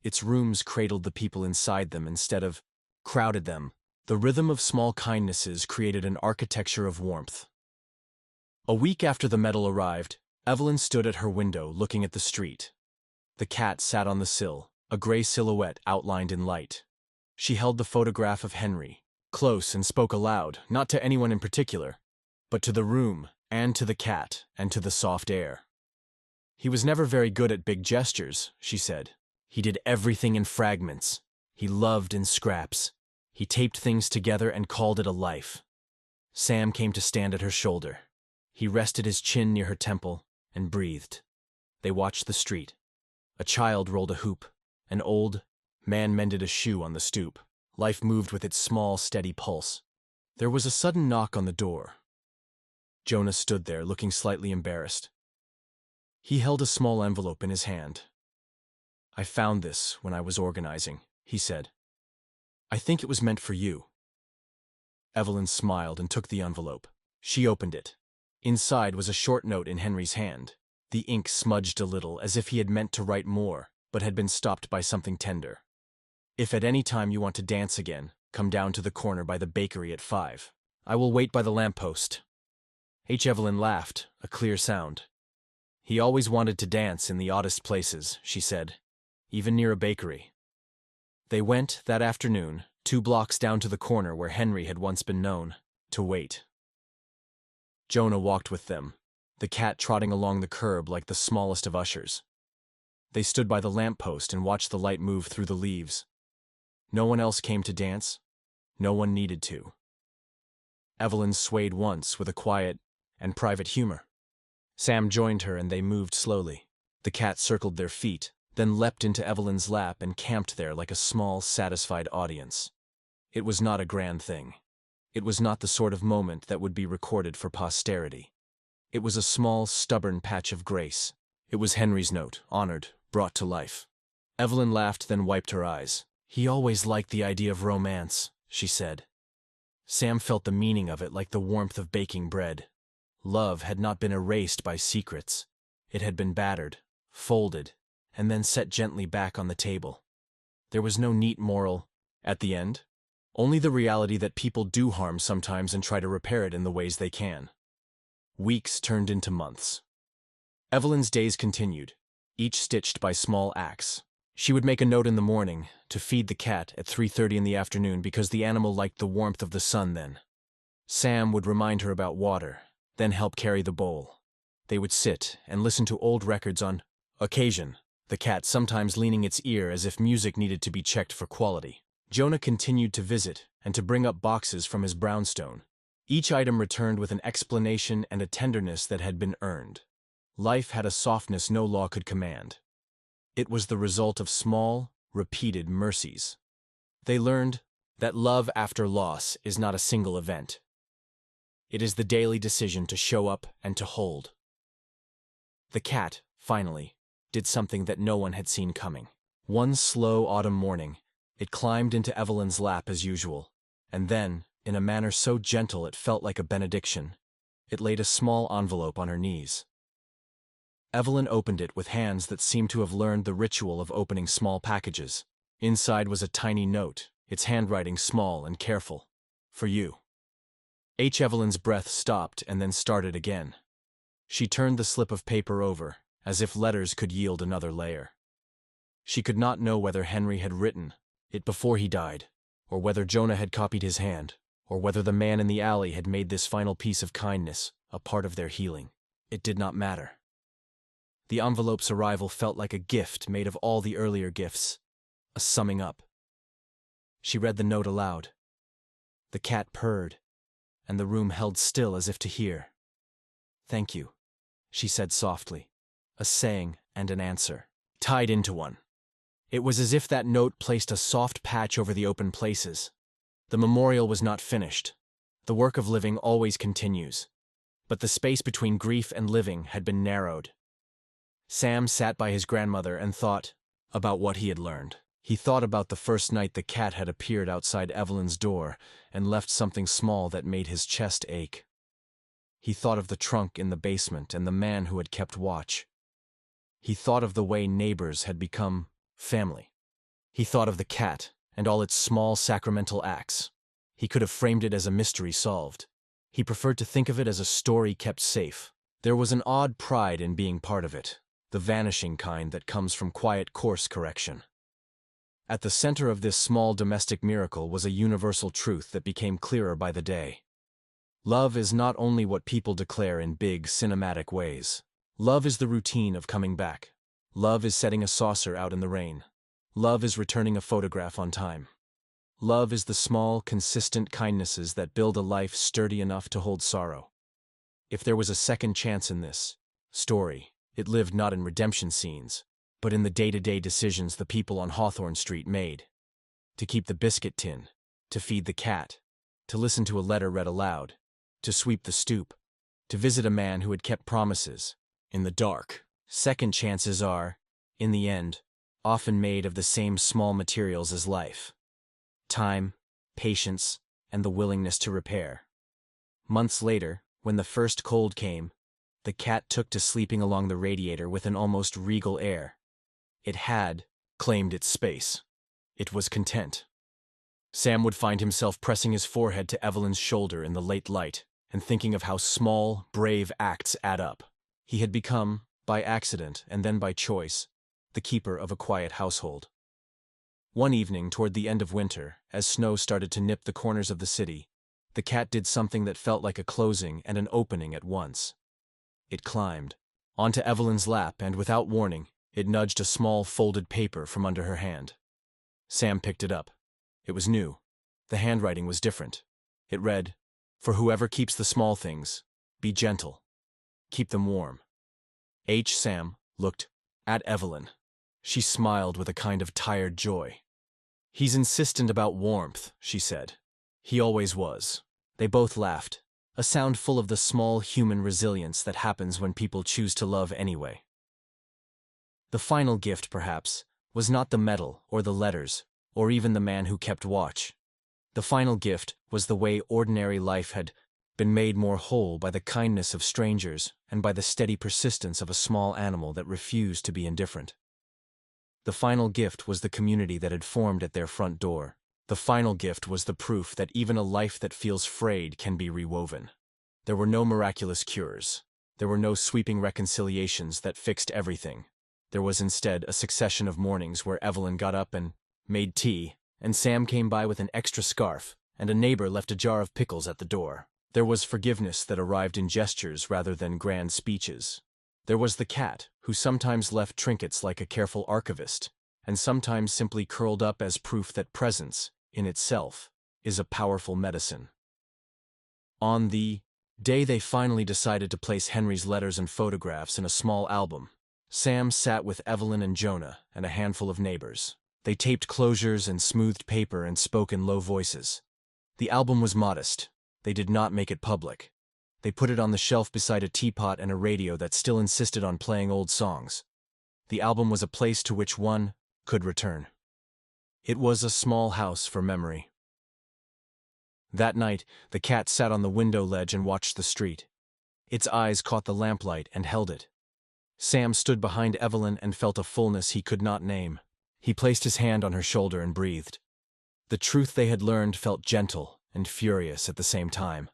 Its rooms cradled the people inside them instead of crowded them. The rhythm of small kindnesses created an architecture of warmth. A week after the medal arrived, Evelyn stood at her window looking at the street. The cat sat on the sill, a gray silhouette outlined in light. She held the photograph of Henry, close, and spoke aloud, not to anyone in particular, but to the room, and to the cat, and to the soft air. He was never very good at big gestures, she said. He did everything in fragments. He loved in scraps. He taped things together and called it a life. Sam came to stand at her shoulder. He rested his chin near her temple and breathed. They watched the street. A child rolled a hoop. An old man mended a shoe on the stoop. Life moved with its small, steady pulse. There was a sudden knock on the door. Jonah stood there, looking slightly embarrassed. He held a small envelope in his hand. "I found this when I was organizing," he said. "I think it was meant for you." Evelyn smiled and took the envelope. She opened it. Inside was a short note in Henry's hand. The ink smudged a little, as if he had meant to write more, but had been stopped by something tender. "If at any time you want to dance again, come down to the corner by the bakery at 5. I will wait by the lamppost." Evelyn laughed, a clear sound. He always wanted to dance in the oddest places, she said, even near a bakery. They went, that afternoon, 2 blocks down to the corner where Henry had once been known, to wait. Jonah walked with them, the cat trotting along the curb like the smallest of ushers. They stood by the lamppost and watched the light move through the leaves. No one else came to dance. No one needed to. Evelyn swayed once with a quiet and private humor. Sam joined her and they moved slowly. The cat circled their feet, then leapt into Evelyn's lap and camped there like a small, satisfied audience. It was not a grand thing. It was not the sort of moment that would be recorded for posterity. It was a small, stubborn patch of grace. It was Henry's note, honored, brought to life. Evelyn laughed, then wiped her eyes. He always liked the idea of romance, she said. Sam felt the meaning of it like the warmth of baking bread. Love had not been erased by secrets. It had been battered, folded, and then set gently back on the table. There was no neat moral at the end, only the reality that people do harm sometimes and try to repair it in the ways they can. Weeks turned into months. Evelyn's days continued, each stitched by small acts. She would make a note in the morning to feed the cat at 3:30 in the afternoon because the animal liked the warmth of the sun then. Sam would remind her about water, then help carry the bowl. They would sit and listen to old records on occasion, the cat sometimes leaning its ear as if music needed to be checked for quality. Jonah continued to visit and to bring up boxes from his brownstone. Each item returned with an explanation and a tenderness that had been earned. Life had a softness no law could command. It was the result of small, repeated mercies. They learned that love after loss is not a single event. It is the daily decision to show up and to hold. The cat, finally, did something that no one had seen coming. One slow autumn morning, it climbed into Evelyn's lap as usual, and then, in a manner so gentle it felt like a benediction, it laid a small envelope on her knees. Evelyn opened it with hands that seemed to have learned the ritual of opening small packages. Inside was a tiny note, its handwriting small and careful. For you. Evelyn's breath stopped and then started again. She turned the slip of paper over, as if letters could yield another layer. She could not know whether Henry had written it before he died, or whether Jonah had copied his hand, or whether the man in the alley had made this final piece of kindness a part of their healing. It did not matter. The envelope's arrival felt like a gift made of all the earlier gifts, a summing up. She read the note aloud. The cat purred, and the room held still as if to hear. "Thank you," she said softly, a saying and an answer, tied into one. It was as if that note placed a soft patch over the open places. The memorial was not finished. The work of living always continues. But the space between grief and living had been narrowed. Sam sat by his grandmother and thought about what he had learned. He thought about the first night the cat had appeared outside Evelyn's door and left something small that made his chest ache. He thought of the trunk in the basement and the man who had kept watch. He thought of the way neighbors had become family. He thought of the cat and all its small sacramental acts. He could have framed it as a mystery solved. He preferred to think of it as a story kept safe. There was an odd pride in being part of it, the vanishing kind that comes from quiet course correction. At the center of this small domestic miracle was a universal truth that became clearer by the day. Love is not only what people declare in big, cinematic ways. Love is the routine of coming back. Love is setting a saucer out in the rain. Love is returning a photograph on time. Love is the small, consistent kindnesses that build a life sturdy enough to hold sorrow. If there was a second chance in this story, it lived not in redemption scenes, but in the day-to-day decisions the people on Hawthorne Street made. To keep the biscuit tin, to feed the cat, to listen to a letter read aloud, to sweep the stoop, to visit a man who had kept promises. In the dark, second chances are, in the end, often made of the same small materials as life. Time, patience, and the willingness to repair. Months later, when the first cold came, the cat took to sleeping along the radiator with an almost regal air. It had claimed its space. It was content. Sam would find himself pressing his forehead to Evelyn's shoulder in the late light and thinking of how small, brave acts add up. He had become by accident and then by choice, the keeper of a quiet household. One evening toward the end of winter, as snow started to nip the corners of the city, the cat did something that felt like a closing and an opening at once. It climbed onto Evelyn's lap and, without warning, it nudged a small folded paper from under her hand. Sam picked it up. It was new. The handwriting was different. It read, "For whoever keeps the small things, be gentle. Keep them warm." Sam looked at Evelyn. She smiled with a kind of tired joy. "He's insistent about warmth," she said. "He always was." They both laughed, a sound full of the small human resilience that happens when people choose to love anyway. The final gift, perhaps, was not the medal or the letters, or even the man who kept watch. The final gift was the way ordinary life had been made more whole by the kindness of strangers and by the steady persistence of a small animal that refused to be indifferent. The final gift was the community that had formed at their front door. The final gift was the proof that even a life that feels frayed can be rewoven. There were no miraculous cures. There were no sweeping reconciliations that fixed everything. There was instead a succession of mornings where Evelyn got up and made tea, and Sam came by with an extra scarf, and a neighbor left a jar of pickles at the door. There was forgiveness that arrived in gestures rather than grand speeches. There was the cat, who sometimes left trinkets like a careful archivist, and sometimes simply curled up as proof that presence, in itself, is a powerful medicine. On the day they finally decided to place Henry's letters and photographs in a small album, Sam sat with Evelyn and Jonah and a handful of neighbors. They taped closures and smoothed paper and spoke in low voices. The album was modest. They did not make it public. They put it on the shelf beside a teapot and a radio that still insisted on playing old songs. The album was a place to which one could return. It was a small house for memory. That night, the cat sat on the window ledge and watched the street. Its eyes caught the lamplight and held it. Sam stood behind Evelyn and felt a fullness he could not name. He placed his hand on her shoulder and breathed. The truth they had learned felt gentle and furious at the same time.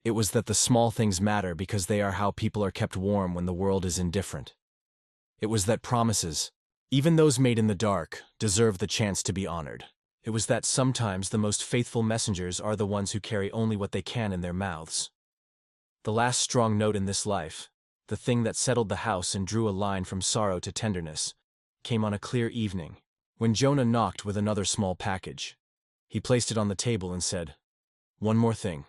It was that the small things matter because they are how people are kept warm when the world is indifferent. It was that promises, even those made in the dark, deserve the chance to be honored. It was that sometimes the most faithful messengers are the ones who carry only what they can in their mouths. The last strong note in this life, the thing that settled the house and drew a line from sorrow to tenderness, came on a clear evening, when Jonah knocked with another small package. He placed it on the table and said, "One more thing."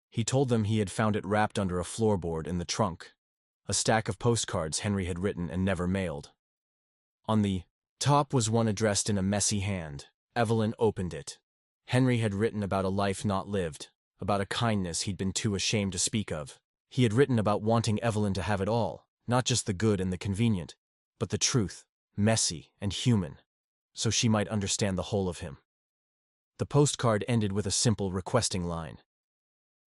He told them he had found it wrapped under a floorboard in the trunk, a stack of postcards Henry had written and never mailed. On the top was one addressed in a messy hand. Evelyn opened it. Henry had written about a life not lived, about a kindness he'd been too ashamed to speak of. He had written about wanting Evelyn to have it all, not just the good and the convenient, but the truth, messy and human, so she might understand the whole of him. The postcard ended with a simple requesting line.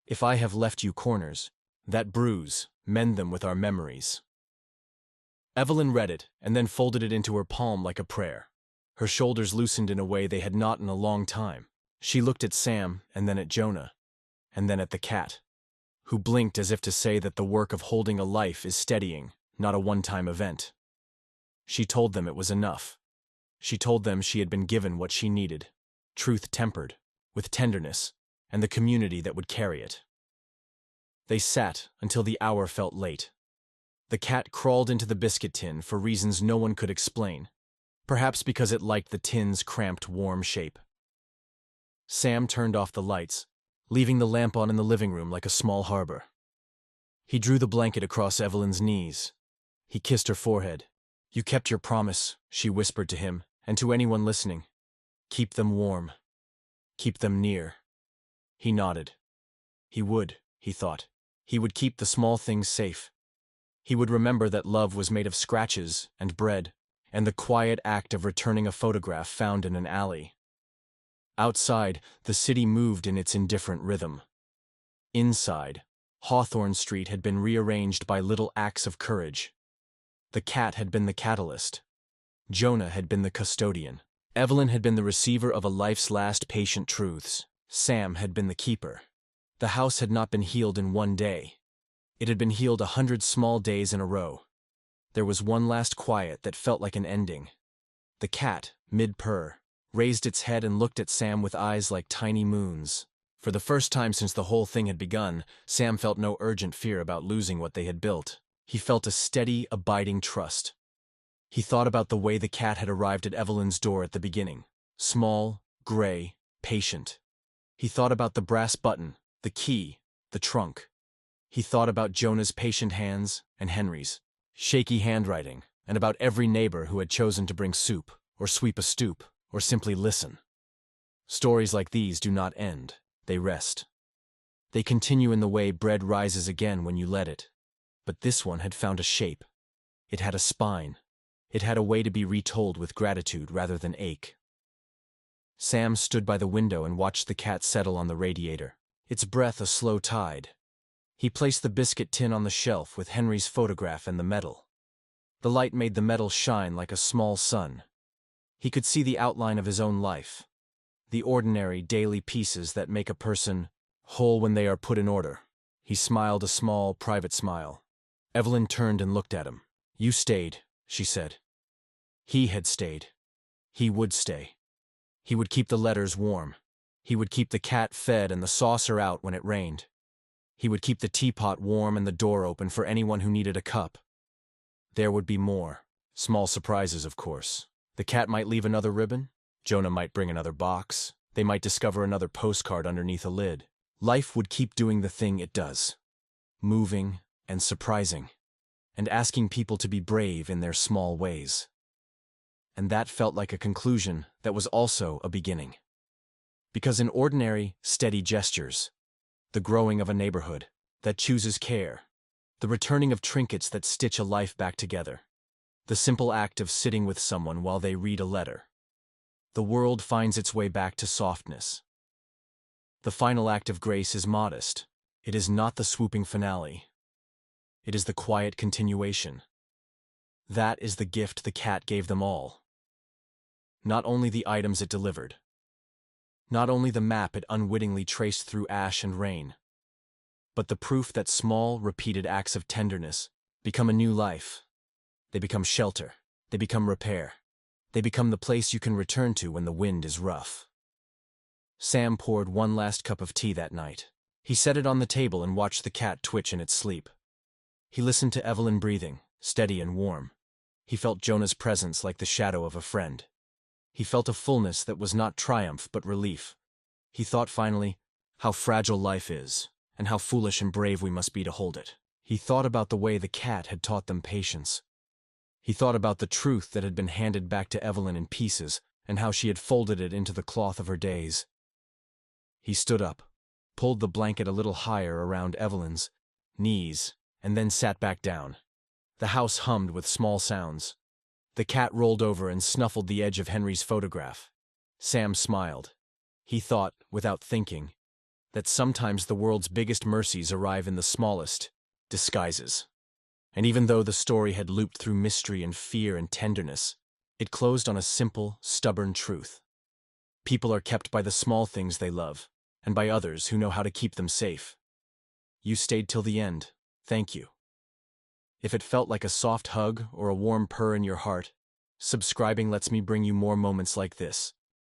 "If I have left you corners, that bruise, mend them with our memories." Evelyn read it and then folded it into her palm like a prayer. Her shoulders loosened in a way they had not in a long time. She looked at Sam and then at Jonah, and then at the cat, who blinked as if to say that the work of holding a life is steadying, not a one-time event. She told them it was enough. She told them she had been given what she needed, truth tempered, with tenderness, and the community that would carry it. They sat until the hour felt late. The cat crawled into the biscuit tin for reasons no one could explain, perhaps because it liked the tin's cramped, warm shape. Sam turned off the lights, leaving the lamp on in the living room like a small harbor. He drew the blanket across Evelyn's knees. He kissed her forehead. "You kept your promise," she whispered to him, and to anyone listening. "Keep them warm. Keep them near." He nodded. He would, he thought. He would keep the small things safe. He would remember that love was made of scratches and bread, and the quiet act of returning a photograph found in an alley. Outside, the city moved in its indifferent rhythm. Inside, Hawthorne Street had been rearranged by little acts of courage. The cat had been the catalyst. Jonah had been the custodian. Evelyn had been the receiver of a life's last patient truths. Sam had been the keeper. The house had not been healed in one day. It had been healed 100 small days in a row. There was one last quiet that felt like an ending. The cat, mid-purr, raised its head and looked at Sam with eyes like tiny moons. For the first time since the whole thing had begun, Sam felt no urgent fear about losing what they had built. He felt a steady, abiding trust. He thought about the way the cat had arrived at Evelyn's door at the beginning. Small, gray, patient. He thought about the brass button, the key, the trunk. He thought about Jonah's patient hands and Henry's shaky handwriting, and about every neighbor who had chosen to bring soup, or sweep a stoop, or simply listen. Stories like these do not end, they rest. They continue in the way bread rises again when you let it. But this one had found a shape. It had a spine. It had a way to be retold with gratitude rather than ache. Sam stood by the window and watched the cat settle on the radiator, its breath a slow tide. He placed the biscuit tin on the shelf with Henry's photograph and the medal. The light made the medal shine like a small sun. He could see the outline of his own life, the ordinary, daily pieces that make a person whole when they are put in order. He smiled a small, private smile. Evelyn turned and looked at him. "You stayed," she said. He had stayed. He would stay. He would keep the letters warm. He would keep the cat fed and the saucer out when it rained. He would keep the teapot warm and the door open for anyone who needed a cup. There would be more. Small surprises, of course. The cat might leave another ribbon. Jonah might bring another box. They might discover another postcard underneath a lid. Life would keep doing the thing it does. Moving and surprising. And asking people to be brave in their small ways. And that felt like a conclusion that was also a beginning. Because in ordinary, steady gestures, the growing of a neighborhood that chooses care, the returning of trinkets that stitch a life back together, the simple act of sitting with someone while they read a letter, the world finds its way back to softness. The final act of grace is modest. It is not the swooping finale. It is the quiet continuation. That is the gift the cat gave them all. Not only the items it delivered, not only the map it unwittingly traced through ash and rain, but the proof that small, repeated acts of tenderness become a new life. They become shelter. They become repair. They become the place you can return to when the wind is rough. Sam poured one last cup of tea that night. He set it on the table and watched the cat twitch in its sleep. He listened to Evelyn breathing, steady and warm. He felt Jonah's presence like the shadow of a friend. He felt a fullness that was not triumph but relief. He thought finally, how fragile life is, and how foolish and brave we must be to hold it. He thought about the way the cat had taught them patience. He thought about the truth that had been handed back to Evelyn in pieces, and how she had folded it into the cloth of her days. He stood up, pulled the blanket a little higher around Evelyn's knees, and then sat back down. The house hummed with small sounds. The cat rolled over and snuffled the edge of Henry's photograph. Sam smiled. He thought, without thinking, that sometimes the world's biggest mercies arrive in the smallest disguises. And even though the story had looped through mystery and fear and tenderness, it closed on a simple, stubborn truth. People are kept by the small things they love, and by others who know how to keep them safe. You stayed till the end. Thank you. If it felt like a soft hug or a warm purr in your heart, subscribing lets me bring you more moments like this.